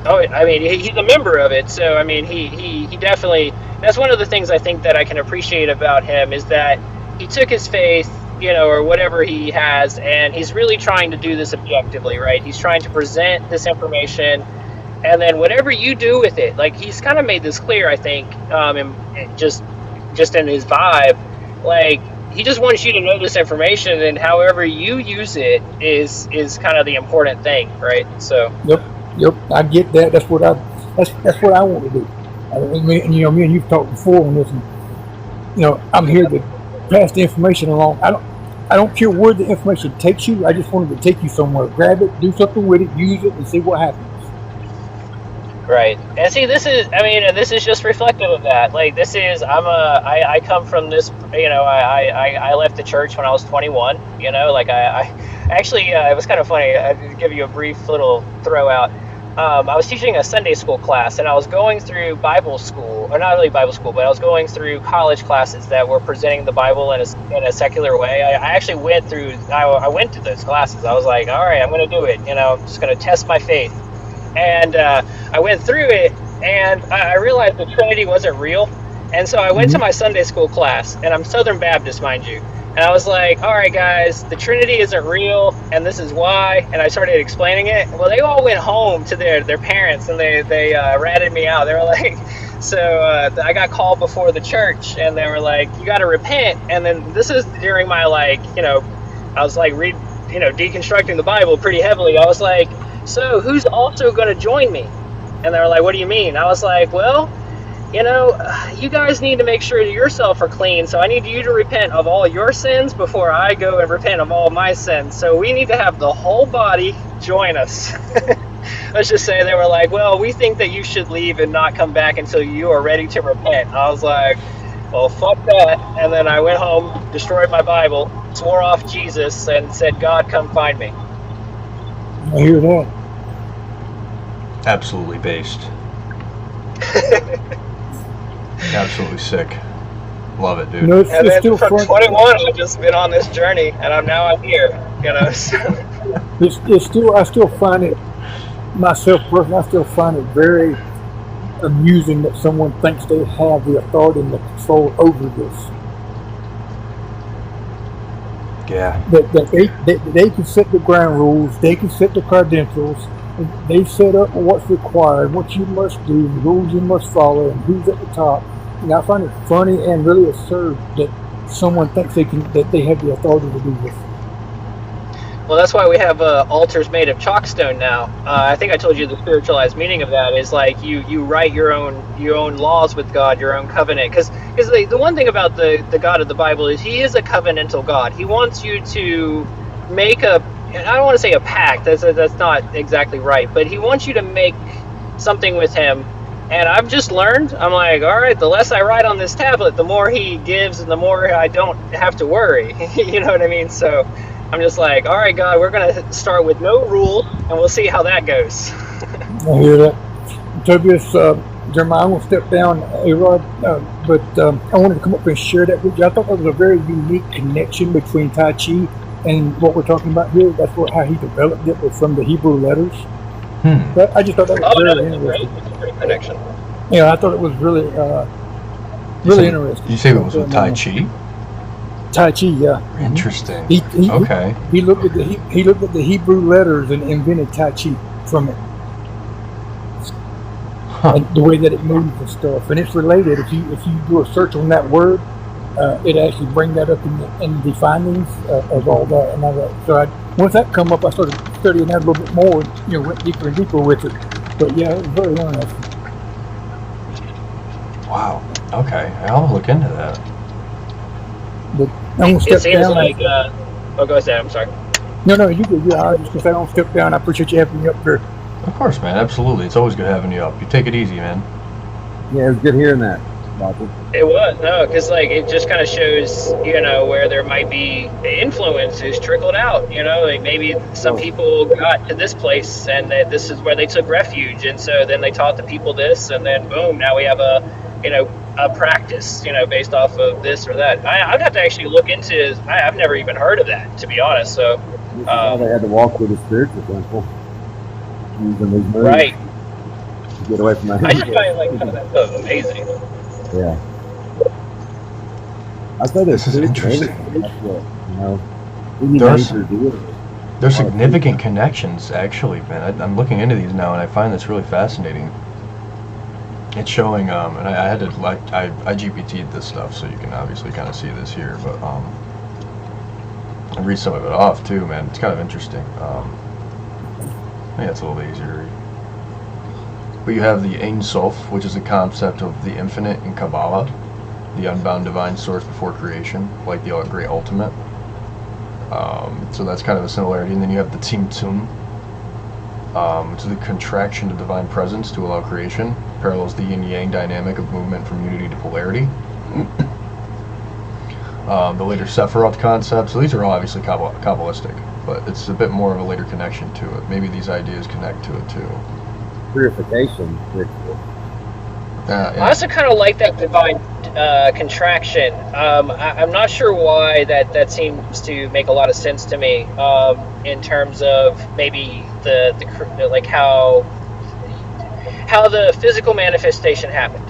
Oh, I mean, he's a member of it, so I mean, he definitely. That's one of the things I think that I can appreciate about him is that he took his faith, you know, or whatever he has, and he's really trying to do this objectively, right? He's trying to present this information, and then whatever you do with it, like he's kind of made this clear, I think, just in his vibe, like he just wants you to know this information, and however you use it is kind of the important thing, right? So. Yep, I get that. That's what I want to do. Me and you've talked before on this, and you know, I'm here to pass the information along. I don't care where the information takes you. I just wanted to take you somewhere. Grab it, do something with it, use it, and see what happens. Right, and see, this is just reflective of that. Like, this is, I come from this, you know, I left the church when I was 21. You know, like I actually, it was kind of funny. I'll give you a brief little throw out. I was teaching a Sunday school class, and I was going through Bible school, or not really Bible school, but I was going through college classes that were presenting the Bible in a secular way. I actually went to those classes. I was like, all right, I'm going to do it. You know, I'm just going to test my faith. And I went through it, and I realized the Trinity wasn't real. And so I went to my Sunday school class, and I'm Southern Baptist, mind you. And I was like, all right, guys, the Trinity isn't real, and this is why. And I started explaining it. Well, they all went home to their parents, and they ratted me out. They were like, so I got called before the church, and they were like, you got to repent. And then this is during my, like, you know, I was like, deconstructing the Bible pretty heavily. I was like, so who's also going to join me? And they were like, what do you mean? I was like, well, you know, you guys need to make sure yourself are clean, so I need you to repent of all your sins before I go and repent of all my sins. So we need to have the whole body join us. Let's just say they were like, well, we think that you should leave and not come back until you are ready to repent. I was like, well, fuck that. And then I went home, destroyed my Bible, swore off Jesus, and said, God, come find me. I hear that. Absolutely based. Absolutely sick. Love it, dude. You know, it's And then still from fun. 21, I've just been on this journey, and I'm here, you know. So. It's still, I still find it, myself personally, I still find it very amusing that someone thinks they have the authority and the control over this. Yeah. That they can set the ground rules, they can set the credentials, they set up what's required, what you must do, the rules you must follow, and who's at the top. And I find it funny and really absurd that someone thinks that they have the authority to do this. Well, that's why we have altars made of chalkstone now. I think I told you the spiritualized meaning of that is like you write your own laws with God, your own covenant. Because the one thing about the God of the Bible is he is a covenantal God. He wants you to make I don't want to say a pact. That's not exactly right. But he wants you to make something with him. And I've just learned, I'm like, all right, the less I write on this tablet, the more he gives and the more I don't have to worry. You know what I mean? So I'm just like, all right, God, we're going to start with no rule, and we'll see how that goes. I hear that. Tobias, Jeremiah, I'm going to step down, A-Rod, but I wanted to come up and share that with you. I thought that was a very unique connection between Tai Chi and what we're talking about here. That's how he developed it, was from the Hebrew letters. But I just thought that was very interesting. It's a great connection. Yeah, I thought it was really interesting. You say it was with Tai Chi? Tai Chi, yeah. Interesting. He Okay. he looked at he looked at the Hebrew letters and invented Tai Chi from it, Huh. and the way that it moves and stuff. And it's related. If you do a search on that word, it actually bring that up in the findings of all that and all that. So once that come up, I started studying that a little bit more. And, went deeper and deeper with it. But yeah, it was very interesting. Wow. Okay. I'll look into that. But I'm gonna It step seems down. like. Oh, go ahead. I'm sorry. No, you good. Yeah, I was just gonna say I don't step down. I appreciate you having me up here. Of course, man. Absolutely. It's always good having you up. You take it easy, man. Yeah, it was good hearing that, Michael. It was because it just kind of shows where there might be influences trickled out. Like maybe some people got to this place and that this is where they took refuge, and so then they taught the people this, and then boom, now we have a practice based off of this or that. I'd have to actually look into. I've never even heard of that, to be honest. So This is how they had to walk through the spiritual temple using these moves right, to get away from that. I just find that stuff amazing. Yeah. I say This is spiritual interesting. everything. That's what, we There's- nature do it. There's significant connections, actually, man. I'm looking into these now, and I find this really fascinating. It's showing, and I had to I GPT'd this stuff, so you can obviously kind of see this here, but I read some of it off too, man. It's kind of interesting. Yeah, it's a little bit easier to read. But you have the Ein Sof, which is the concept of the infinite in Kabbalah, the unbound divine source before creation, like the great ultimate. So that's kind of a similarity. And then you have the Tzimtzum, which is the contraction of divine presence to allow creation, parallels the yin-yang dynamic of movement from unity to polarity. The later Sephiroth concept, so these are all obviously Kabbalistic, but it's a bit more of a later connection to it. Maybe these ideas connect to it too. Purification ritual. I Yeah. also kind of like that divine contraction. I'm not sure why that seems to make a lot of sense to me in terms of maybe the like how the physical manifestation happened,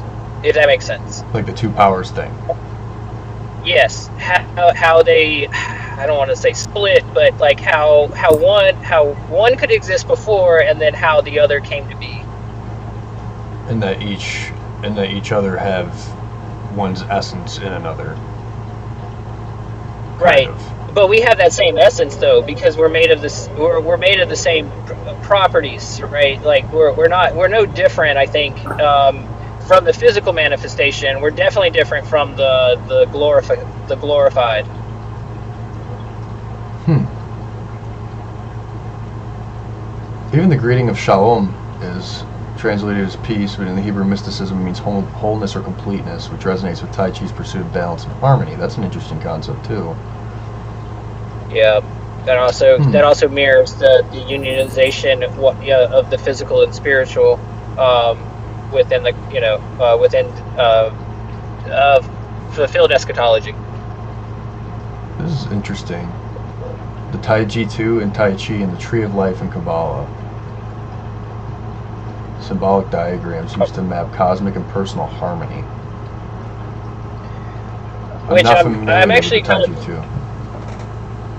if that makes sense. Like the two powers thing. Yes, how they, I don't want to say split, but like how one could exist before, and then how the other came to be. And that each other have one's essence in another. Right. Kind of. But we have that same essence though, because we're made of this. We're made of the same properties, right? Like we're no different. I think from the physical manifestation, we're definitely different from the glorified. Even the greeting of Shalom is translated as peace, but in the Hebrew mysticism it means wholeness or completeness, which resonates with Tai Chi's pursuit of balance and harmony. That's an interesting concept too. Yeah, that also mirrors the unionization of the physical and spiritual within the fulfilled eschatology. This is interesting. The Tai Chi 2 and Tai Chi and the Tree of Life in Kabbalah. Symbolic diagrams used to map cosmic and personal harmony. Which not I'm familiar actually with the Tai kind Chi 2.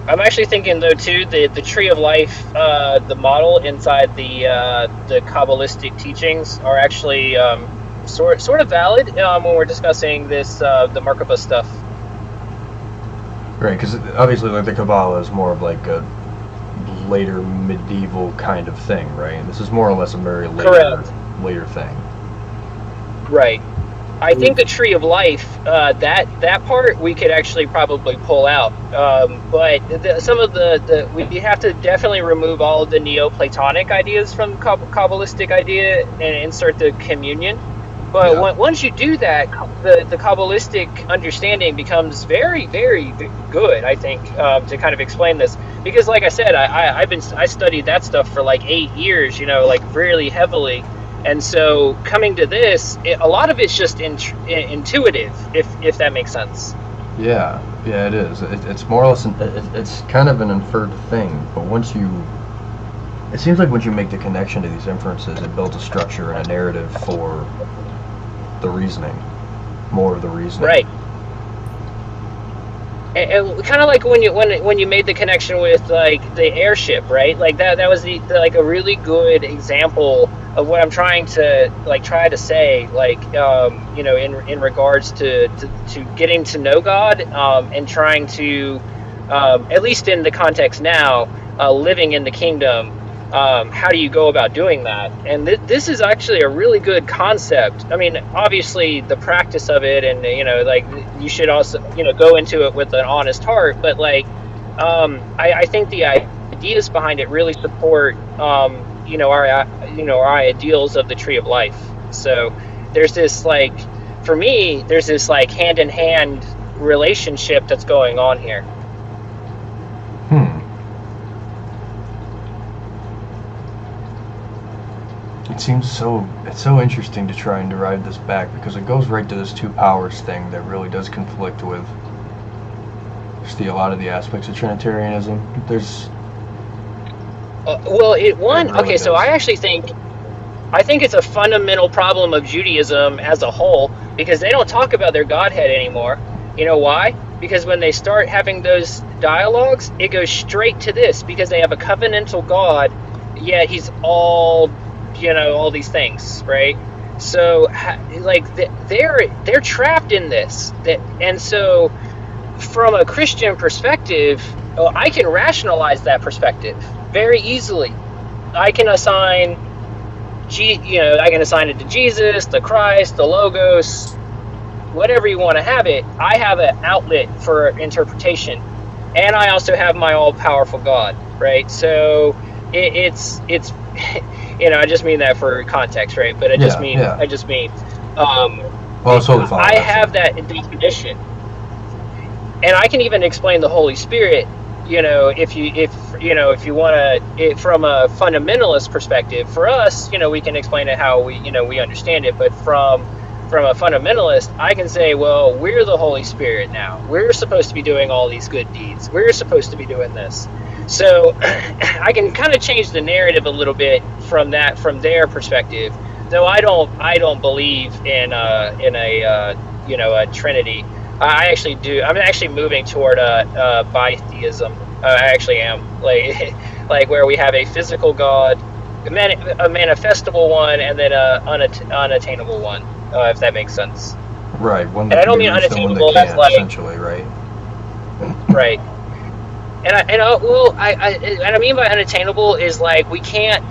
I'm actually thinking though too the Tree of Life, the model inside the Kabbalistic teachings are actually sort of valid when we're discussing this the Merkavah stuff. Right, because obviously like the Kabbalah is more of like a later medieval kind of thing, right? And this is more or less a very later thing. Right. I think the Tree of Life, that part we could actually probably pull out, but some of we have to definitely remove all of the Neoplatonic ideas from Kabbalistic idea and insert the communion. But once you do that, the Kabbalistic understanding becomes very, very good, I think, to kind of explain this. Because, like I said, I studied that stuff for like 8 years, like really heavily. And so coming to this, a lot of it's just intuitive, if that makes sense. Yeah, it is. It's more or less, it's kind of an inferred thing, but it seems like once you make the connection to these inferences, it builds a structure and a narrative for the reasoning, more of the reasoning. Right. and kind of like when you made the connection with like the airship, right? Like that was the like a really good example of what I'm trying to say, like in regards to getting to know God, and trying to at least in the context now, living in the kingdom. How do you go about doing that? And this is actually a really good concept. I mean, obviously the practice of it, and like you should also go into it with an honest heart. But like, I think the ideas behind it really support our ideals of the tree of life. So there's this like, for me, there's this like hand in hand relationship that's going on here. It's so interesting to try and derive this back, because it goes right to this two powers thing that really does conflict with just a lot of the aspects of Trinitarianism. There's okay, so I actually think it's a fundamental problem of Judaism as a whole, because they don't talk about their Godhead anymore. You know why? Because when they start having those dialogues, it goes straight to this, because they have a covenantal God, yet he's all these things, right? So like they're trapped in this, and so from a Christian perspective, I can rationalize that perspective very easily. I can assign it to Jesus, the Christ, the Logos, whatever you want to have it. I have an outlet for interpretation, and I also have my all-powerful God, right? So it's I just mean that for context, right? But I just mean totally fine. I have that definition, and I can even explain the Holy Spirit. If you want to, from a fundamentalist perspective, for us, we can explain it how we understand it. But from a fundamentalist, I can say, well, we're the Holy Spirit now. We're supposed to be doing all these good deeds. We're supposed to be doing this. So I can kind of change the narrative a little bit from their perspective. Though I don't believe in a Trinity. I actually do. I'm actually moving toward a bitheism. I actually am, like where we have a physical God, a manifestable one, and then a unattainable one. If that makes sense. Right. One and I don't mean unattainable as like essentially, right. Right. And I mean by unattainable is like we can't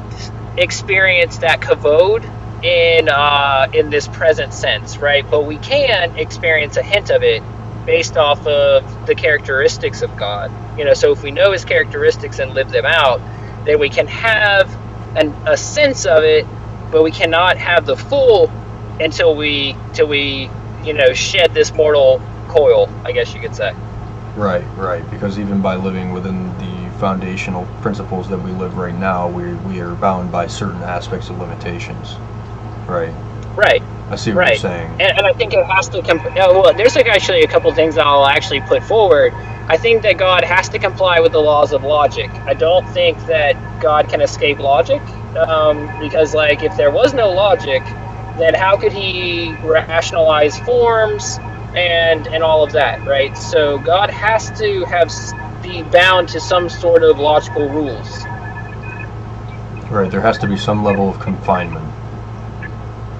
experience that kavod in this present sense, right? But we can experience a hint of it based off of the characteristics of God. So if we know his characteristics and live them out, then we can have a sense of it, but we cannot have the full until we shed this mortal coil, I guess you could say. Right, because even by living within the foundational principles that we live right now, we are bound by certain aspects of limitations. Right. I see what you're saying. And I think it has to there's actually a couple things I'll actually put forward. I think that God has to comply with the laws of logic. I don't think that God can escape logic, because like if there was no logic, then how could he rationalize forms and all of that, right? So God has to be bound to some sort of logical rules. Right, there has to be some level of confinement.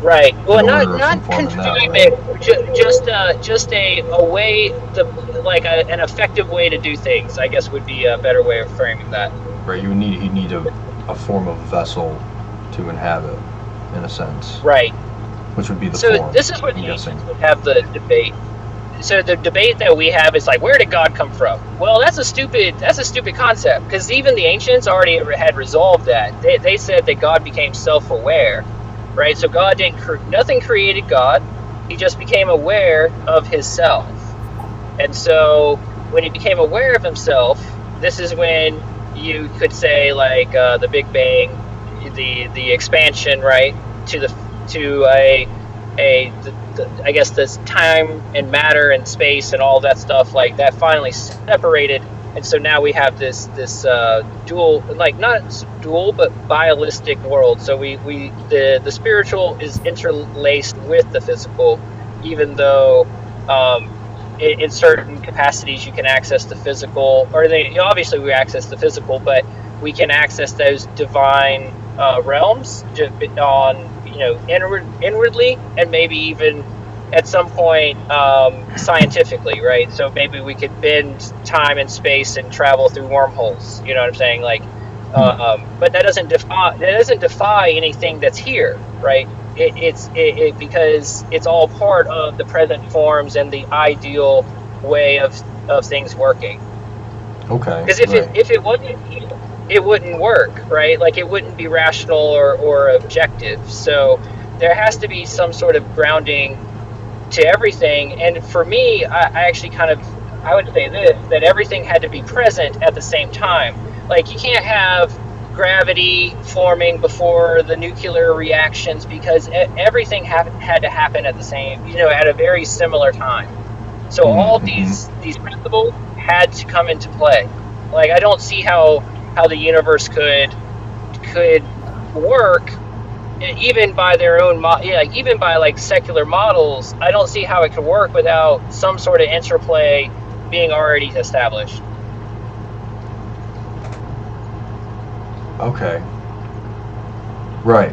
Right. Well, not confinement, right? just a way, an effective way to do things, I guess would be a better way of framing that. Right, he'd need a form of vessel to inhabit, in a sense. Right. Which would be the form. So this is what the ancients would have the debate. So the debate that we have is like, where did God come from? Well, that's a stupid concept, because even the ancients already had resolved that. They said that God became self-aware, right? So God nothing created God. He just became aware of himself. And so when he became aware of himself, this is when you could say like the Big Bang, the expansion, right, I guess this time and matter and space and all that stuff like that finally separated, and so now we have this dual, like not dual but bialistic world. So the spiritual is interlaced with the physical, even though in certain capacities you can access the physical, or obviously we access the physical, but we can access those divine realms on inwardly, and maybe even at some point scientifically, right? So maybe we could bend time and space and travel through wormholes. You know what I'm saying? Like, but that doesn't defy anything that's here, right? It's because it's all part of the present forms and the ideal way of things working. Okay. Because if it wasn't, it wouldn't work, right? Like, it wouldn't be rational or objective. So there has to be some sort of grounding to everything. And for me, I actually I would say this, that everything had to be present at the same time. Like, you can't have gravity forming before the nuclear reactions, because everything had to happen at the same, at a very similar time. So all these principles had to come into play. Like, I don't see how the universe could work, even by their own even by like secular models. I don't see how it could work without some sort of interplay being already established. Okay. Right.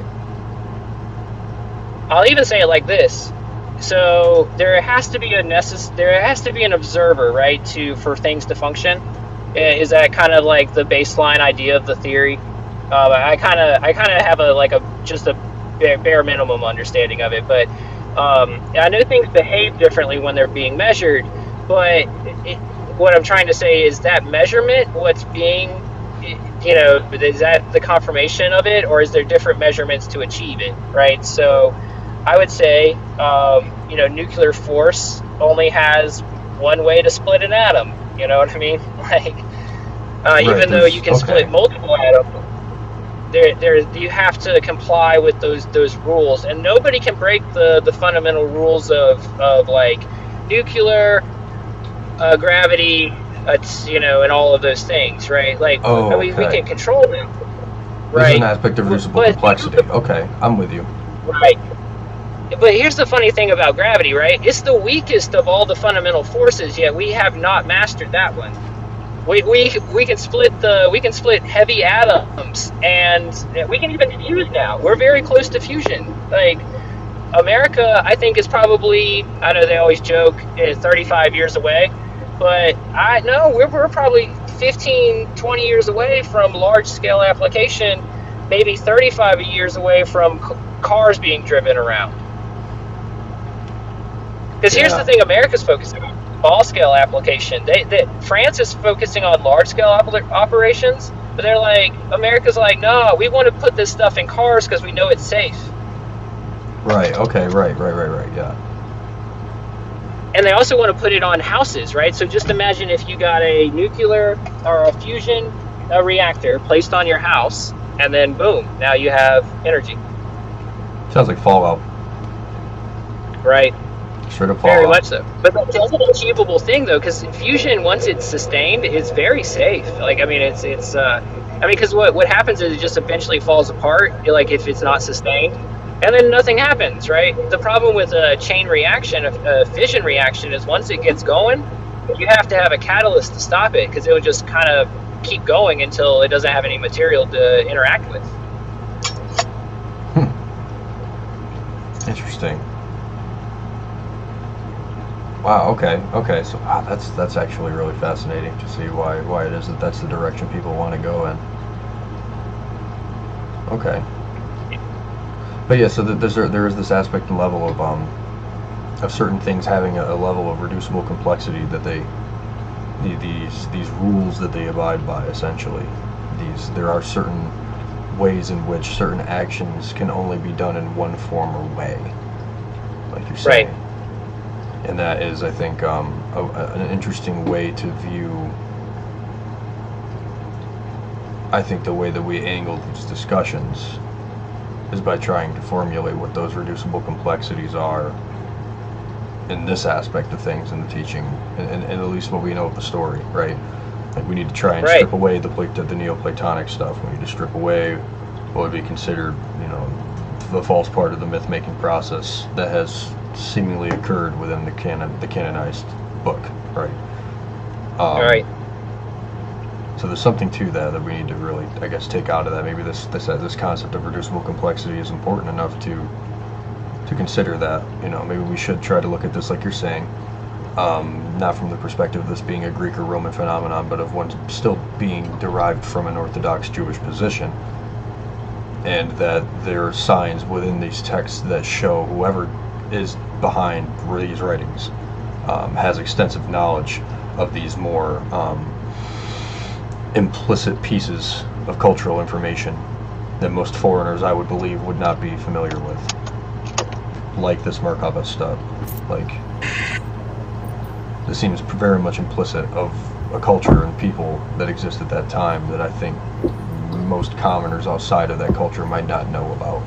I'll even say it like this. So there has to be an observer, right, for things to function. Is that kind of like the baseline idea of the theory? I kind of have just a bare minimum understanding of it, but I know things behave differently when they're being measured. But what I'm trying to say is that measurement, what's being, is that the confirmation of it, or is there different measurements to achieve it, right? So I would say, nuclear force only has one way to split an atom. You know what I mean? Like, even though you can split multiple atoms, you have to comply with those rules, and nobody can break the fundamental rules of like nuclear, gravity, and all of those things, right? Like, we can control them, right? There's an aspect of reducible complexity. Okay, I'm with you. Right. But here's the funny thing about gravity, right? It's the weakest of all the fundamental forces, yet we have not mastered that one. We can split heavy atoms, and we can even fuse now. We're very close to fusion. Like, America, I think, is probably, I know they always joke, is 35 years away, but we're probably 15, 20 years away from large-scale application, maybe 35 years away from cars being driven around. Because here's the thing America's focusing on, small-scale application. France is focusing on large-scale operations, but they're like, America's like, no, we want to put this stuff in cars because we know it's safe. Right, okay, right, yeah. And they also want to put it on houses, right? So just imagine if you got a nuclear or a fusion reactor placed on your house, and then boom, now you have energy. Sounds like Fallout. Right. Straight up Fallout. Very much so. But that's an achievable thing, though, because fusion, once it's sustained, is very safe. Like, I mean, because what happens is it just eventually falls apart, like, if it's not sustained, and then nothing happens, right? The problem with a chain reaction, a fission reaction, is once it gets going, you have to have a catalyst to stop it, because it will just kind of keep going until it doesn't have any material to interact with. Interesting. Wow. Okay. So that's actually really fascinating to see why it is that's the direction people want to go in. Okay. But yeah, so there is this aspect and level of certain things having a level of reducible complexity that these rules that they abide by, essentially. There are certain ways in which certain actions can only be done in one form or way, like you're saying. Right. And that is, I think, an interesting way to view, I think, the way that we angle these discussions is by trying to formulate what those reducible complexities are in this aspect of things in the teaching, and at least what we know of the story, right? Like, we need to try and strip away the Neoplatonic stuff. We need to strip away what would be considered, the false part of the myth-making process that has seemingly occurred within the canonized book, right? Right. So there's something to that we need to really, I guess, take out of that. Maybe this concept of reducible complexity is important enough to consider that. Maybe we should try to look at this like you're saying, not from the perspective of this being a Greek or Roman phenomenon, but of one still being derived from an Orthodox Jewish position, and that there are signs within these texts that show whoever is behind these writings has extensive knowledge of these more implicit pieces of cultural information that most foreigners, I would believe, would not be familiar with, like this Merkavah stuff. Like, this seems very much implicit of a culture and people that exist at that time that I think most commoners outside of that culture might not know about.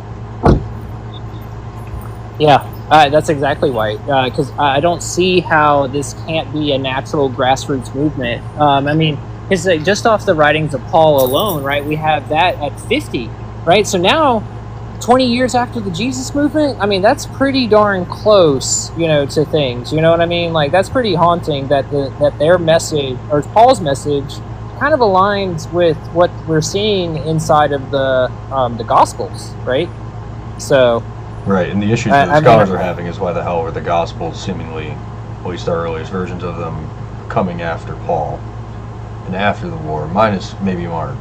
Yeah, that's exactly right. Because I don't see how this can't be a natural grassroots movement. I mean, because just off the writings of Paul alone, right, we have that at 50, right? So now, 20 years after the Jesus movement, I mean, that's pretty darn close, to things. You know what I mean? Like, that's pretty haunting that their message, or Paul's message, kind of aligns with what we're seeing inside of the Gospels, right? So. Right, and the issues that the scholars are having is why the hell were the Gospels seemingly, at least our earliest versions of them, coming after Paul and after the war, minus maybe Mark.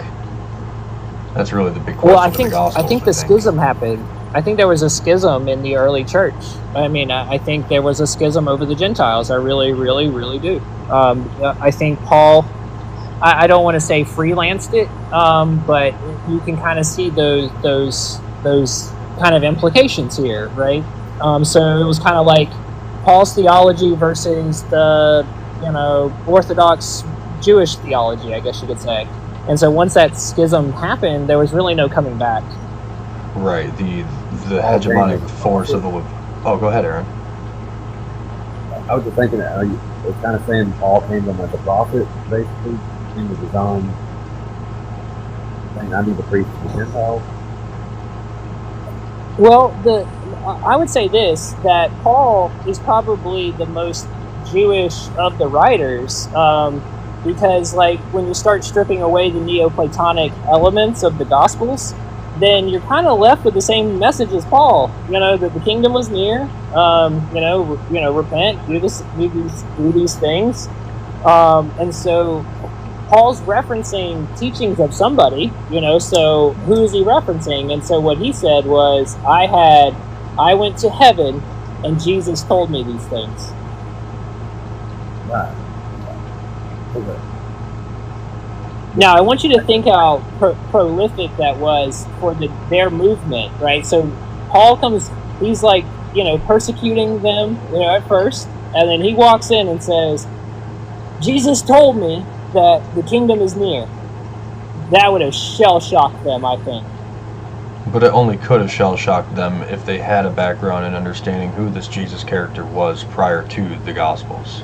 That's really the big question. Well, I think the schism happened. I think there was a schism in the early church. I mean, I think there was a schism over the Gentiles. I really, really, really do. I think Paul, I don't want to say freelanced it, but you can kind of see those kind of implications here, right? So it was kind of like Paul's theology versus the, Orthodox Jewish theology, I guess you could say. And so once that schism happened, there was really no coming back. Right. The hegemonic force of the... Oh, go ahead, Aaron. I was just thinking that it's kind of saying Paul came to him as a prophet, basically. He was his own saying, I need to preach to the Gentiles. Well, I would say this, that Paul is probably the most Jewish of the writers, because, like, when you start stripping away the Neoplatonic elements of the Gospels, then you're kind of left with the same message as Paul. That the kingdom was near. Repent, do these things, and so Paul's referencing teachings of somebody. So who is he referencing? And so what he said was, I went to heaven, and Jesus told me these things. Right. Okay. Now, I want you to think how prolific that was for their movement, right? So Paul comes, he's like, persecuting them, at first, and then he walks in and says, Jesus told me that the kingdom is near. That would have shell-shocked them, I think. But it only could have shell-shocked them if they had a background in understanding who this Jesus character was prior to the Gospels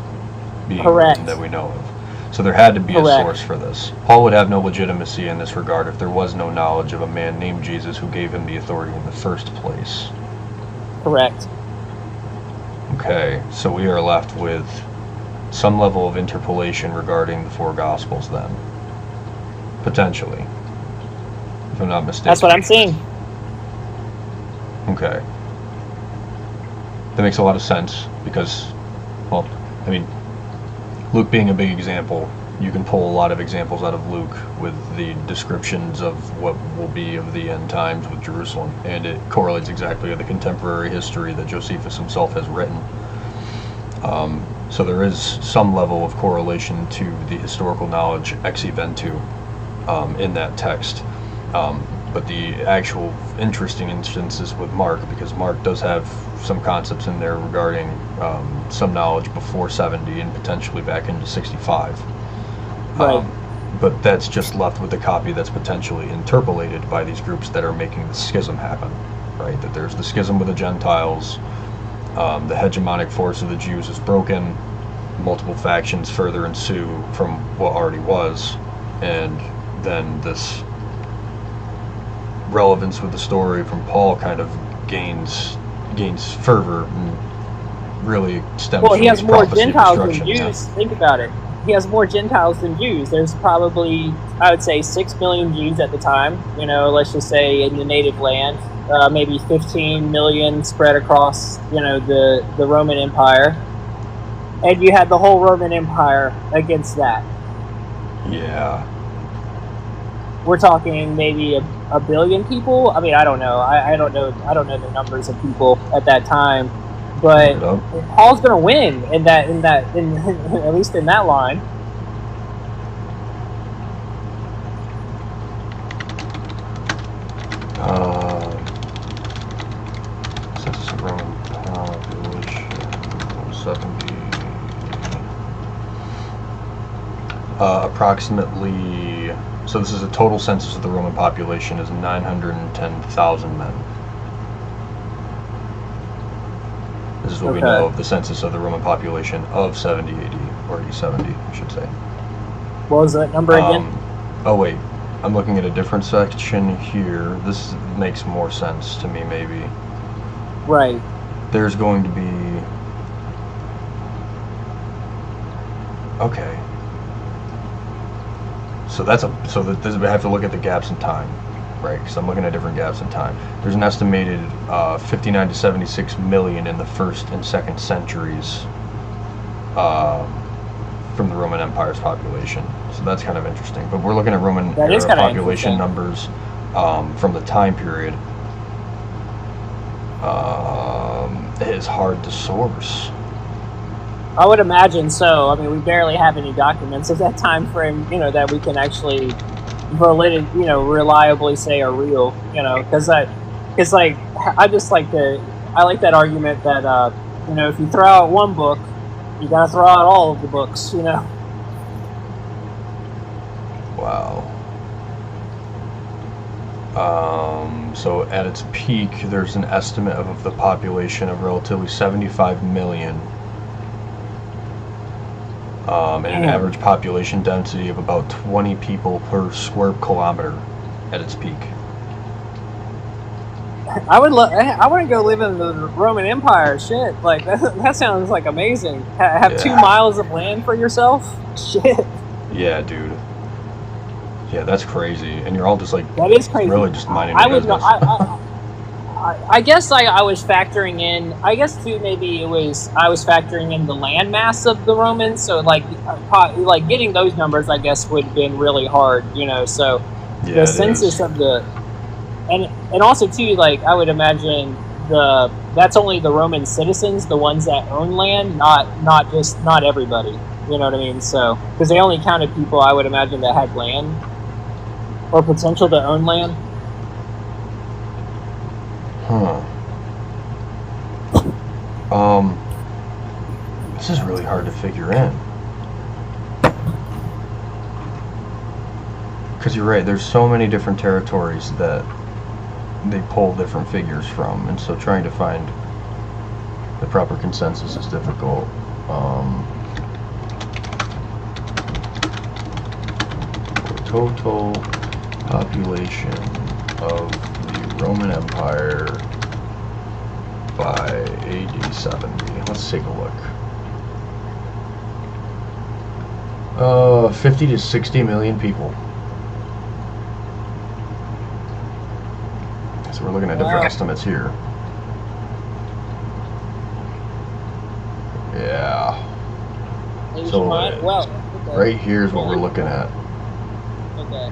being written that we know of. So there had to be a source for this. Paul would have no legitimacy in this regard if there was no knowledge of a man named Jesus who gave him the authority in the first place. Correct. Okay, so we are left with some level of interpolation regarding the four Gospels then. Potentially. If I'm not mistaken. That's what I'm seeing. Okay. That makes a lot of sense because, well, I mean, Luke being a big example, you can pull a lot of examples out of Luke with the descriptions of what will be of the end times with Jerusalem, and it correlates exactly with the contemporary history that Josephus himself has written. So there is some level of correlation to the historical knowledge ex eventu in that text. But the actual interesting instances with Mark, because Mark does have some concepts in there regarding some knowledge before 70 and potentially back into 65. Right. But that's just left with the copy that's potentially interpolated by these groups that are making the schism happen, right? That there's the schism with the Gentiles, the hegemonic force of the Jews is broken, multiple factions further ensue from what already was, and then this relevance with the story from Paul kind of gains fervor and really stems Well, from he has these more prophecy of Gentiles than destruction, Jews. Think about it. He has more Gentiles than Jews. There's probably, I would say, 6 million Jews at the time. Let's just say in the native land, maybe 15 million spread across, the Roman Empire, and you had the whole Roman Empire against that. Yeah. We're talking maybe a billion people. I mean, I don't know. I don't know. I don't know the numbers of people at that time, but Paul's going to win in at least in that line. Census of Roman population 70. Approximately. So this is a total census of the Roman population is 910,000 men. This is what we know of the census of the Roman population of 70 AD, or AD 70, I should say. What was that number again? Oh wait, I'm looking at a different section here. This makes more sense to me, maybe. Right. There's going to be... Okay. So we have to look at the gaps in time, right? Because I'm looking at different gaps in time. There's an estimated 59 to 76 million in the first and second centuries from the Roman Empire's population. So that's kind of interesting. But we're looking at Roman era population numbers from the time period. It is hard to source. I would imagine so. I mean, we barely have any documents of that time frame, that we can actually reliably say are real, because I like that argument that, if you throw out one book, you gotta throw out all of the books, Wow. So at its peak, there's an estimate of the population of relatively 75 million. And an average population density of about 20 people per square kilometer at its peak. I want to go live in the Roman Empire. Shit, like that sounds like amazing. Have 2 miles of land for yourself. Shit. Yeah, dude. Yeah, that's crazy. And you're all just like, that is crazy. Really just minding your business. I guess I was factoring in. I guess too maybe I was factoring in the land mass of the Romans. So like getting those numbers, I guess would have been really hard. So the census of the and also too, like I would imagine that's only the Roman citizens, the ones that own land, not everybody. You know what I mean? So because they only counted people, I would imagine, that had land or potential to own land. This is really hard to figure in. Because you're right, there's so many different territories that they pull different figures from, and so trying to find the proper consensus is difficult. Total population of the Roman Empire by AD 70. Let's take a look. 50 to 60 million people. So we're looking at different estimates here. Yeah. So right here is what we're looking at. Okay.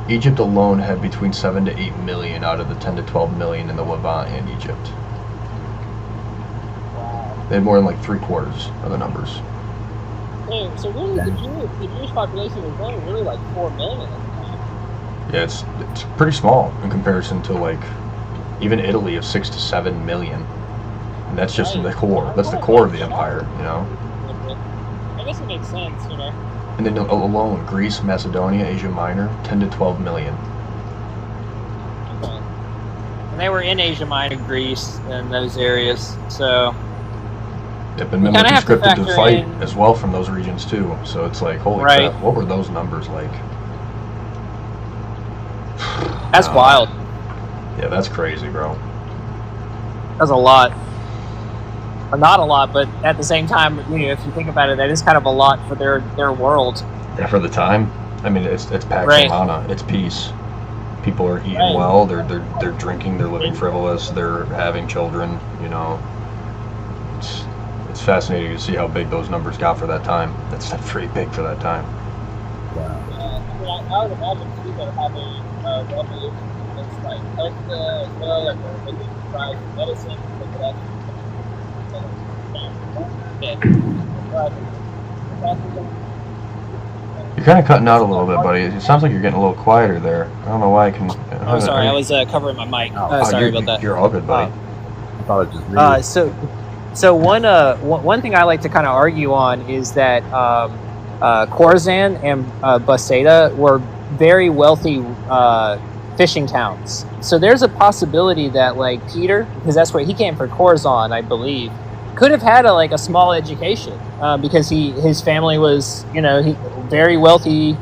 Egypt alone had between 7 to 8 million out of the 10 to 12 million in the Levant and Egypt. Wow. They had more than like 3/4 of the numbers. Hey, so really, the Jewish population was only really like 4 million at the time. Yeah, it's pretty small in comparison to like even Italy of 6 to 7 million, and that's just the core. That's the core of the empire, I guess it makes sense, And then alone, Greece, Macedonia, Asia Minor, 10 to 12 million. Okay. And they were in Asia Minor, Greece, and those areas, so. Yep, and then we're conscripted to fight as well from those regions too. So it's like, holy crap, what were those numbers like? That's wild. Yeah, that's crazy, bro. That's a lot. or not a lot, but at the same time, if you think about it, that is kind of a lot for their world. Yeah, for the time. I mean, it's Pax Right. Romana. It's peace. People are eating Right. well. They're drinking. They're living frivolous. They're having children. It's fascinating to see how big those numbers got for that time. That's pretty big for that time. I would imagine too that having revolution that's like healthcare as well, and they're making strides in medicine, You're kind of cutting out a little bit, buddy. It sounds like you're getting a little quieter there. I don't know why I can. Oh, sorry, I was covering my mic. Sorry about that. You're all good, buddy. I thought it just me. So one thing I like to kind of argue on is that Khorasan and Baseda were very wealthy fishing towns. So there's a possibility that like Peter, because that's where he came from, Khorasan, I believe, could have had a small education because his family was very wealthy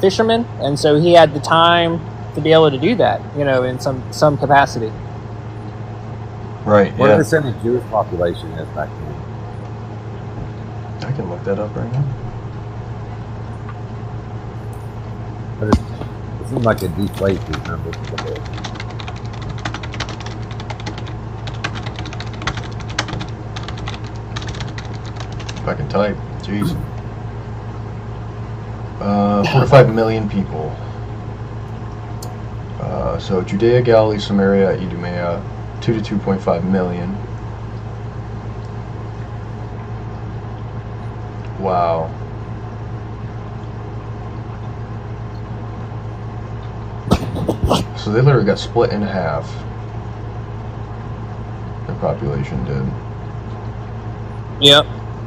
fisherman, and so he had the time to be able to do that in some capacity. Right. What Yeah. percentage Jewish population is back then? I can look that up right now. But it seems like it deflates these numbers a bit. If I can type. Jeez. 4 to 5 million people. So Judea, Galilee, Samaria, Idumea, 2 to 2.5 million. Wow. So they literally got split in half. Their population did. Yep.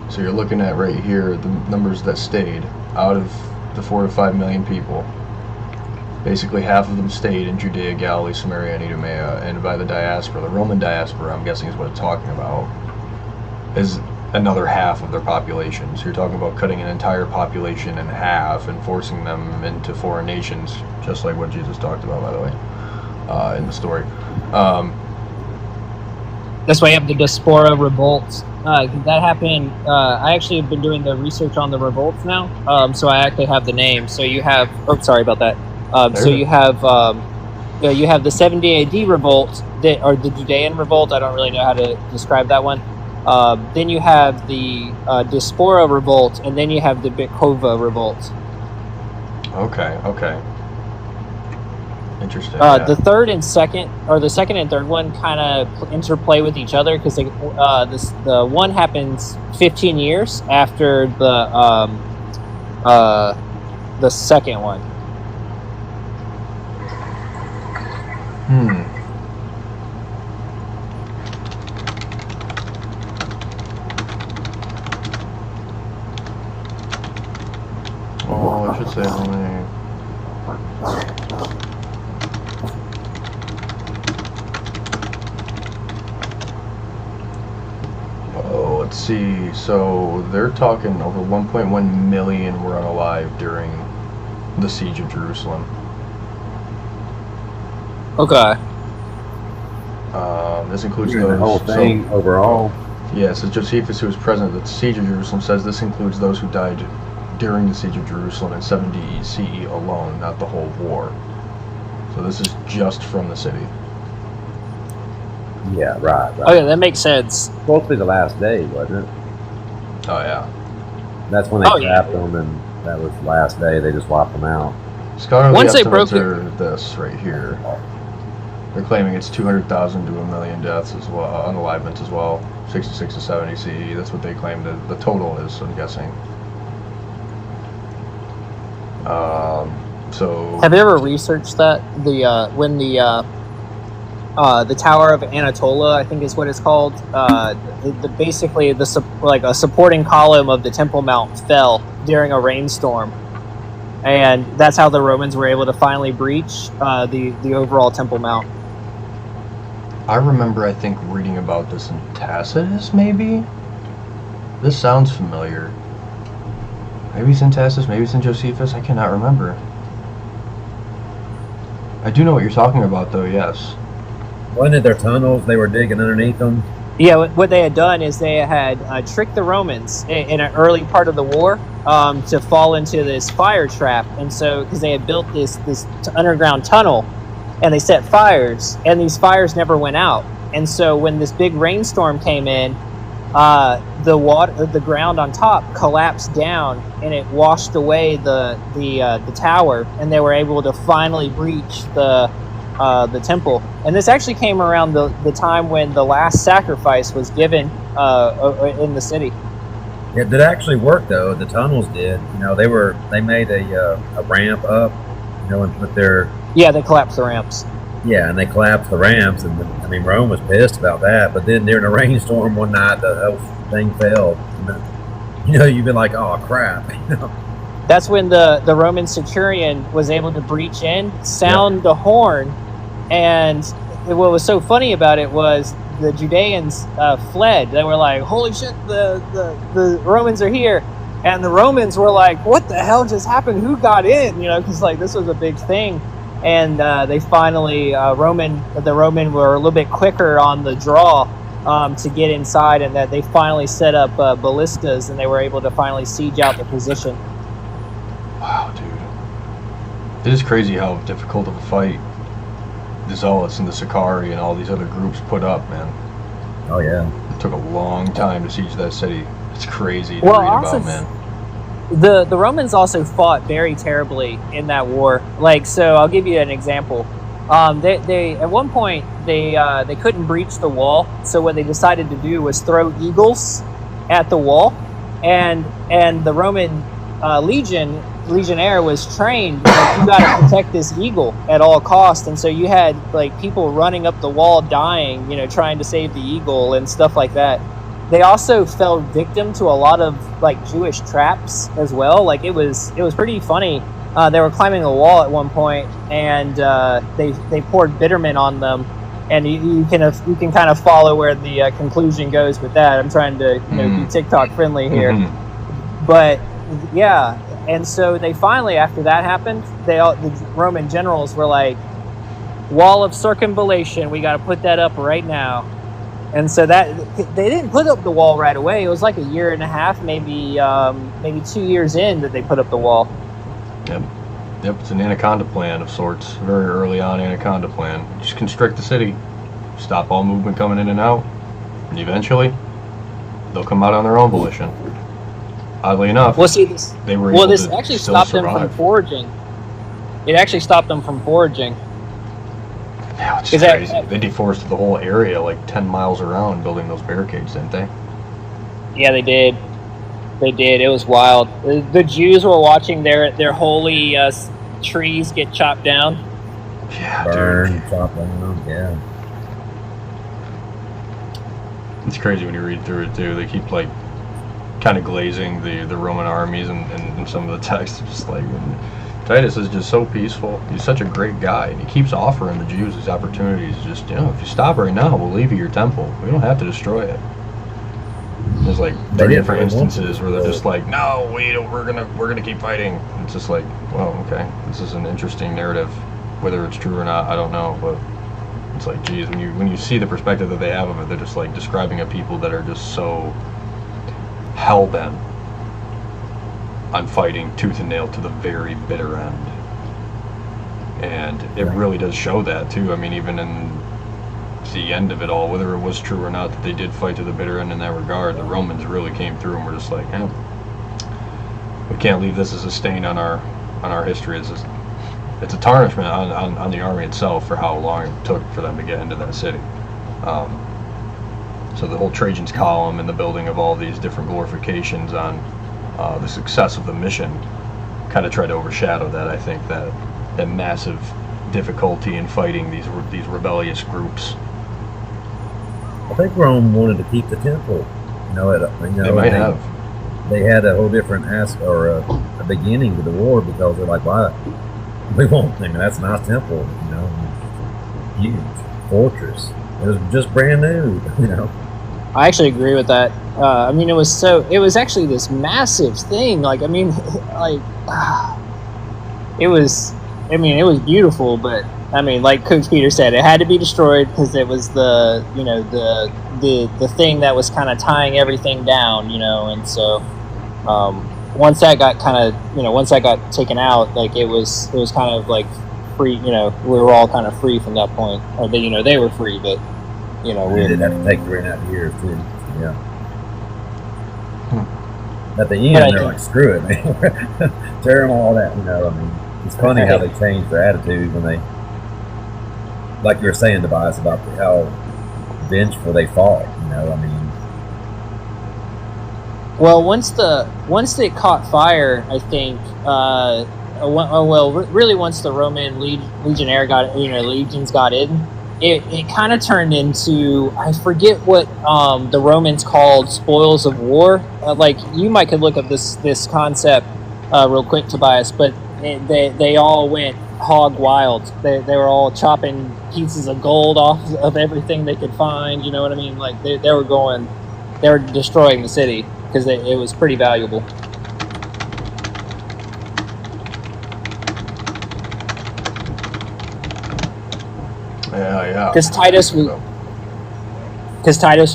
So you're looking at right here the numbers that stayed out of the 4 to 5 million people. Basically, half of them stayed in Judea, Galilee, Samaria, and Idumea, and by the diaspora, the Roman diaspora, I'm guessing is what it's talking about, is another half of their population. So you're talking about cutting an entire population in half and forcing them into foreign nations, just like what Jesus talked about, by the way, in the story. That's why you have the diaspora revolts. That happened. I actually have been doing the research on the revolts now, so I actually have the name. So you have. Oh, sorry about that. So you have the 70 AD revolt, or the Judean revolt. I don't really know how to describe that one. Then you have the diaspora revolt, and then you have the Merkavah revolt. Okay. Interesting. The third and second, or the second and third one, kind of interplay with each other because the one happens 15 years after the second one. Oh, I should say how many. Oh, let's see. So they're talking over 1.1 million were unalive during the siege of Jerusalem. Okay. This includes The whole thing overall. Yes, so Josephus, who was present at the siege of Jerusalem, says this includes those who died during the siege of Jerusalem in 70 CE alone, not the whole war. So this is just from the city. Yeah, right. Okay, that makes sense. Supposed to be the last day, wasn't it? Oh yeah. That's when they trapped them, and that was the last day. They just wiped them out. Scholarly Once they estimates broke are this right here. They're claiming it's 200,000 to 1 million deaths as well, unalivements as well, 66 to 70 CE. That's what they claim the total is, I'm guessing. So. Have you ever researched that when the Tower of Anatolia, I think is what it's called, basically a supporting column of the Temple Mount fell during a rainstorm, and that's how the Romans were able to finally breach the overall Temple Mount. I remember, I think, reading about this in Tacitus, maybe? This sounds familiar. Maybe it's in Tacitus, maybe it's in Josephus, I cannot remember. I do know what you're talking about, though, yes. Wasn't it their tunnels they were digging underneath them? Yeah, what they had done is they had tricked the Romans in an early part of the war to fall into this fire trap, and so because they had built this underground tunnel, and they set fires, and these fires never went out, and so when this big rainstorm came in, the ground on top collapsed down, and it washed away the tower, and they were able to finally breach the temple. And this actually came around the time when the last sacrifice was given in the city. It did actually work though. The tunnels did. They made a ramp up. And put their they collapsed the ramps. Yeah, and they collapsed the ramps, and Rome was pissed about that. But then during a rainstorm one night, the whole thing fell. You've been like, oh crap. That's when the Roman centurion was able to breach in, sound the horn, and what was so funny about it was the Judeans fled. They were like, holy shit, the Romans are here. And the Romans were like, what the hell just happened? Who got in? Because this was a big thing. And they finally, the Roman were a little bit quicker on the draw to get inside, and that they finally set up ballistas, and they were able to finally siege out the position. Wow, dude. It is crazy how difficult of a fight the Zealots and the Sicarii and all these other groups put up, man. Oh, yeah. It took a long time to siege that city. It's crazy to read about, man. The Romans also fought very terribly in that war. So I'll give you an example. They at one point they couldn't breach the wall, so what they decided to do was throw eagles at the wall, and the Roman legionnaire was trained. You got to protect this eagle at all costs, and so you had people running up the wall, dying, trying to save the eagle and stuff like that. They also fell victim to a lot of Jewish traps as well. It was pretty funny. They were climbing a wall at one point, and they poured bitterman on them, and you can kind of follow where the conclusion goes with that. I'm trying to be TikTok friendly here, but yeah. And so they finally, after that happened, the Roman generals were like, wall of circumvallation, we got to put that up right now. And so that they didn't put up the wall right away. It was like a year and a half, maybe 2 years in, that they put up the wall. Yep, it's an anaconda plan of sorts. Very early on anaconda plan. Just constrict the city, stop all movement coming in and out, and eventually they'll come out on their own volition. Oddly enough, they were able this to actually still stopped survive. them from foraging. It actually stopped them from foraging. Yeah, it's crazy. They deforested the whole area 10 miles around, building those barricades, didn't they? Yeah, they did. They did. It was wild. The Jews were watching their holy trees get chopped down. Yeah, Burn, chop down, yeah. It's crazy when you read through it too. They keep kind of glazing the Roman armies and some of the text. It's just Titus is just so peaceful. He's such a great guy, and he keeps offering the Jews these opportunities. Just, if you stop right now, we'll leave you your temple. We don't have to destroy it. There's 30 different instances where they're just no, we're gonna keep fighting. It's just well, okay, this is an interesting narrative. Whether it's true or not, I don't know, but it's geez, when you see the perspective that they have of it, they're just describing a people that are just so hell-bent on fighting tooth and nail to the very bitter end. And it really does show that too. Even in the end of it all, whether it was true or not that they did fight to the bitter end in that regard, the Romans really came through and were just we can't leave this as a stain on our history. It's a tarnishment on the army itself for how long it took for them to get into that city. So the whole Trajan's column and the building of all these different glorifications on the success of the mission kind of tried to overshadow that. I think that massive difficulty in fighting these rebellious groups. I think Rome wanted to keep the temple. They might have. They had a whole different a beginning to the war because they're why we won't. That's a nice temple. Huge fortress. It was just brand new. I actually agree with that. It was actually this massive thing. It was beautiful, but I mean, like CoachPeter said, it had to be destroyed because it was the the thing that was kind of tying everything down, and so once that got once that got taken out, like it was kind of like free, we were all kind of free from that point, or they were free, but we did have to take 3.5 years too. Yeah. At the end, they're like, screw it, man. Tear them all that, I mean, it's funny how they changed their attitude when they, like you were saying, Tobias, about how vengeful they fought, I mean. Well, once it caught fire, I think, really once the Roman legionnaire legions got in, it kind of turned into, I forget what the Romans called spoils of war. Like, you might could look up this concept real quick, Tobias, but they all went hog wild. They were all chopping pieces of gold off of everything they could find. You know what I mean? Like they were destroying the city because it was pretty valuable. Yeah. Because Titus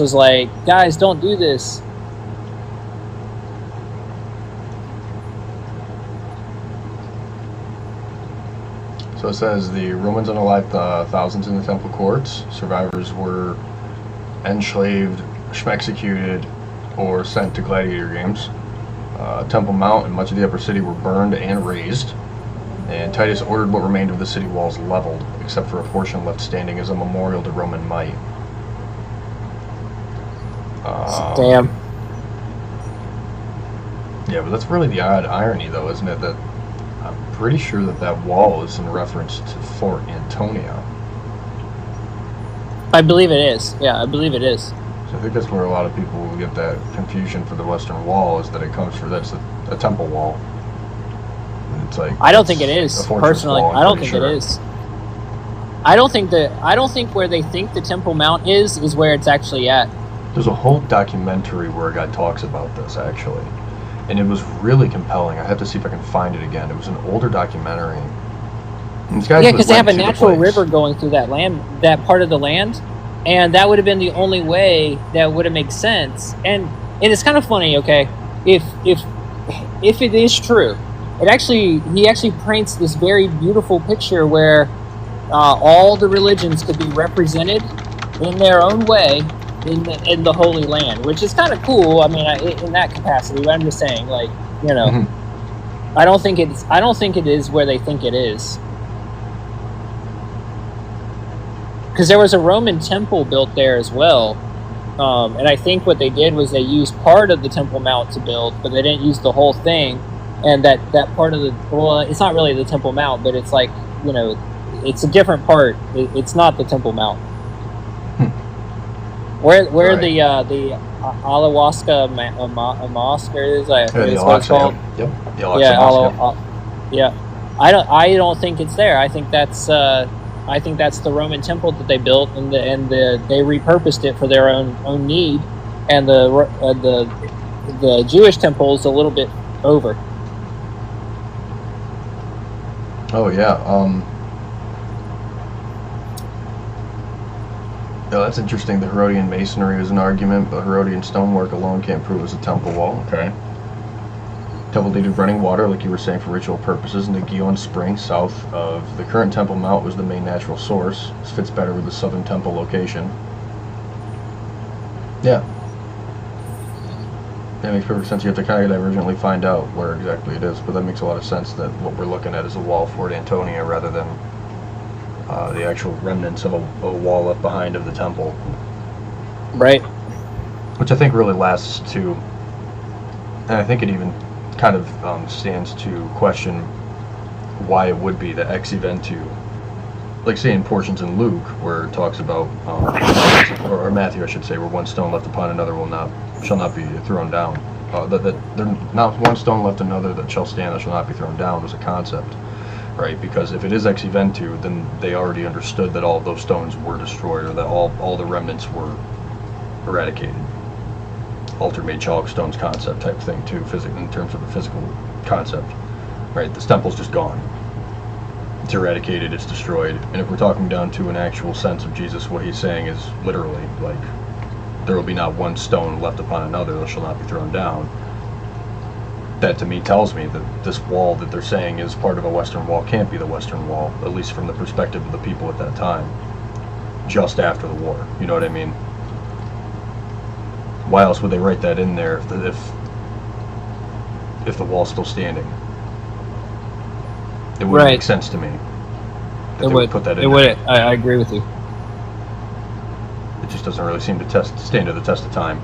was like, guys, don't do this. So it says the Romans unalived thousands in the temple courts. Survivors were enslaved, executed, or sent to gladiator games. Temple Mount and much of the upper city were burned and razed. And Titus ordered what remained of the city walls leveled, except for a portion left standing as a memorial to Roman might. Damn. Yeah, but that's really the odd irony, though, isn't it? That I'm pretty sure that wall is in reference to Fort Antonia. I believe it is. Yeah, I believe it is. So I think that's where a lot of people will get that confusion for the Western Wall, is that it comes for that's a temple wall. And it's like, I don't think it is, personally. I don't think it is. I don't think where they think the Temple Mount is where it's actually at. There's a whole documentary where a guy talks about this, actually. And it was really compelling. I have to see if I can find it again. It was an older documentary. Yeah, because they have a natural river going through that part of the land, and that would have been the only way that would have made sense. And it's kind of funny, okay, if it is true, he actually paints this very beautiful picture where all the religions could be represented in their own way in the Holy Land, which is kind of cool. I mean, in that capacity, but I'm just saying, like, Mm-hmm. I don't think it is where they think it is. Because there was a Roman temple built there as well, and I think what they did was they used part of the Temple Mount to build, but they didn't use the whole thing. And that part of it's not really the Temple Mount, but it's like, it's a different part. It's not the Temple Mount. Where right. the Alawaska mosque is, what it's called. Yep. The Alawaska mosque. Yeah. I don't think it's there. I think that's the Roman temple that they built, and they repurposed it for their own need, and the Jewish temple is a little bit over. Oh yeah. Yeah, that's interesting. The Herodian masonry is an argument, but Herodian stonework alone can't prove it's a temple wall. Okay. Temple needed running water, like you were saying, for ritual purposes, and the Gihon spring south of the current Temple Mount was the main natural source. This fits better with the southern temple location. Yeah. That makes perfect sense. You have to kind of divergently find out where exactly it is, but that makes a lot of sense that what we're looking at is a wall Fort Antonia rather than the actual remnants of a wall left behind of the temple. Right. Which I think really lasts to, and I think it even kind of stands to question why it would be the ex eventu, like say in portions in Luke where it talks about, or Matthew I should say, where one stone left upon another shall not be thrown down. That there not one stone left another that shall stand that shall not be thrown down was a concept, right? Because if it is ex eventu, then they already understood that all of those stones were destroyed, or that all the remnants were eradicated. Altar-made chalk stones concept type thing too, in terms of the physical concept, right? This temple's just gone. It's eradicated, it's destroyed. And if we're talking down to an actual sense of Jesus, what he's saying is literally, like, there will be not one stone left upon another that shall not be thrown down. That to me tells me that this wall that they're saying is part of a Western Wall can't be the Western Wall, at least from the perspective of the people at that time, just after the war. You know what I mean? Why else would they write that in there if the wall's still standing? It wouldn't make sense to me. That they would put that in. It would. I agree with you. It just doesn't really seem to stand to the test of time.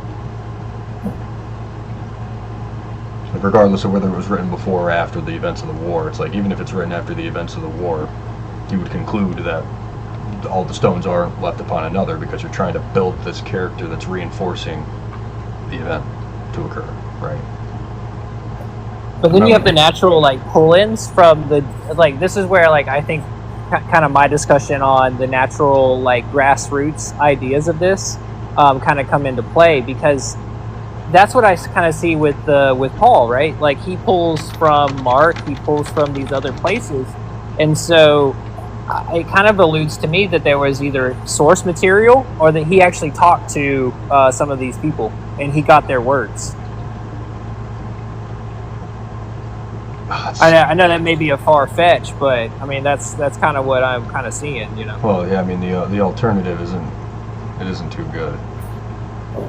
Like, regardless of whether it was written before or after the events of the war, it's like, even if it's written after the events of the war, you would conclude that all the stones aren't left upon another because you're trying to build this character that's reinforcing the event to occur, right? But then you have the natural, like, pull-ins from the, like, this is where, like, I think kind of my discussion on the natural, like, grassroots ideas of this kind of come into play, because that's what I kind of see with Paul, right? Like, he pulls from Mark, he pulls from these other places, and so it kind of alludes to me that there was either source material or that he actually talked to some of these people and he got their words. I know that may be a far fetch, but I mean that's kind of what I'm kind of seeing, you know. Well, yeah, I mean the alternative isn't too good.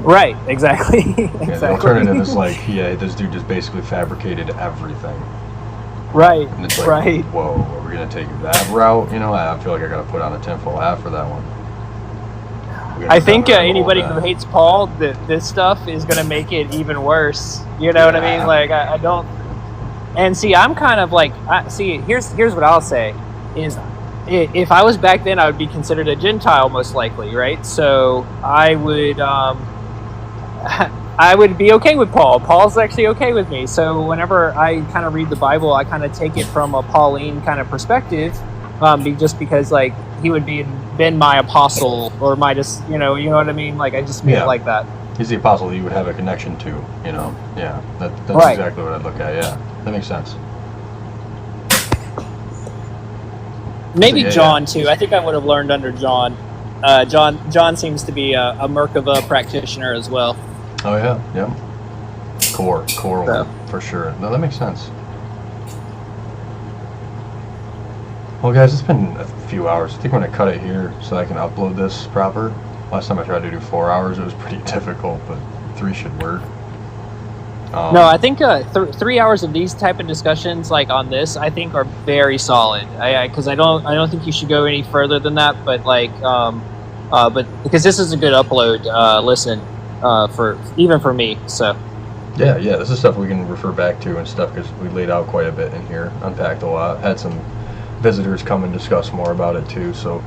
Right, exactly. Yeah, the alternative is like, yeah, this dude just basically fabricated everything. Right. And it's like, right. Whoa, are we gonna take that route? You know, I feel like I gotta put on a tinfoil hat for that one. I think anybody who hates Paul, this stuff is gonna make it even worse. You know what I mean? Like I don't. And see, I'm kind of like, here's what I'll say is, if I was back then, I would be considered a Gentile most likely, right? So I would be okay with Paul. Paul's actually okay with me. So whenever I kind of read the Bible, I kind of take it from a Pauline kind of perspective, just because like he would been my apostle or my just you know what I mean. Like I just mean it like that. He's the apostle that you would have a connection to, you know. Yeah, that's right. Exactly what I'd look at. Yeah, that makes sense. Maybe John too. I think I would have learned under John. John seems to be a Merkavah practitioner as well. Oh yeah. Core one for sure. No, that makes sense. Well, guys, it's been a few hours. I think I'm gonna cut it here so I can upload this proper. Last time I tried to do 4 hours, it was pretty difficult, but 3 should work. No, I think 3 hours of these type of discussions, like on this, I think are very solid. Because I don't think you should go any further than that. But like, but because this is a good upload, listen, for me. So. Yeah, this is stuff we can refer back to and stuff because we laid out quite a bit in here, unpacked a lot, had some visitors come and discuss more about it too. So.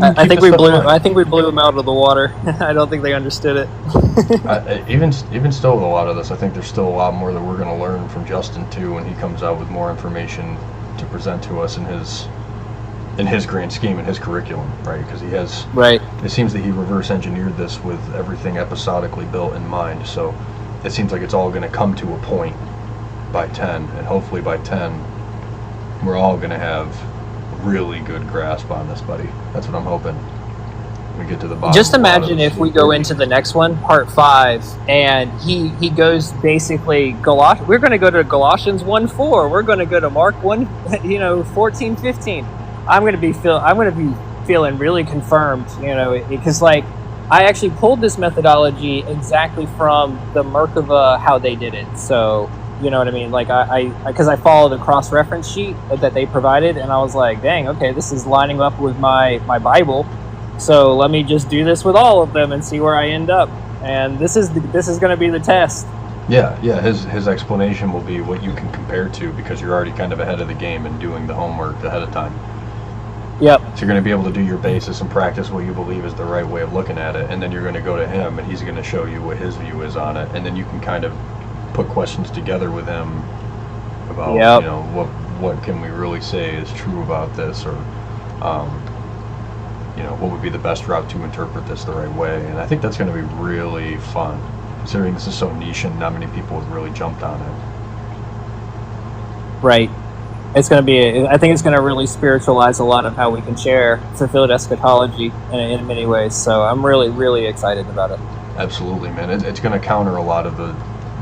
I think we blew them out of the water. I don't think they understood it. Even still with a lot of this, I think there's still a lot more that we're going to learn from Justin too when he comes out with more information to present to us in his grand scheme and his curriculum, right? Because he has It seems that he reverse engineered this with everything episodically built in mind. So it seems like it's all going to come to a point by 10, and hopefully by 10 we're all going to have really good grasp on this, buddy. That's what I'm hoping. We get to the bottom. Just imagine if we go into the next one, part 5, and he goes basically we're going to go to Galatians 1:4. We're going to go to Mark 14:15. I'm going to be feeling really confirmed, because like I actually pulled this methodology exactly from the Merkavah how they did it. So. You know what I mean? Like because I followed a cross-reference sheet that they provided, and I was like, "Dang, okay, this is lining up with my Bible. So let me just do this with all of them and see where I end up." And this is going to be the test. Yeah. His explanation will be what you can compare to because you're already kind of ahead of the game and doing the homework ahead of time. Yep. So you're going to be able to do your basis and practice what you believe is the right way of looking at it, and then you're going to go to him, and he's going to show you what his view is on it, and then you can kind of put questions together with him about what can we really say is true about this, or what would be the best route to interpret this the right way. And I think that's going to be really fun considering this is so niche and not many people have really jumped on it. Right. It's going to be. I think it's going to really spiritualize a lot of how we can share fulfilled eschatology in many ways. So I'm really, really excited about it. Absolutely, man. It's going to counter a lot of the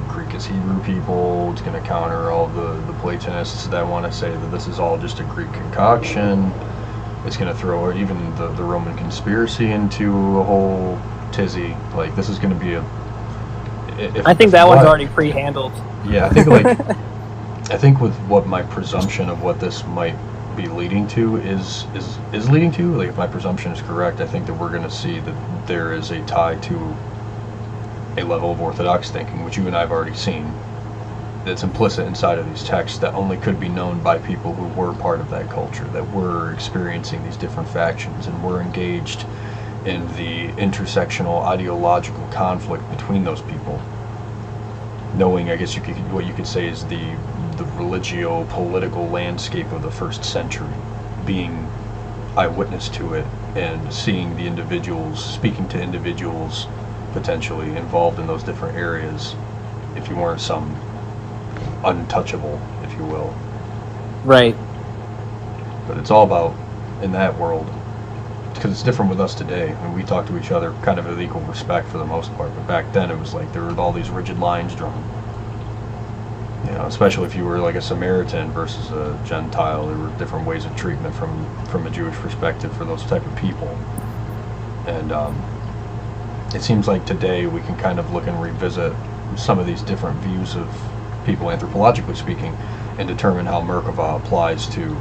Greek as Hebrew people. It's going to counter all the Platonists that want to say that this is all just a Greek concoction. It's going to throw even the Roman conspiracy into a whole tizzy. Like, this is going to be I think that one's already pre-handled. Yeah, I think like I think with what my presumption of what this might be leading to is leading to, like if my presumption is correct, I think that we're going to see that there is a tie to a level of orthodox thinking, which you and I have already seen, that's implicit inside of these texts that only could be known by people who were part of that culture, that were experiencing these different factions and were engaged in the intersectional ideological conflict between those people. Knowing, I guess what you could say is the religio-political landscape of the first century, being eyewitness to it and seeing the individuals, speaking to individuals potentially involved in those different areas, if you weren't some untouchable, if you will. Right. But it's all about, in that world, because it's different with us today. I mean, we talk to each other kind of with equal respect for the most part, but back then it was like there were all these rigid lines drawn. You know, especially if you were like a Samaritan versus a Gentile, there were different ways of treatment from a Jewish perspective for those type of people. And it seems like today we can kind of look and revisit some of these different views of people, anthropologically speaking, and determine how Merkavah applies to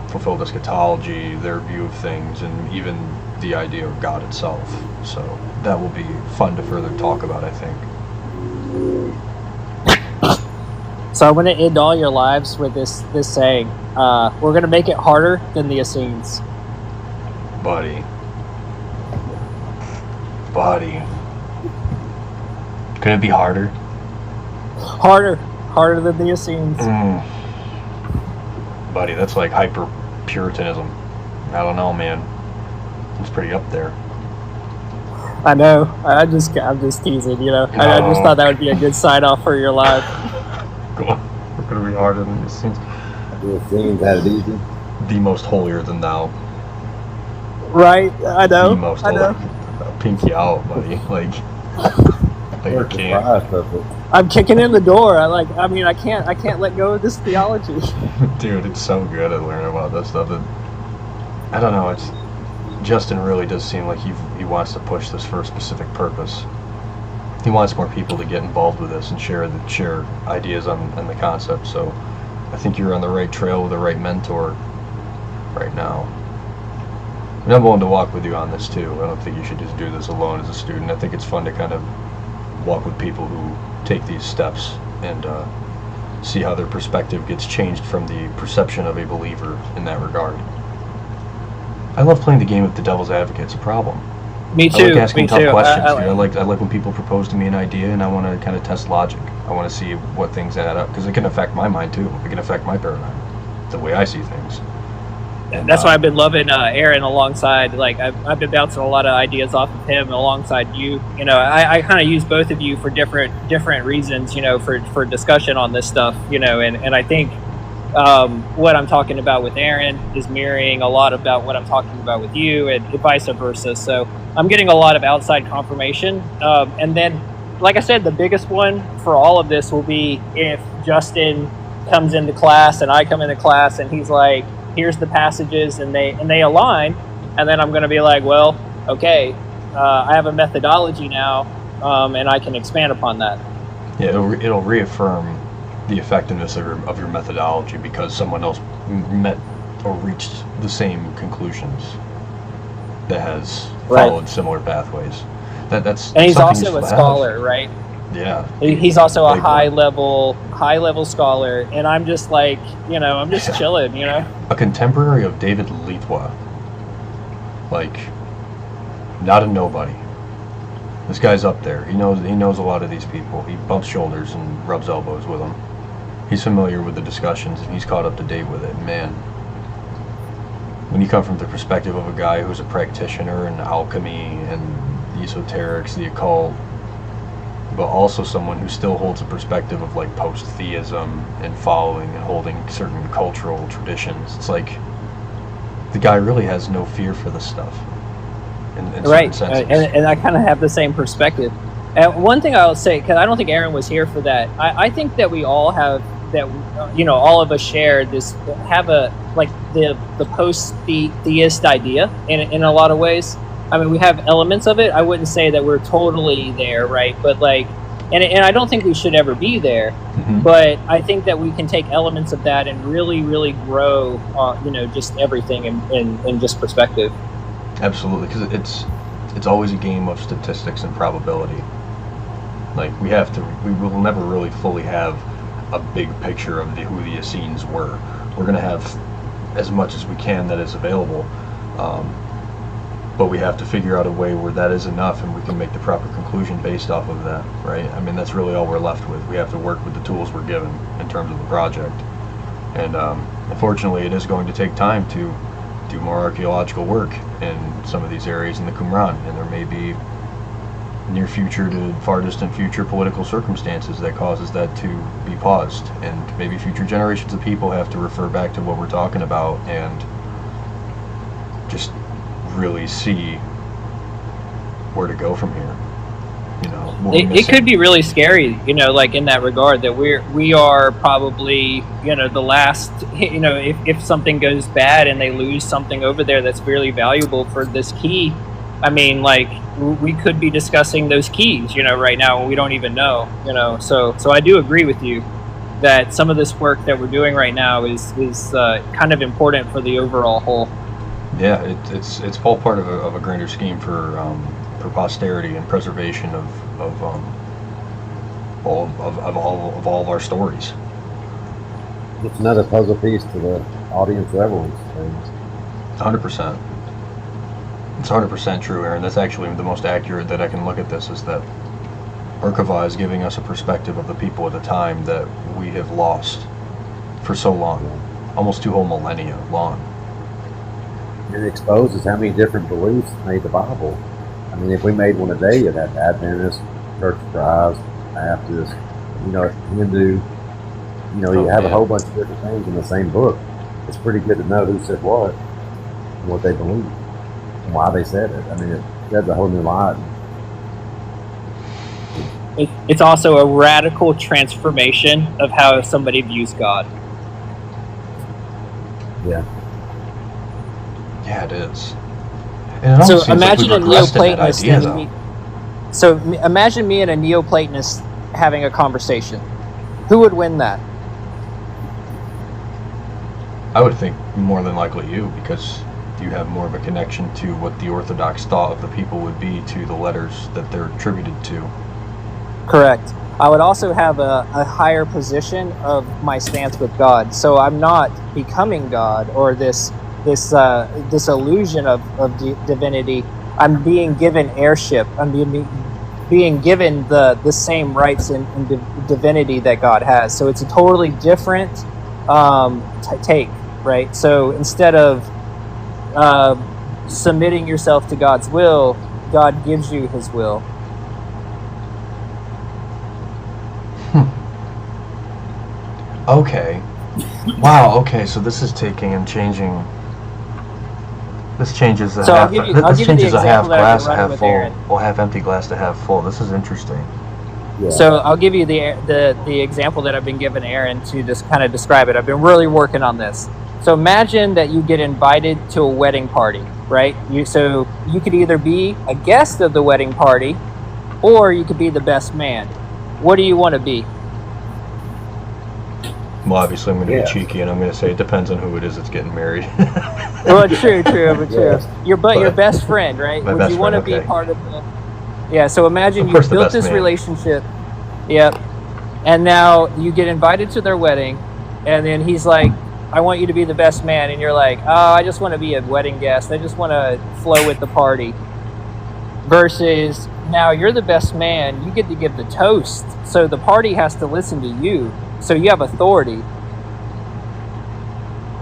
fulfilled eschatology, their view of things, and even the idea of God itself. So that will be fun to further talk about, I think. So I want to end all your lives with this saying, we're going to make it harder than the Essenes. Buddy. Could it be harder? Harder than the Essenes. Buddy, that's like hyper Puritanism. I don't know, man. It's pretty up there. I know. I'm just teasing, you know. No. I just thought that would be a good sign off for your life. We're gonna be harder than this seems. The Essenes had it easy. The most holier than thou. Right? I know. The most holier. Pinky out, buddy. Like you can't. Surprised of it. I'm kicking in the door. I can't let go of this theology. Dude, it's so good at learning about this stuff. I don't know. Justin really does seem like he wants to push this for a specific purpose. He wants more people to get involved with this and share ideas on the concept. So I think you're on the right trail with the right mentor right now. And I'm willing to walk with you on this too. I don't think you should just do this alone as a student. I think it's fun to kind of walk with people who take these steps and see how their perspective gets changed from the perception of a believer in that regard. I love playing the game of the devil's advocate. It's a problem. Me too. I like asking tough questions. I like when people propose to me an idea and I want to kind of test logic. I want to see what things add up because it can affect my mind too. It can affect my paradigm, the way I see things. And that's why I've been loving Aaron alongside. Like I've been bouncing a lot of ideas off of him alongside you. You know, I kind of use both of you for different reasons. You know, for discussion on this stuff. You know, and I think what I'm talking about with Aaron is mirroring a lot about what I'm talking about with you, and vice versa. So I'm getting a lot of outside confirmation. And then, like I said, the biggest one for all of this will be if Justin comes into class and I come into class and he's like, here's the passages and they align, and then I'm going to be like, well, okay, I have a methodology now, and I can expand upon that. Yeah, it'll reaffirm the effectiveness of your methodology because someone else met or reached the same conclusions that has followed similar pathways. That's and he's also a scholar, right? Yeah. He's also a high level scholar, and I'm just like, you know, I'm just chilling, you know. A contemporary of David Litwa. Like, not a nobody. This guy's up there. He knows a lot of these people. He bumps shoulders and rubs elbows with them. He's familiar with the discussions and he's caught up to date with it. Man, when you come from the perspective of a guy who's a practitioner in alchemy and the esoterics, the occult, but also someone who still holds a perspective of like post-theism and following and holding certain cultural traditions. It's like the guy really has no fear for this stuff. In Right, certain senses. and I kind of have the same perspective. And one thing I'll say, because I don't think Aaron was here for that, I think that we all have that, all of us share this, have a like the post-theist idea in a lot of ways. I mean, we have elements of it. I wouldn't say that we're totally there, right? But like, and I don't think we should ever be there. Mm-hmm. But I think that we can take elements of that and really, really grow, just everything in just perspective. Absolutely, because it's always a game of statistics and probability. Like we will never really fully have a big picture of who the Essenes were. We're going to have as much as we can that is available, but we have to figure out a way where that is enough and we can make the proper conclusion based off of that, right? I mean, that's really all we're left with. We have to work with the tools we're given in terms of the project. And unfortunately, it is going to take time to do more archaeological work in some of these areas in the Qumran, and there may be near future to far distant future political circumstances that causes that to be paused, and maybe future generations of people have to refer back to what we're talking about and just really see where to go from here. It could be really scary, like in that regard, that we are probably, the last, if something goes bad and they lose something over there that's really valuable for this key. I mean, like, we could be discussing those keys, right now, and we don't even know, so I do agree with you that some of this work that we're doing right now is kind of important for the overall whole. Yeah, it's all part of a grander scheme for posterity and preservation of all of our stories. It's another puzzle piece to the audience relevance things. 100%. It's 100% true, Aaron. That's actually the most accurate that I can look at this, is that Merkavah is giving us a perspective of the people at a time that we have lost for so long, almost 2 whole millennia long. It exposes how many different beliefs made the Bible. I mean, if we made one today, you'd have Adventist, Church of Christ, Baptist, Hindu. You have a whole bunch of different things in the same book. It's pretty good to know who said what and what they believe and why they said it. I mean, it sheds a whole new light. It's also a radical transformation of how somebody views God. Yeah. Yeah, it is. And it almost seems imagine like a we've regressed in that Neoplatonist idea, though. So imagine me and a Neoplatonist having a conversation. Who would win that? I would think more than likely you, because you have more of a connection to what the Orthodox thought of the people would be to the letters that they're attributed to. Correct. I would also have a higher position of my stance with God. So I'm not becoming God or this illusion of divinity. I'm being given heirship. I'm being given the same rights in divinity that God has. So it's a totally different take, right? So instead of submitting yourself to God's will, God gives you His will. Okay. Wow. Okay. So this is taking and changing. This changes the So half. I'll This give you the changes a half example that I've glass been to running half with full, Aaron. or half empty glass to half full. This is interesting. Yeah. So I'll give you the example that I've been giving Aaron to just kind of describe it. I've been really working on this. So imagine that you get invited to a wedding party, right? So you could either be a guest of the wedding party, or you could be the best man. What do you want to be? Well, obviously, I'm going to Yeah. be cheeky, and I'm going to say it depends on who it is that's getting married. Well, true, but true. Yes. Your But- best friend, right? My Would best you want to friend, be okay. part of the? Yeah. So imagine Of you course the built best this man. relationship. Yep. And now you get invited to their wedding, and then he's like, "I want you to be the best man," and you're like, "Oh, I just want to be a wedding guest. I just want to flow with the party." Versus now you're the best man. You get to give the toast, so the party has to listen to you. So you have authority.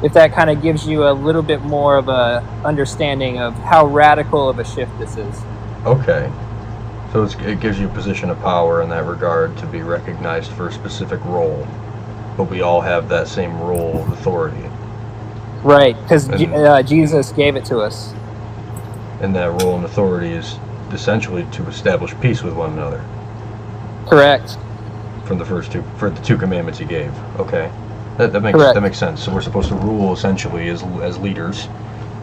If that kind of gives you a little bit more of a understanding of how radical of a shift this is. Okay. So it gives you a position of power in that regard to be recognized for a specific role, but we all have that same role of authority. Right, because Jesus gave it to us. And that role and authority is essentially to establish peace with one another. Correct. For the two commandments he gave. Okay, that makes sense. So we're supposed to rule essentially as leaders.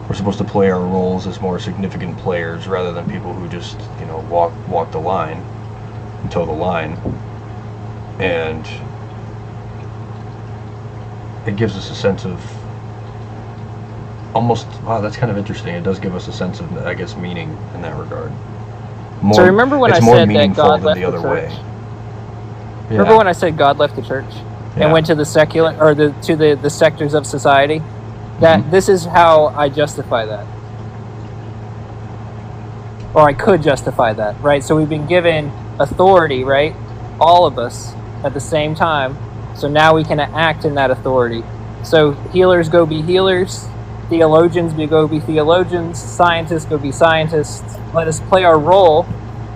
We're supposed to play our roles as more significant players rather than people who just walk the line and toe the line. And it gives us a sense of almost, wow, that's kind of interesting. It does give us a sense of, I guess, meaning in that regard. So remember when I said that God left the church? Yeah. Remember when I said God left the church and went to the secular or to the sectors of society? That this is how I justify that, or I could justify that, right? So we've been given authority, right? All of us at the same time. So now we can act in that authority. So healers go be healers, theologians go be theologians, scientists go be scientists. Let us play our role,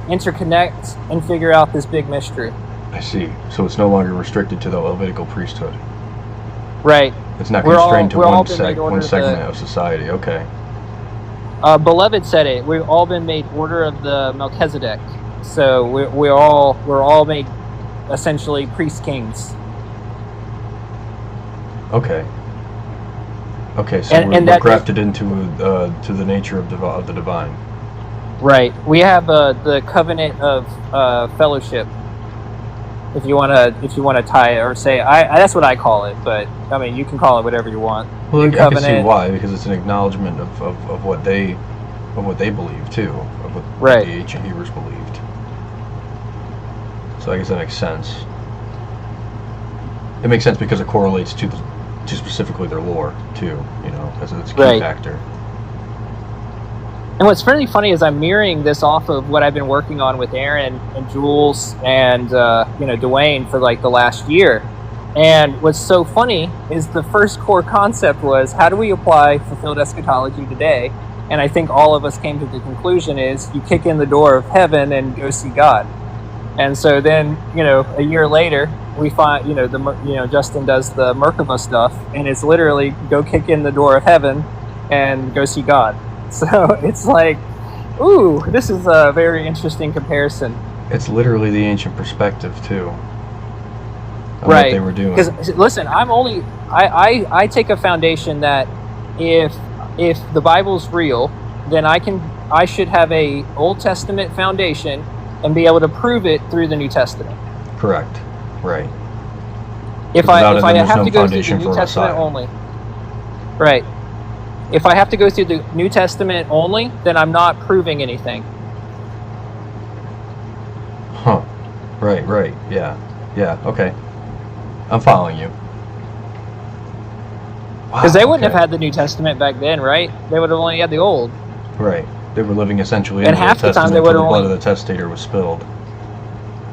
interconnect, and figure out this big mystery. I see. So it's no longer restricted to the Levitical priesthood. Right. It's not constrained to one segment of society. Okay. Beloved said it. We've all been made order of the Melchizedek. So we're all made essentially priest kings. Okay. Okay. So we're grafted into to the nature of the divine. Right. We have the covenant of fellowship. If you want to tie it or say, that's what I call it, but I mean you can call it whatever you want. Well, I can see why, because it's an acknowledgement of what they believe too, of what the ancient Hebrews believed. So I guess that makes sense. It makes sense because it correlates to specifically their lore too, as it's a key factor. And what's really funny is I'm mirroring this off of what I've been working on with Aaron and Jules and Dwayne for like the last year. And what's so funny is the first core concept was, how do we apply fulfilled eschatology today? And I think all of us came to the conclusion is you kick in the door of heaven and go see God. And so then, a year later, we find, Justin does the Merkavah stuff, and it's literally go kick in the door of heaven and go see God. So it's like, ooh, this is a very interesting comparison. It's literally the ancient perspective too. Right. What they were doing. Because listen, I take a foundation that if the Bible's real, then I should have a Old Testament foundation and be able to prove it through the New Testament. Correct. Right. If I have to go through the New Testament only. Right. If I have to go through the New Testament only, then I'm not proving anything. Huh. Right. Yeah, okay. I'm following you. Because they wouldn't have had the New Testament back then, right? They would have only had the Old. Right. They were living essentially in the half the time Testament until the blood of the testator was spilled.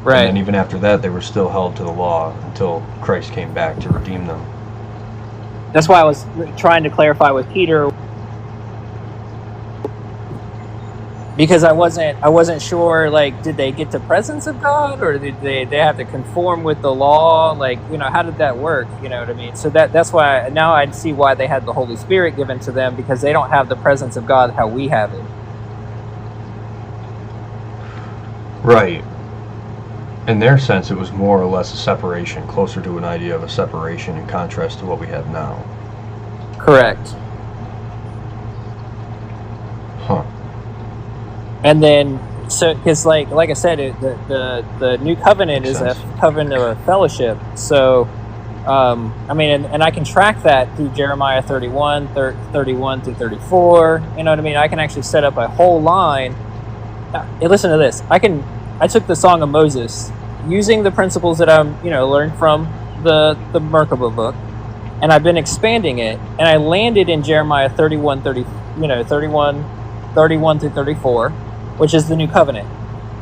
Right. And even after that, they were still held to the law until Christ came back to redeem them. That's why I was trying to clarify with Peter, because I wasn't sure, like, did they get the presence of God, or did they have to conform with the law? Like, how did that work? You know what I mean? So that's why now I see why they had the Holy Spirit given to them, because they don't have the presence of God how we have it. Right. In their sense, it was more or less a separation, closer to an idea of a separation in contrast to what we have now. Correct. Huh. And then, so because like I said, the new covenant is a covenant of fellowship. So, and I can track that through Jeremiah 31 through 34. You know what I mean? I can actually set up a whole line. Hey, listen to this. I took the Song of Moses, using the principles that I'm, learned from the Merkavah book, and I've been expanding it, and I landed in Jeremiah 31 through 34, which is the New Covenant.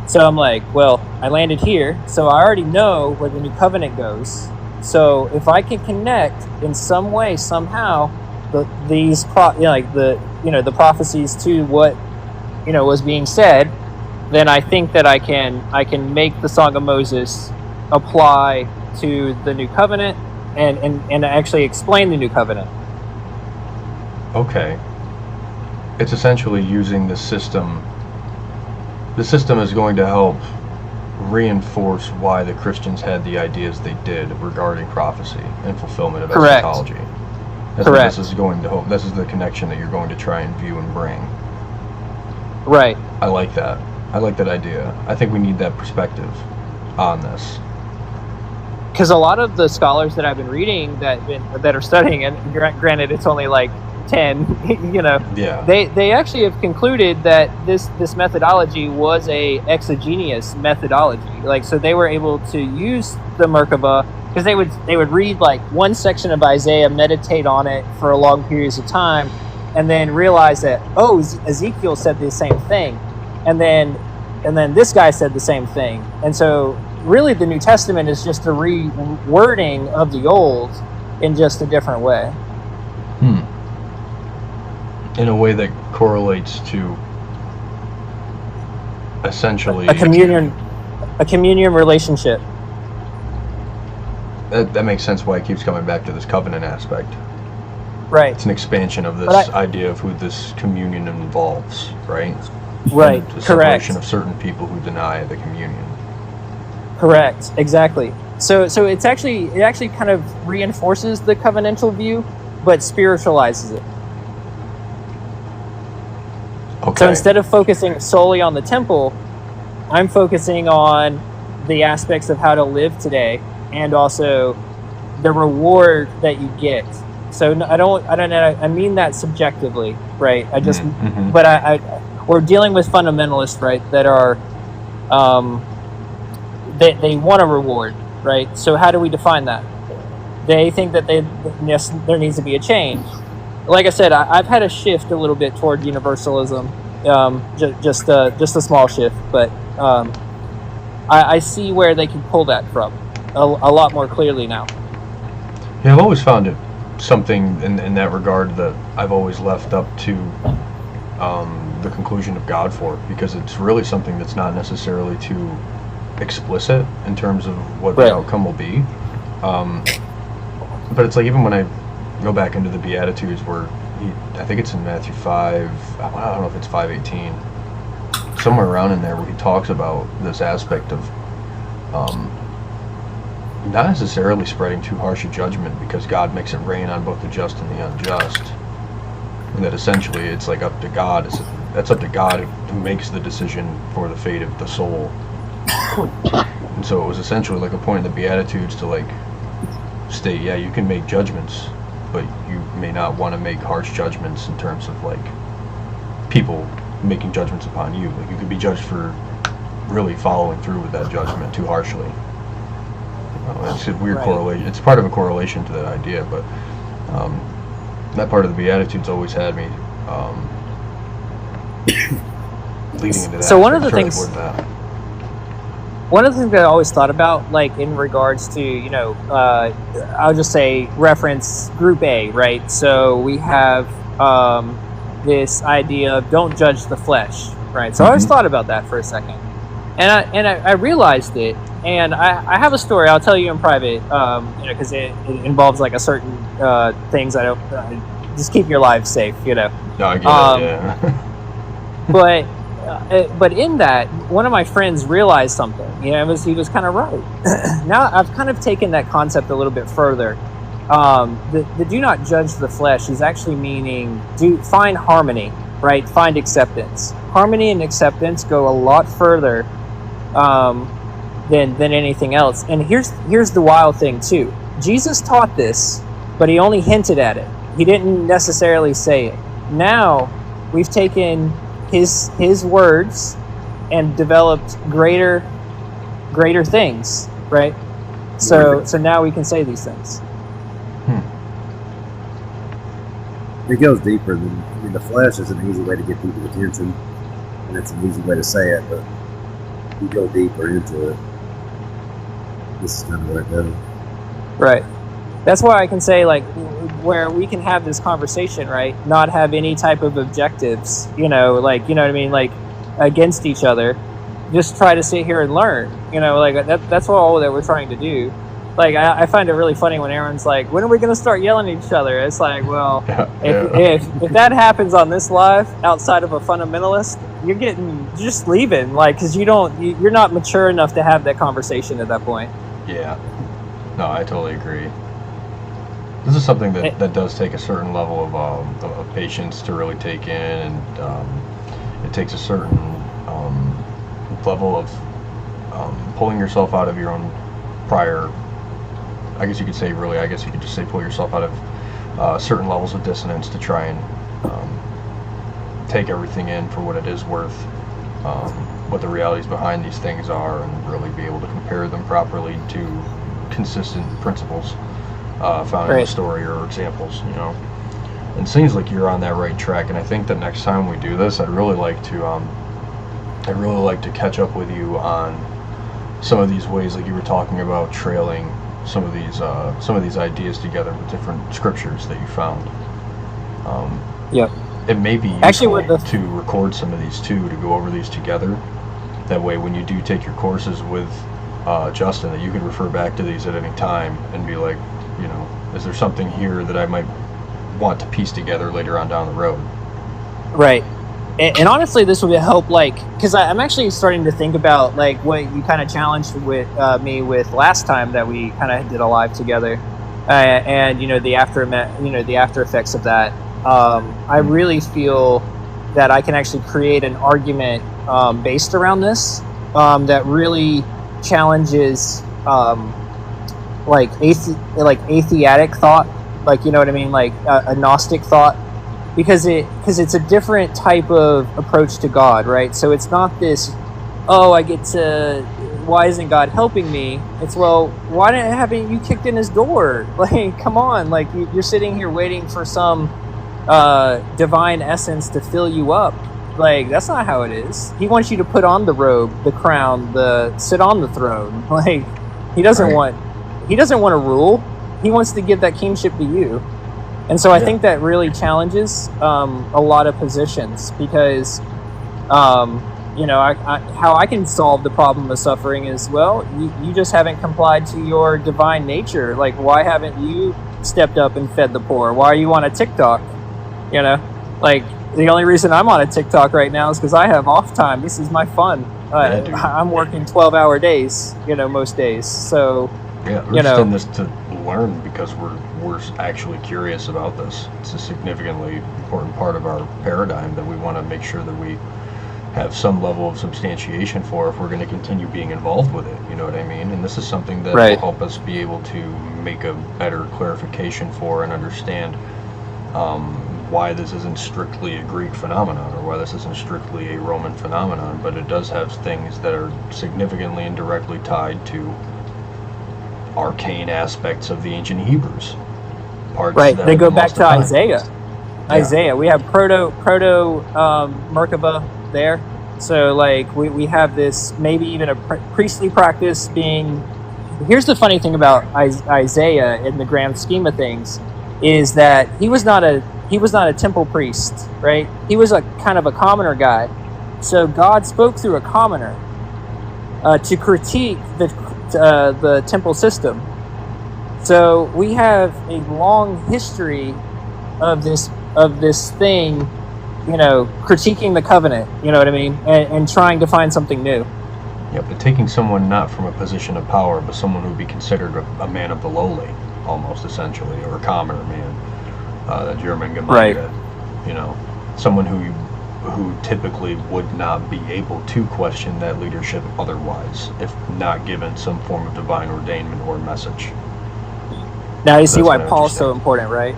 So I'm like, well, I landed here, so I already know where the New Covenant goes. So if I can connect in some way, somehow, the prophecies to what, was being said, then I think that I can make the Song of Moses apply to the New Covenant and actually explain the New Covenant. Okay. It's essentially using the system. The system is going to help reinforce why the Christians had the ideas they did regarding prophecy and fulfillment of Correct. eschatology. That's Correct. what this is going to help. This is the connection that you're going to try and view and bring. Right. I like that. I like that idea. I think we need that perspective on this. Because a lot of the scholars that I've been reading that are studying, and granted it's only like 10, Yeah. they actually have concluded that this methodology was a exogenous methodology. Like, so they were able to use the Merkavah, because they would read like one section of Isaiah, meditate on it for long periods of time, and then realize that, oh, Ezekiel said the same thing, and then this guy said the same thing. And so really the New Testament is just a rewording of the Old in just a different way. In a way that correlates to essentially a communion relationship. That makes sense why it keeps coming back to this covenant aspect. Right. It's an expansion of this idea of who this communion involves, right? Right. And the Correct. separation of certain people who deny the communion. Correct. Exactly. So it actually kind of reinforces the covenantal view, but spiritualizes it. Okay. So instead of focusing solely on the temple, I'm focusing on the aspects of how to live today, and also the reward that you get. So I don't know. I mean that subjectively, right? I just, but we're dealing with fundamentalists, right? That are, they want a reward, right? So how do we define that? They think that there needs to be a change. Like I said, I've had a shift a little bit toward universalism, just a small shift, but I see where they can pull that from a lot more clearly now. Yeah, I've always found it something in that regard that I've always left up to the conclusion of God for, because it's really something that's not necessarily too explicit in terms of what the outcome will be. But it's like, even when I go back into the Beatitudes, where I think it's in Matthew 5, I don't know if it's 5:18, somewhere around in there, where he talks about this aspect of not necessarily spreading too harsh a judgment, because God makes it rain on both the just and the unjust, and that essentially it's like up to God. That's up to God who makes the decision for the fate of the soul. And so it was essentially like a point in the Beatitudes to like state, yeah, you can make judgments, but you may not want to make harsh judgments in terms of like people making judgments upon you. Like, you could be judged for really following through with that judgment too harshly. It's a weird correlation. It's part of a correlation to that idea, but that part of the Beatitudes always had me leading into that. So one of the things that I always thought about, like in regards to, I'll just say reference group A, right? So we have this idea of don't judge the flesh, right? So I always thought about that for a second, and I realized it, and I have a story I'll tell you in private, because it involves like a certain things. I don't just keep your lives safe, No, I get it, yeah. But in that, one of my friends realized something. He was kind of right. Now I've kind of taken that concept a little bit further. The do not judge the flesh is actually meaning find harmony, right? Find acceptance. Harmony and acceptance go a lot further than anything else. And here's the wild thing too. Jesus taught this, but he only hinted at it. He didn't necessarily say it. Now we've taken his words and developed greater things, right? So now we can say these things. It goes deeper than, the flesh is an easy way to get people's attention, and it's an easy way to say it, but you go deeper into it, this is kind of where it goes. Right. That's why I can say, like, where we can have this conversation, right? Not have any type of objectives, like, you know what I mean? Like, against each other. just try to sit here and learn. Like that's all that we're trying to do. Like I find it really funny when Aaron's like, when are we going to start yelling at each other? It's like, well, if that happens on this live outside of a fundamentalist, you're just leaving, like, because you're not mature enough to have that conversation at that point. Yeah. No, I totally agree. This is something that does take a certain level of patience to really take in, and it takes a certain level of pulling yourself out of your own prior, I guess you could just say pull yourself out of certain levels of dissonance to try and take everything in for what it is worth, what the realities behind these things are, and really be able to compare them properly to consistent principles found in the story or examples, And it seems like you're on that right track, and I think the next time we do this, I'd really like to catch up with you on some of these ways, like you were talking about, trailing some of these ideas together with different scriptures that you found. It may be useful to record some of these too, to go over these together. That way, when you do take your courses with Justin, that you can refer back to these at any time and be like, is there something here that I might want to piece together later on down the road? Right. And honestly, this would help, like, because I'm actually starting to think about, like, what you kind of challenged with me with last time that we kind of did a live together, and the after effects of that. I really feel that I can actually create an argument based around this that really challenges like atheistic thought, like, you know what I mean, like a Gnostic thought. Because it's a different type of approach to God, right? So it's not this, why isn't God helping me? It's, well, why haven't you kicked in his door? Like, come on, like, you're sitting here waiting for some divine essence to fill you up. Like, that's not how it is. He wants you to put on the robe, the crown, sit on the throne. Like, he doesn't want to rule. He wants to give that kingship to you. And so I think that really challenges a lot of positions, because, how I can solve the problem of suffering is, well, you just haven't complied to your divine nature. Like, why haven't you stepped up and fed the poor? Why are you on a TikTok? Like, the only reason I'm on a TikTok right now is because I have off time. This is my fun. I'm working 12-hour days, most days. So, we're just in this to learn because we're actually curious about this. It's a significantly important part of our paradigm that we want to make sure that we have some level of substantiation for if we're going to continue being involved with it. You know what I mean? And this is something that will help us be able to make a better clarification for and understand why this isn't strictly a Greek phenomenon, or why this isn't strictly a Roman phenomenon, but it does have things that are significantly and directly tied to arcane aspects of the ancient Hebrews. They go back to Isaiah. Isaiah. We have proto Merkavah there. So, like, we have this, maybe even a priestly practice being. Here's the funny thing about Isaiah in the grand scheme of things, is that he was not a temple priest, right? He was a kind of a commoner guy. So God spoke through a commoner to critique the temple system. So we have a long history of this thing, critiquing the covenant, you know what I mean, and trying to find something new. Yeah, but taking someone not from a position of power, but someone who would be considered a man of the lowly, almost, essentially, or a commoner man, the German Gemeinde, someone who typically would not be able to question that leadership otherwise, if not given some form of divine ordainment or message. Now you see why Paul's so important, right?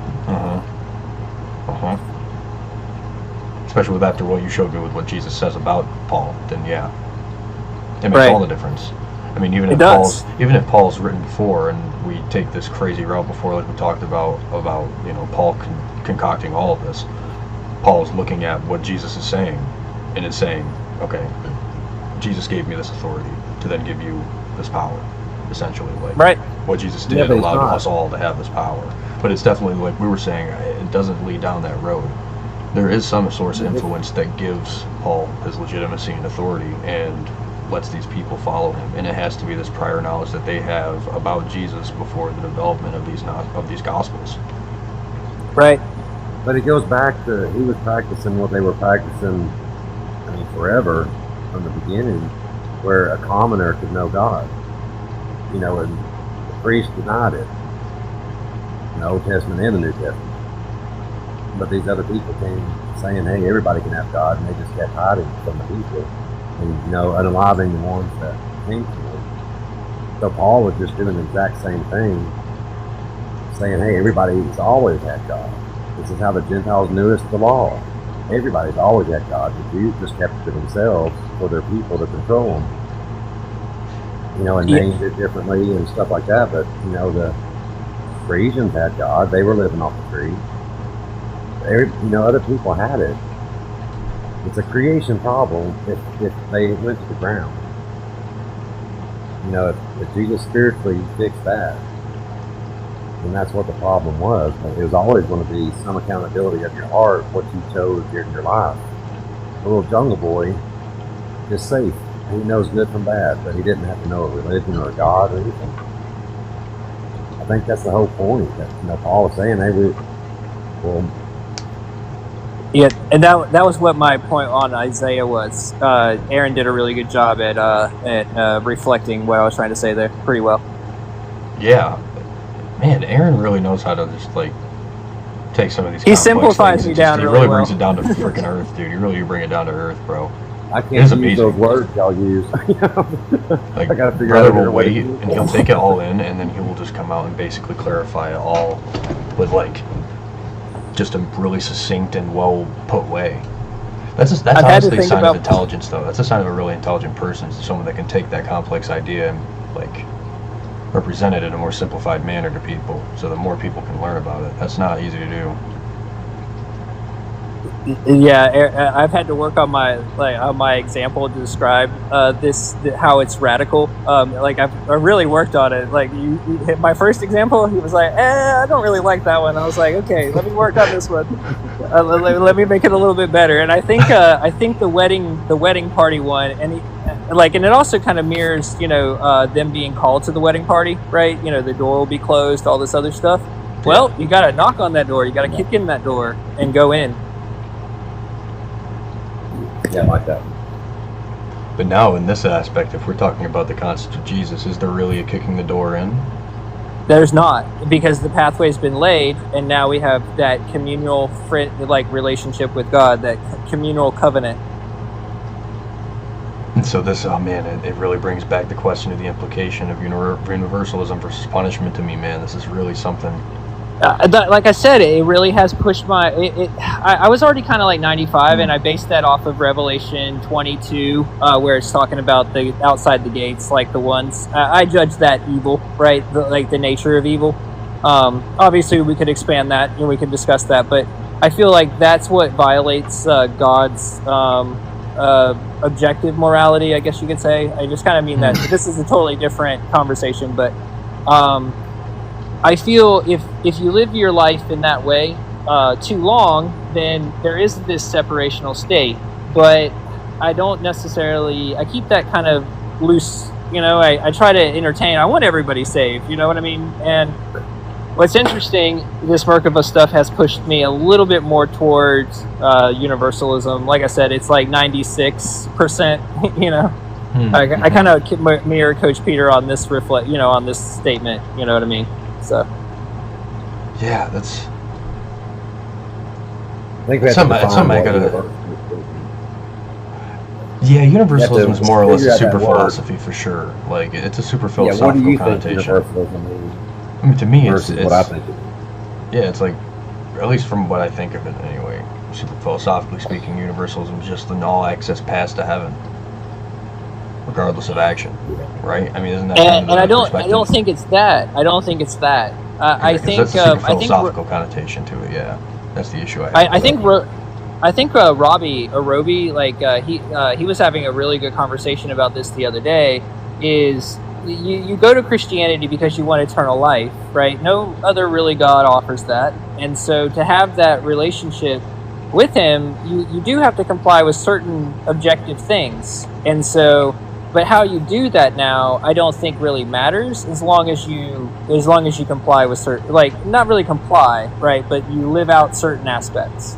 Especially with after what you showed me with what Jesus says about Paul, then it makes all the difference. I mean, even if Paul's written before, and we take this crazy route before, like we talked about Paul concocting all of this, Paul's looking at what Jesus is saying, and it's saying, okay, Jesus gave me this authority to then give you this power, essentially. Like, what Jesus did allowed us all to have this power. But it's definitely, like we were saying, it doesn't lead down that road. There is some source of influence that gives Paul his legitimacy and authority, and lets these people follow him, and it has to be this prior knowledge that they have about Jesus before the development of these gospels. Right. But it goes back to he was practicing what they were practicing, I mean, forever from the beginning, where a commoner could know God. You know, and the priest denied it in the Old Testament and the New Testament. But these other people came saying, hey, everybody can have God, and they just kept hiding from the people and, you know, unaliving the ones that came to them. So Paul was just doing the exact same thing, saying, hey, everybody's always had God. This is how the Gentiles knew us, the law. Everybody's always had God. The Jews just kept it to themselves for their people to control them. You know, and named it differently and stuff like that. But, you know, the Frisians had God. They were living off the tree. You know, other people had it. It's a creation problem if they went to the ground. You know, if Jesus spiritually fixed that, then that's what the problem was. But it was always going to be some accountability of your heart, what you chose during your life. The little jungle boy is safe. He knows good from bad, but he didn't have to know a religion or a God or anything. I think that's the whole point. That, you know, Paul was saying, hey, well, yeah, and that was what my point on Isaiah was. Aaron did a really good job at reflecting what I was trying to say there pretty well. Yeah, man, Aaron really knows how to just like take some of these. He simplifies me down he really really well. brings it down to freaking earth, dude. You bring it down to earth, bro. I can't use those words y'all use. Like, I gotta figure brother out will wait, and he'll take it all in, and then he will just come out and basically clarify it all with like just a really succinct and well put way. That's honestly a sign of intelligence, though. That's a sign of a really intelligent person, someone that can take that complex idea and like represent it in a more simplified manner to people, so that more people can learn about it. That's not easy to do. Yeah, I've had to work on my example to describe how it's radical. Like I really worked on it. Like you hit my first example, he was like, I don't really like that one. I was like, okay, let me work on this one. Let me make it a little bit better. And I think the wedding party one, and and it also kind of mirrors, you know, them being called to the wedding party, right? You know, the door will be closed, all this other stuff. Well, you got to knock on that door. You got to kick in that door and go in. Yeah, like that. But now, in this aspect, if we're talking about the concept of Jesus, is there really a kicking the door in? There's not, because the pathway's been laid, and now we have that communal relationship with God, that communal covenant. And so this, oh man, it really brings back the question of the implication of universalism versus punishment to me, man. This is really something. Like I said, it really has pushed I was already kind of like 95, and I based that off of Revelation 22, where it's talking about the outside the gates, like the ones. I judge that evil, right? The nature of evil. Obviously, we could expand that, and we could discuss that, but I feel like that's what violates God's objective morality, I guess you could say. I just kind of mean that. This is a totally different conversation, but I feel if you live your life in that way too long, then there is this separational state. But I don't necessarily, I keep that kind of loose, you know, I try to entertain. I want everybody saved, you know what I mean? And what's interesting, this Merkavah stuff has pushed me a little bit more towards universalism. Like I said, it's like 96%, you know. I kind of mirror CoachPeter on this on this statement, you know what I mean? So yeah, that's I think we have something I gotta. Yeah, universalism is more or less a super philosophy for sure. Like it's a super philosophical what do you connotation. think universalism means? I mean, to me, it's what I think. Yeah, it's like, at least from what I think of it anyway. Super philosophically speaking, universalism is just an all-access pass to heaven, regardless of action, right? I mean, isn't that? And I don't think it's that. I don't think it's that. I think that's a super philosophical connotation to it. Yeah, that's the issue. I think Robbie, like he was having a really good conversation about this the other day. Is you go to Christianity because you want eternal life, right? No other really God offers that, and so to have that relationship with Him, you do have to comply with certain objective things, and so But how you do that now, I don't think really matters as long as you comply with certain, like, not really comply, right? But you live out certain aspects.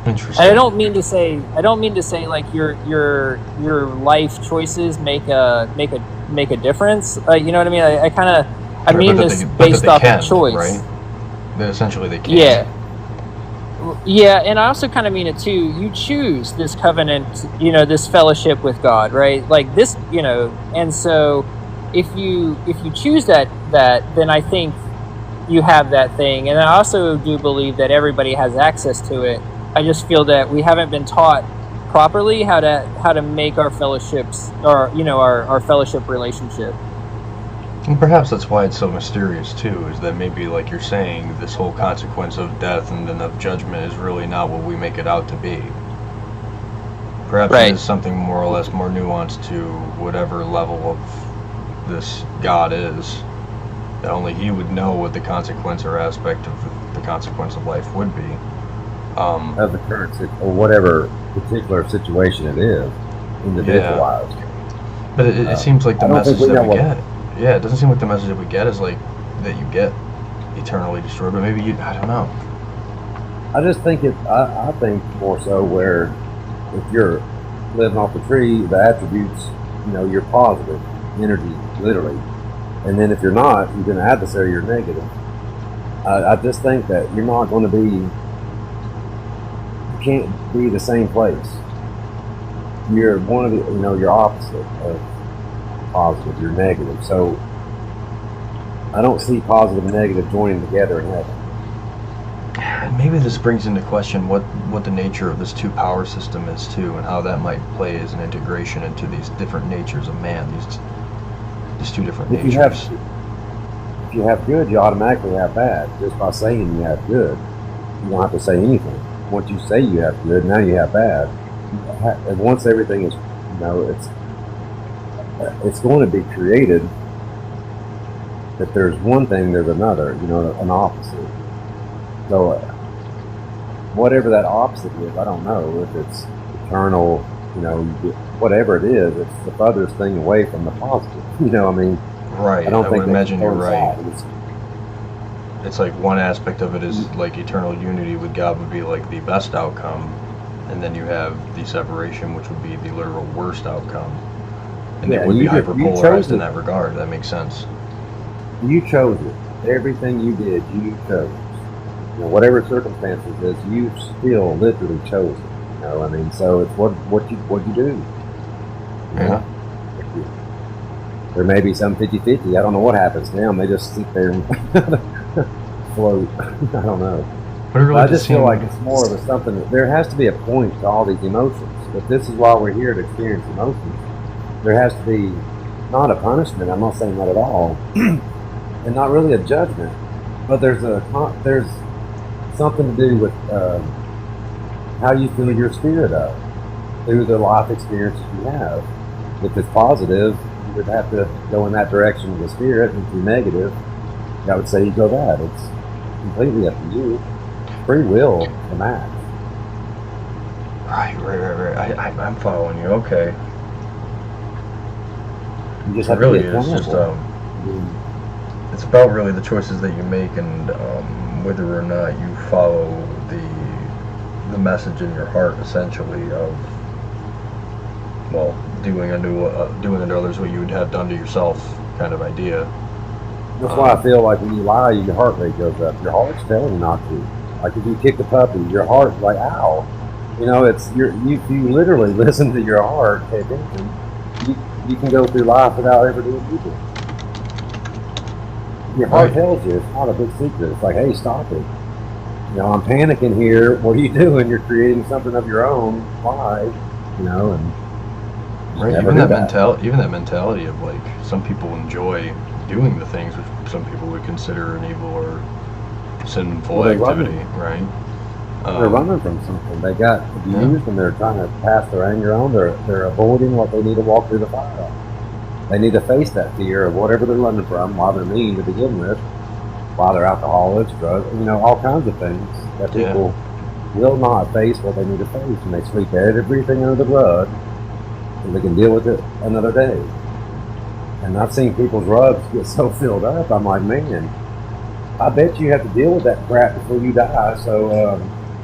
Interesting. And I don't mean to say like your life choices make a difference. You know what I mean? I mean this based off of choice, right? That essentially they can. Yeah. Yeah, and I also kind of mean it too. You choose this covenant, this fellowship with God, right? Like this, and so if you choose that, then I think you have that thing. And I also do believe that everybody has access to it. I just feel that we haven't been taught properly how to make our fellowships, or our fellowship relationship. And perhaps that's why it's so mysterious too, is that maybe, like you're saying, this whole consequence of death and then of judgment is really not what we make it out to be. Perhaps Right. it is something more or less more nuanced to whatever level of this God is, that only he would know what the consequence or aspect of the consequence of life would be. Of the current or whatever particular situation it is, individualized. But it seems like the I don't think message we that know we what- get. Yeah, it doesn't seem like the message that we get is like that you get eternally destroyed, but maybe I don't know. I just think I think more so where if you're living off the tree, the attributes, you're positive energy, literally, and then if you're not, you're going to adversary, you're negative. I just think that you're not going to be, you can't be the same place. You're one of the, you're opposite of positive, you're negative. So I don't see positive and negative joining together in heaven. And maybe this brings into question what the nature of this two power system is too, and how that might play as an integration into these different natures of man, these two different If natures. if you have good, you automatically have bad. Just by saying you have good, you don't have to say anything. Once you say you have good, now you have bad. And once everything is, it's going to be created. If there's one thing, there's another, an opposite. So whatever that opposite is, I don't know if it's eternal, whatever it is, it's the furthest thing away from the positive. Right. I don't think would imagine you're right. coincide. It's like one aspect of it is like eternal unity with God would be like the best outcome, and then you have the separation, which would be the literal worst outcome. And Yeah, it would be you hyperpolarized chose in it. that regard. That makes sense. You chose it. Everything you did, you chose. Whatever circumstances is, you still literally chose it. So it's what you do. Yeah. There may be some 50-50. I don't know what happens to them. They just sit there and float. I don't know. But it really I does just feel seem like it's more of something. There has to be a point to all these emotions. If this is why we're here to experience emotions, there has to be not a punishment. I'm not saying that at all, and not really a judgment. But there's something to do with how you fill your spirit up through the life experiences you have. If it's positive, you would have to go in that direction with the spirit. If you're negative, I would say you go that. It's completely up to you. Free will, the max. Right. I'm following you. Okay. You just It have really to be is just accountable. it's about really the choices that you make and whether or not you follow the message in your heart, essentially, of doing unto others what you would have done to yourself, kind of idea. That's why I feel like when you lie, your heart rate goes up. Your heart's telling you not to. Like if you kick the puppy, your heart's like, ow. If you literally listen to your heart, pay attention, you can go through life without ever doing anything. Your heart tells you. It's not a big secret. It's like, hey, stop it. I'm panicking here. What are you doing? You're creating something of your own. Why? And Right. never Even do that mentality of like some people enjoy doing the things which some people would consider an evil or sinful Well, activity, right? They're running from something. They got abused and they're trying to pass their anger on. They're avoiding what they need to walk through the fire on. They need to face that fear of whatever they're running from, why they're mean to begin with, why they're alcoholics, drugs, all kinds of things that people will not face what they need to face, and they sweep everything under the rug and they can deal with it another day. And I've seen people's rugs get so filled up. I'm like, man, I bet you have to deal with that crap before you die. So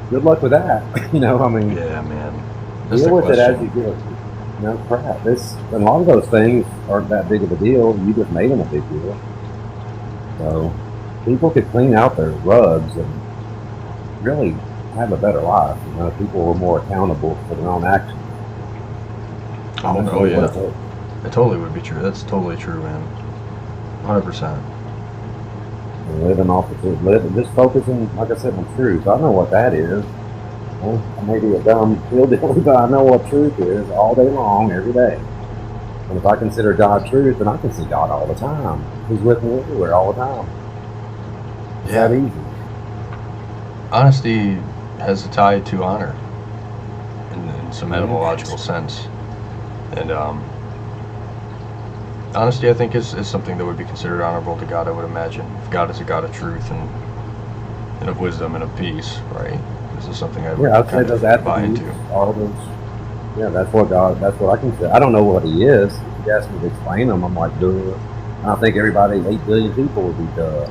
good luck with that. You know, I mean, Yeah, man. That's deal the with it as question. you go. No crap. And a lot of those things aren't that big of a deal. You just made them a big deal. So people could clean out their rugs and really have a better life. You know, people were more accountable for their own actions. Oh, That's oh really yeah. what it is. It totally would be true. That's totally true, man. 100%. And living off the truth, just focusing, like I said, on truth. I know what that is. Well, I may be a dumb hillbilly, but I know what truth is all day long, every day. And if I consider God truth, then I can see God all the time. He's with me everywhere all the time. It's that easy. Honesty has a tie to honor in some etymological sense. And honesty, I think, is something that would be considered honorable to God, I would imagine. If God is a God of truth and of wisdom and of peace, right? This is something I would I'd say kind those of buy attributes into. are those. Yeah, that's what I can say. I don't know what he is. If you ask me to explain him, I'm like, duh. And I think everybody, 8 billion people would be duh.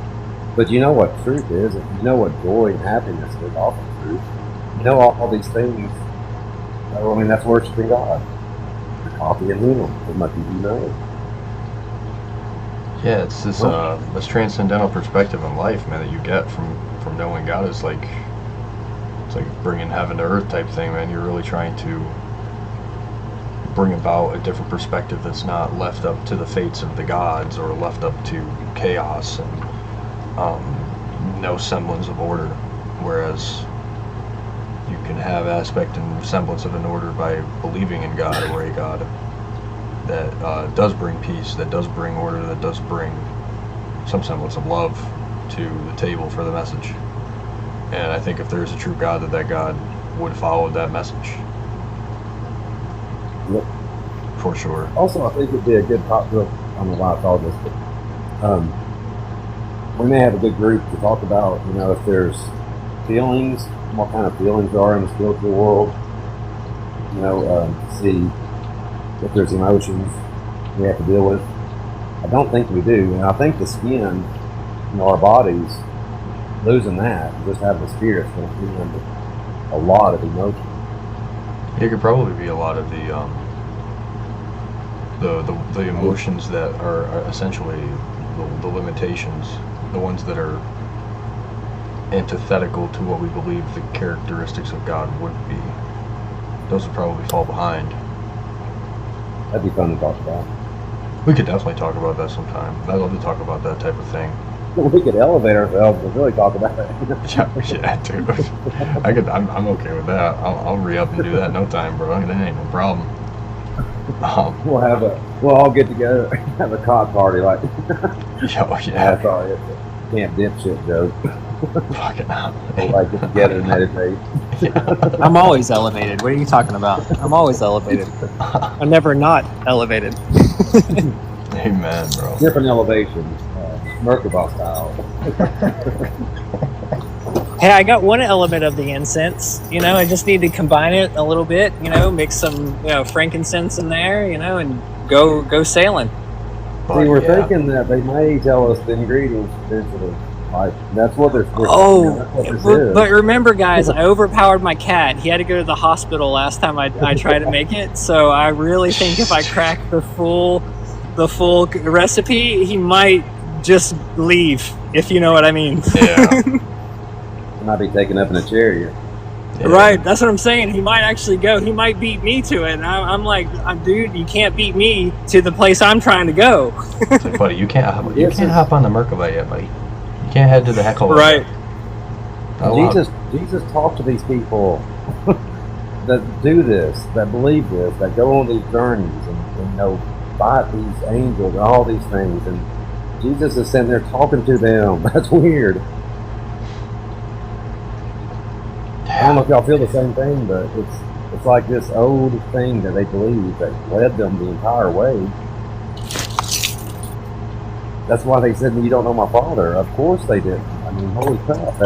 But you know what truth is, and you know what joy and happiness is off of truth. You know all these things. So, I mean, that's worshiping God. You're copying him as much as you know. Yeah, it's this transcendental perspective in life, man, that you get from knowing God. Is like, it's like bringing heaven to earth type thing, man. You're really trying to bring about a different perspective that's not left up to the fates of the gods or left up to chaos and no semblance of order. Whereas you can have aspect and semblance of an order by believing in God or a God that does bring peace, that does bring order, that does bring some semblance of love to the table for the message. And I think if there's a true God, that God would follow that message. Yep. For sure. Also, I think it'd be a good talk. I don't know why I thought this, but we may have a good group to talk about, you know, if there's feelings, what kind of feelings there are in the spiritual world, you know, to see if there's emotions we have to deal with. I don't think we do, and I think the skin, you know, our bodies, losing that, just having the spirit's going to be under a lot of emotion. It could probably be a lot of the emotions that are essentially the limitations, the ones that are antithetical to what we believe the characteristics of God would be. Those would probably fall behind. That'd be fun to talk about. We could definitely talk about that sometime. I'd love to talk about that type of thing. We could elevate ourselves and really talk about it. Yeah, dude. I'm okay with that. I'll re-up and do that in no time, bro. That ain't no problem. We'll all get together and have a cod party, like. Yeah. Sorry, it's a camp dipshit joke. Fucking hell. We'll like get together and meditate. Yeah. I'm always elevated. What are you talking about? I'm always elevated. I'm never not elevated. Amen, bro. Different elevations, Merkavah style. Hey, I got one element of the incense. You know, I just need to combine it a little bit. You know, mix some frankincense in there. You know, and go sailing. See, we're thinking that they may tell us the ingredients eventually. Like, that's what they're. But remember, guys, I overpowered my cat. He had to go to the hospital last time I tried to make it. So I really think if I crack the full recipe, he might just leave. If you know what I mean. Yeah. He might be taken up in a chariot. Yeah. Right, that's what I'm saying. He might actually go. He might beat me to it. And I'm like, dude, you can't beat me to the place I'm trying to go. It's like, buddy, you can't hop on the Merkavah yet, buddy. You can't head to the Heckle. Right. Jesus talked to these people that do this, that believe this, that go on these journeys and fight these angels and all these things. And Jesus is sitting there talking to them. That's weird. I don't know if y'all feel the same thing, but it's like this old thing that they believe that led them the entire way. That's why they said, "You don't know my Father." Of course they did. I mean, holy crap!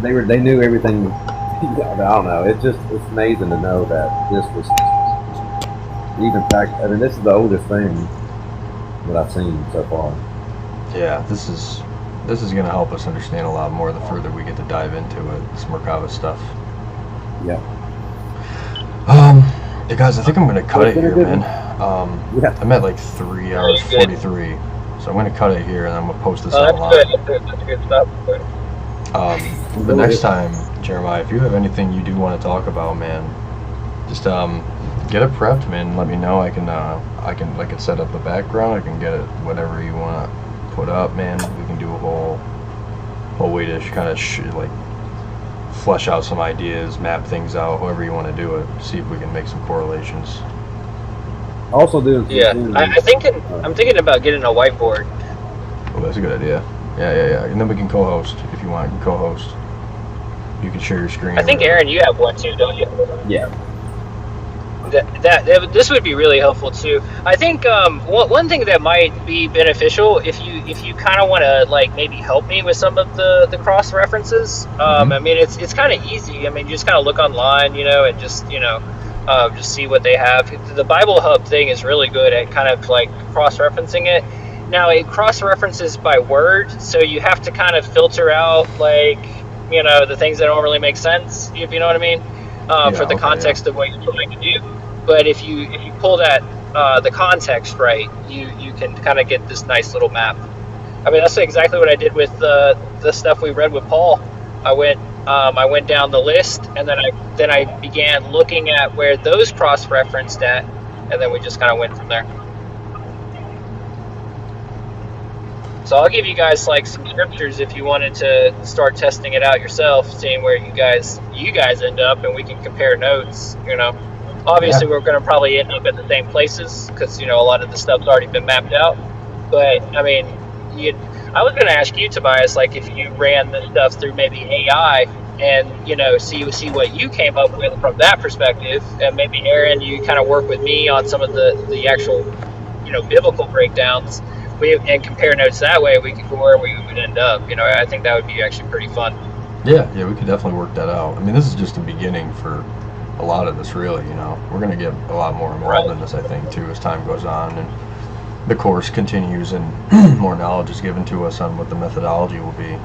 They knew everything. I don't know. It's amazing to know that this was even fact, I mean, this is the oldest thing that I've seen so far. Yeah, this is going to help us understand a lot more the further we get to dive into it. This Merkavah stuff. Yeah. Yeah, guys, I think I'm going to cut it here, man. Yeah. I'm at like 3 hours 43, so I'm going to cut it here and I'm going to post this online. That's good stuff. The next time, Jeremiah, if you have anything you do want to talk about, man, just get it prepped, man. Let me know. I can set up a background. I can get it whatever you want to put up, man. We can do a whole way to kind of like flesh out some ideas, map things out, however you want to do it. See if we can make some correlations. Also doing some Yeah, things, I'm thinking about getting a whiteboard. Oh, that's a good idea. Yeah. And then we can co-host if you want. You can co-host. You can share your screen. I think Aaron, you have one too, don't you? Yeah. This would be really helpful too. I think one thing that might be beneficial if you kind of want to like maybe help me with some of the cross references. I mean it's kind of easy. I mean you just kind of look online, and just just see what they have. The Bible Hub thing is really good at kind of like cross referencing it. Now it cross references by word, so you have to kind of filter out like the things that don't really make sense. If you know what I mean. For the context of what you're trying to do. But if you pull that the context right, you can kind of get this nice little map. I mean, that's exactly what I did with the stuff we read with Paul. I went down the list, and then I began looking at where those cross-referenced at, and then we just kind of went from there. So I'll give you guys like some scriptures if you wanted to start testing it out yourself, seeing where you guys end up, and we can compare notes. Obviously we're going to probably end up at the same places because a lot of the stuff's already been mapped out. But I mean, I was going to ask you, Tobias, like if you ran this stuff through maybe AI and see what you came up with from that perspective, and maybe Aaron, you kind of work with me on some of the actual biblical breakdowns. And compare notes that way, we could go where we would end up. I think that would be actually pretty fun. Yeah, we could definitely work that out. I mean, this is just the beginning for a lot of this, really. We're going to get a lot more involved in this, I think, too, as time goes on and the course continues and more knowledge is given to us on what the methodology will be.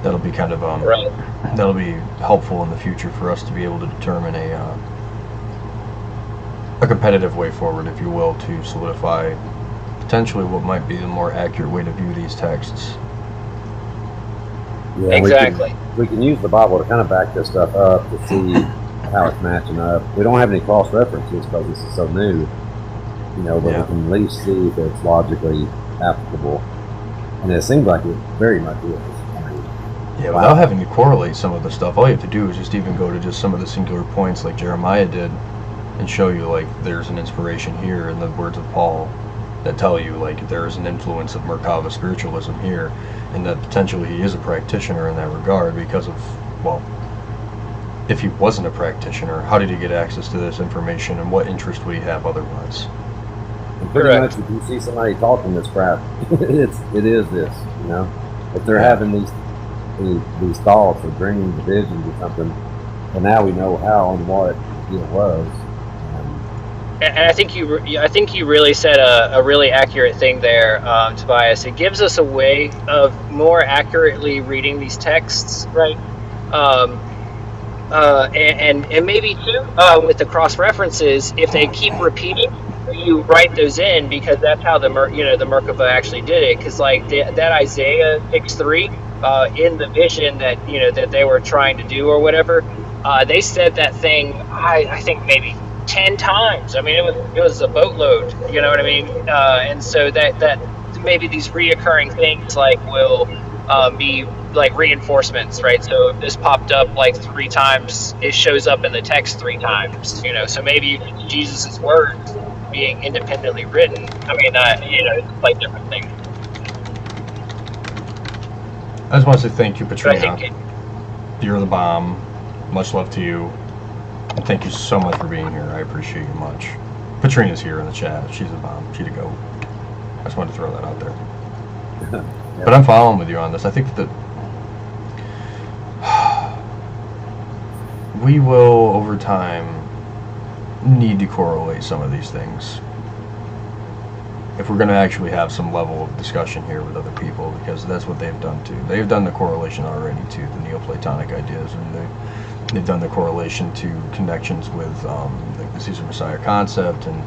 That'll be kind of that'll be helpful in the future for us to be able to determine a competitive way forward, if you will, to solidify potentially what might be the more accurate way to view these texts. Yeah, exactly. We can use the Bible to kind of back this stuff up to see how it's matching up. We don't have any cross references because this is so new, but we can at least see if it's logically applicable. And it seems like it very much is. Without having to correlate some of the stuff, all you have to do is just even go to just some of the singular points like Jeremiah did and show you like there's an inspiration here in the words of Paul that tell you like there is an influence of Merkavah spiritualism here, and that potentially he is a practitioner in that regard because of, if he wasn't a practitioner, how did he get access to this information and what interest would he have otherwise? And pretty much if you see somebody talking this crap, it is this, if they're having these thoughts or dreams, visions or something, and now we know how and what it was. And I think you really said a really accurate thing there, Tobias. It gives us a way of more accurately reading these texts, right? And maybe too with the cross references, if they keep repeating, you write those in because that's how the Merkavah actually did it. Because like that Isaiah 6:3 in the vision that that they were trying to do or whatever, they said that thing. I think maybe 10 times. I mean, it was a boatload. You know what I mean? And so that maybe these reoccurring things like will be like reinforcements, right? So if this popped up like 3 times, it shows up in the text 3 times. So maybe Jesus's words being independently written. I mean, it's like different things. I just want to say thank you, Patrina. You're the bomb. Much love to you. And thank you so much for being here. I appreciate you much. Patrina's here in the chat. She's a bomb. She's a goat. I just wanted to throw that out there. But I'm following with you on this. I think that we will, over time, need to correlate some of these things if we're going to actually have some level of discussion here with other people, because that's what they've done too. They've done the correlation already to the Neoplatonic ideas, and they've done the correlation to connections with like the Caesar Messiah concept, and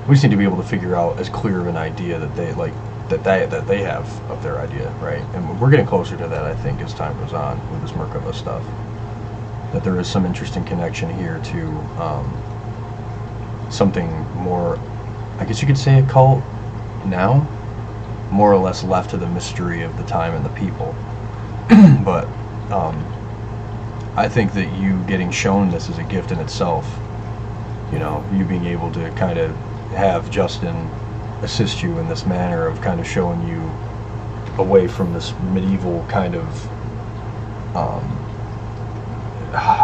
we just need to be able to figure out as clear of an idea that they like that they have of their idea, right? And we're getting closer to that, I think, as time goes on with this Merkavah stuff. That there is some interesting connection here to something more, I guess you could say, a cult now, more or less left to the mystery of the time and the people. But I think that you getting shown this is a gift in itself. You know, you being able to kind of have Justin assist you in this manner of kind of showing you away from this medieval kind of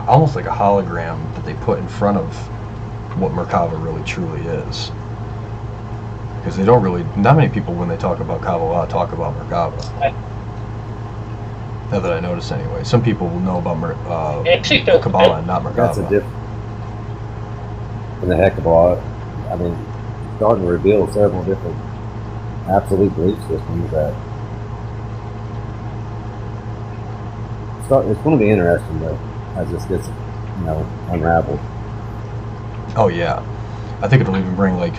almost like a hologram that they put in front of what Merkavah really truly is. Because they don't really, not many people when they talk about Kabbalah talk about Merkavah. Not that I notice anyway. Some people will know about Kabbalah and not Merkavah. That's a different. And the heck of a lot. I mean, it's starting to reveal several different absolute belief systems that it's going to be interesting though as this gets, unraveled. Oh yeah, I think it'll even bring like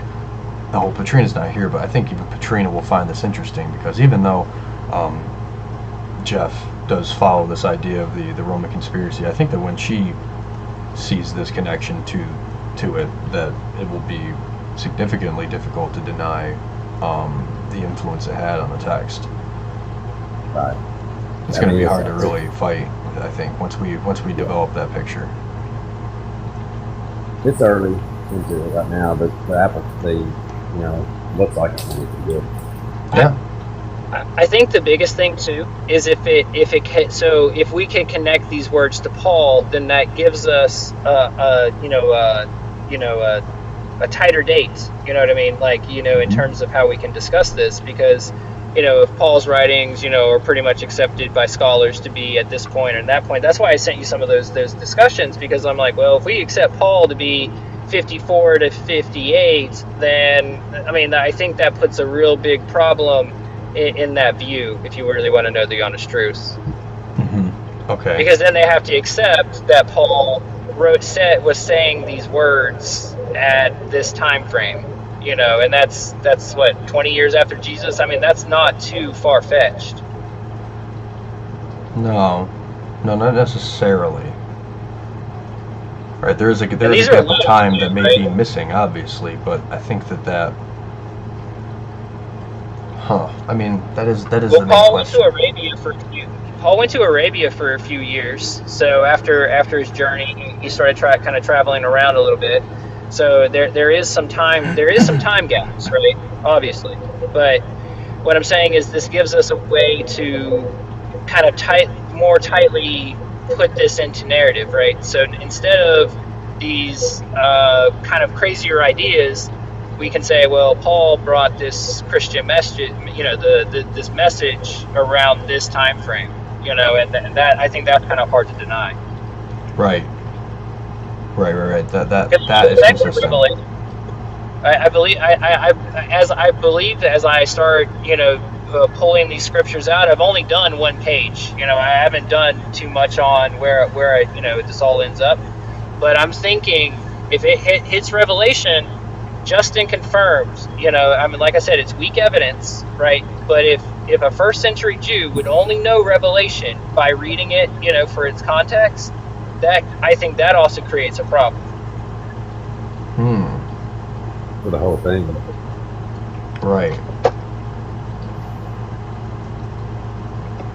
the whole Patrina's not here, but I think even Patrina will find this interesting, because even though Jeff does follow this idea of the Roman conspiracy, I think that when she sees this connection to it, that it will be significantly difficult to deny the influence it had on the text. Right. It's going to be hard to really fight, I think, once we develop that picture. It's early into it right now, but the apple, looks like it's going to be good. Yeah. I think the biggest thing too is if we can connect these words to Paul, then that gives us a tighter date. You know what I mean? Like, in terms of how we can discuss this, because if Paul's writings, are pretty much accepted by scholars to be at this point and that point. That's why I sent you some of those discussions, because I'm like, well, if we accept Paul to be 54 to 58, then I think that puts a real big problem in that view, if you really want to know the honest truth. Mm-hmm. Okay. Because then they have to accept that Paul was saying these words at this time frame, and that's what, 20 years after Jesus. That's not too far-fetched. No, not necessarily. Right, there is a gap of time that may be missing, obviously, but I think that that is the main question. Paul went to Arabia for a few years. So after his journey, he started kind of traveling around a little bit. So there is some time gaps, right? Obviously, but what I'm saying is this gives us a way to kind of more tightly put this into narrative, right? So instead of these kind of crazier ideas, we can say, well, Paul brought this Christian message, this message around this time frame, and that, I think that's kind of hard to deny. Right. That is consistent. I believe as I start, pulling these scriptures out, I've only done one page. I haven't done too much on where this all ends up. But I'm thinking if it hits Revelation, Justin confirms, like I said, it's weak evidence, right? But if a first century Jew would only know Revelation by reading it, for its context, I think that also creates a problem. For the whole thing. Right.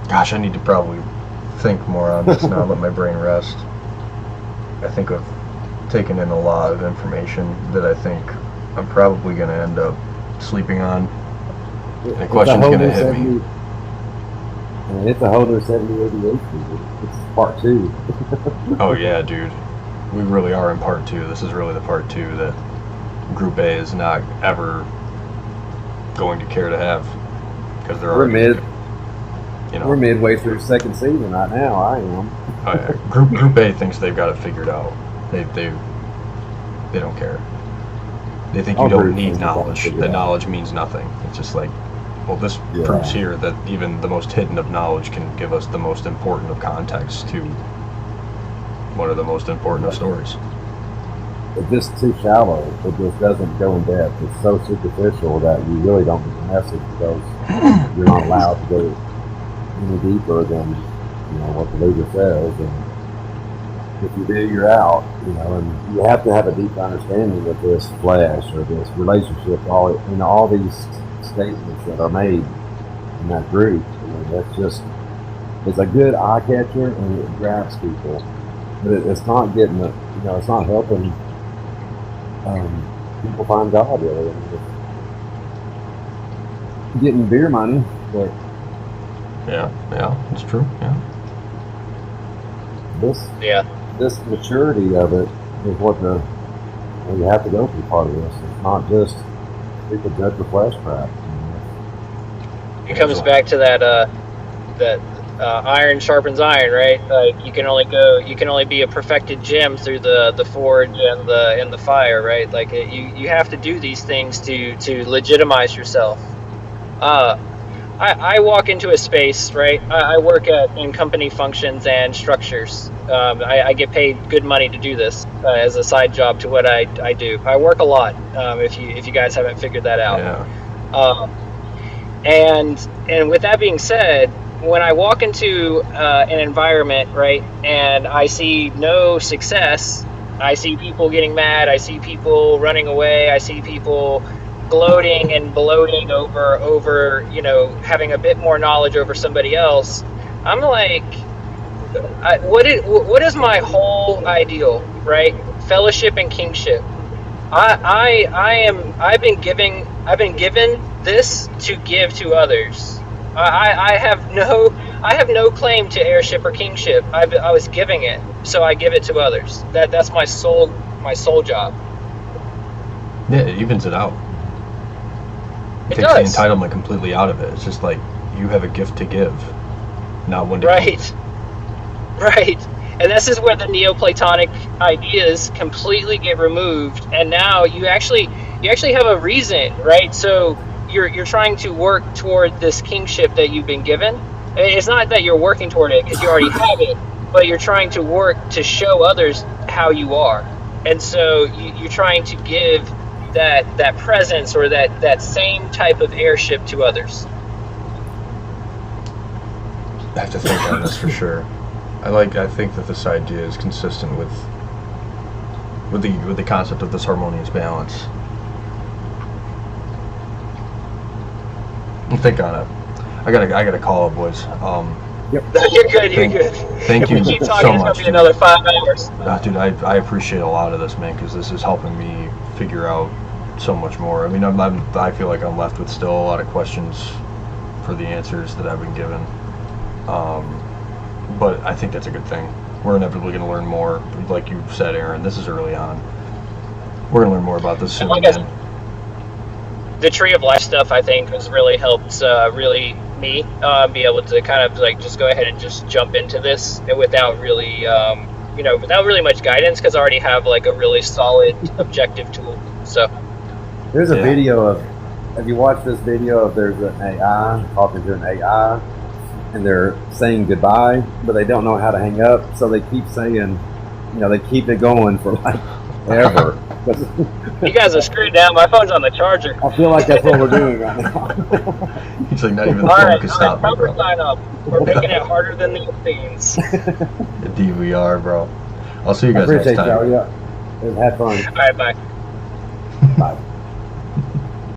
Gosh, I need to probably think more on this now, let my brain rest. I think I've taken in a lot of information that I think I'm probably going to end up sleeping on. And a question's going to hit me. It's a whole new 70 aviation. It's part 2. Oh yeah, dude. We really are in part 2. This is really the part 2 that Group A is not ever going to care to have, because we're midway through the second season right now. I am. Oh, yeah. Group A thinks they've got it figured out. They don't care. They think I'll you don't agree need with you. knowledge. Yeah. That knowledge means nothing. It's just like, well, this Yeah. proves here that even the most hidden of knowledge can give us the most important of context to one of the most important of stories. It's just too shallow. It just doesn't go in depth. It's so superficial that you really don't get the message because you're not allowed to go any deeper than what the leader says. And if you do, you're out. And you have to have a deep understanding of this flesh or this relationship. All these statements that are made in that group. It's a good eye catcher and it grabs people, but it's not getting it's not helping people find God really. It's getting beer money, but Yeah, it's true. Yeah. this maturity of it is what you have to go through part of this. It's not just people judge the flesh crap. It comes back to that iron sharpens iron, right? Like you can only be a perfected gem through the forge and the fire, right? Like you have to do these things to legitimize yourself. I walk into a space, right? I work in company functions and structures. I get paid good money to do this as a side job to what I do. I work a lot. If you guys haven't figured that out. Yeah. And with that being said, when I walk into an environment, right, and I see no success, I see people getting mad, I see people running away, I see people gloating and bloating over having a bit more knowledge over somebody else, I'm like, what is my whole ideal, right? Fellowship and kingship. I've been given this to give to others. I have no claim to heirship or kingship. I was giving it, so I give it to others. That's my sole job. Yeah, it evens it out. It takes does. the entitlement completely out of it. It's just like you have a gift to give, not one to keep. Right. And this is where the Neoplatonic ideas completely get removed, and now you actually have a reason, right? So you're trying to work toward this kingship that you've been given. It's not that you're working toward it because you already have it, but you're trying to work to show others how you are. And so you're trying to give that presence or that same type of heirship to others. I have to think on this for sure. I think that this idea is consistent with the concept of this harmonious balance. Think on it. I gotta call it, boys. Yep. You're good. Thank you Keep so talking. It's much. gonna be another 5 hours. Dude, I appreciate a lot of this, man, because this is helping me figure out so much more. I mean, I feel like I'm left with still a lot of questions for the answers that I've been given. But I think that's a good thing. We're inevitably going to learn more. Like you said, Aaron, this is early on. We're going to learn more about this soon. The Tree of Life stuff, I think, has really helped me be able to kind of like just go ahead and just jump into this without really, without really much guidance, because I already have like a really solid objective tool. So there's a video of. Have you watched this video of there's an AI talking to an AI? And they're saying goodbye, but they don't know how to hang up, so they keep saying, they keep it going for like ever. You guys are screwed now. My phone's on the charger. I feel like that's what we're doing right now. He's like, not even the phone can stop me, bro. Sign up. We're making it harder than the things. Indeed we are, bro. I'll see you guys next time. Y'all. Yeah. Have fun. All right, bye. Bye.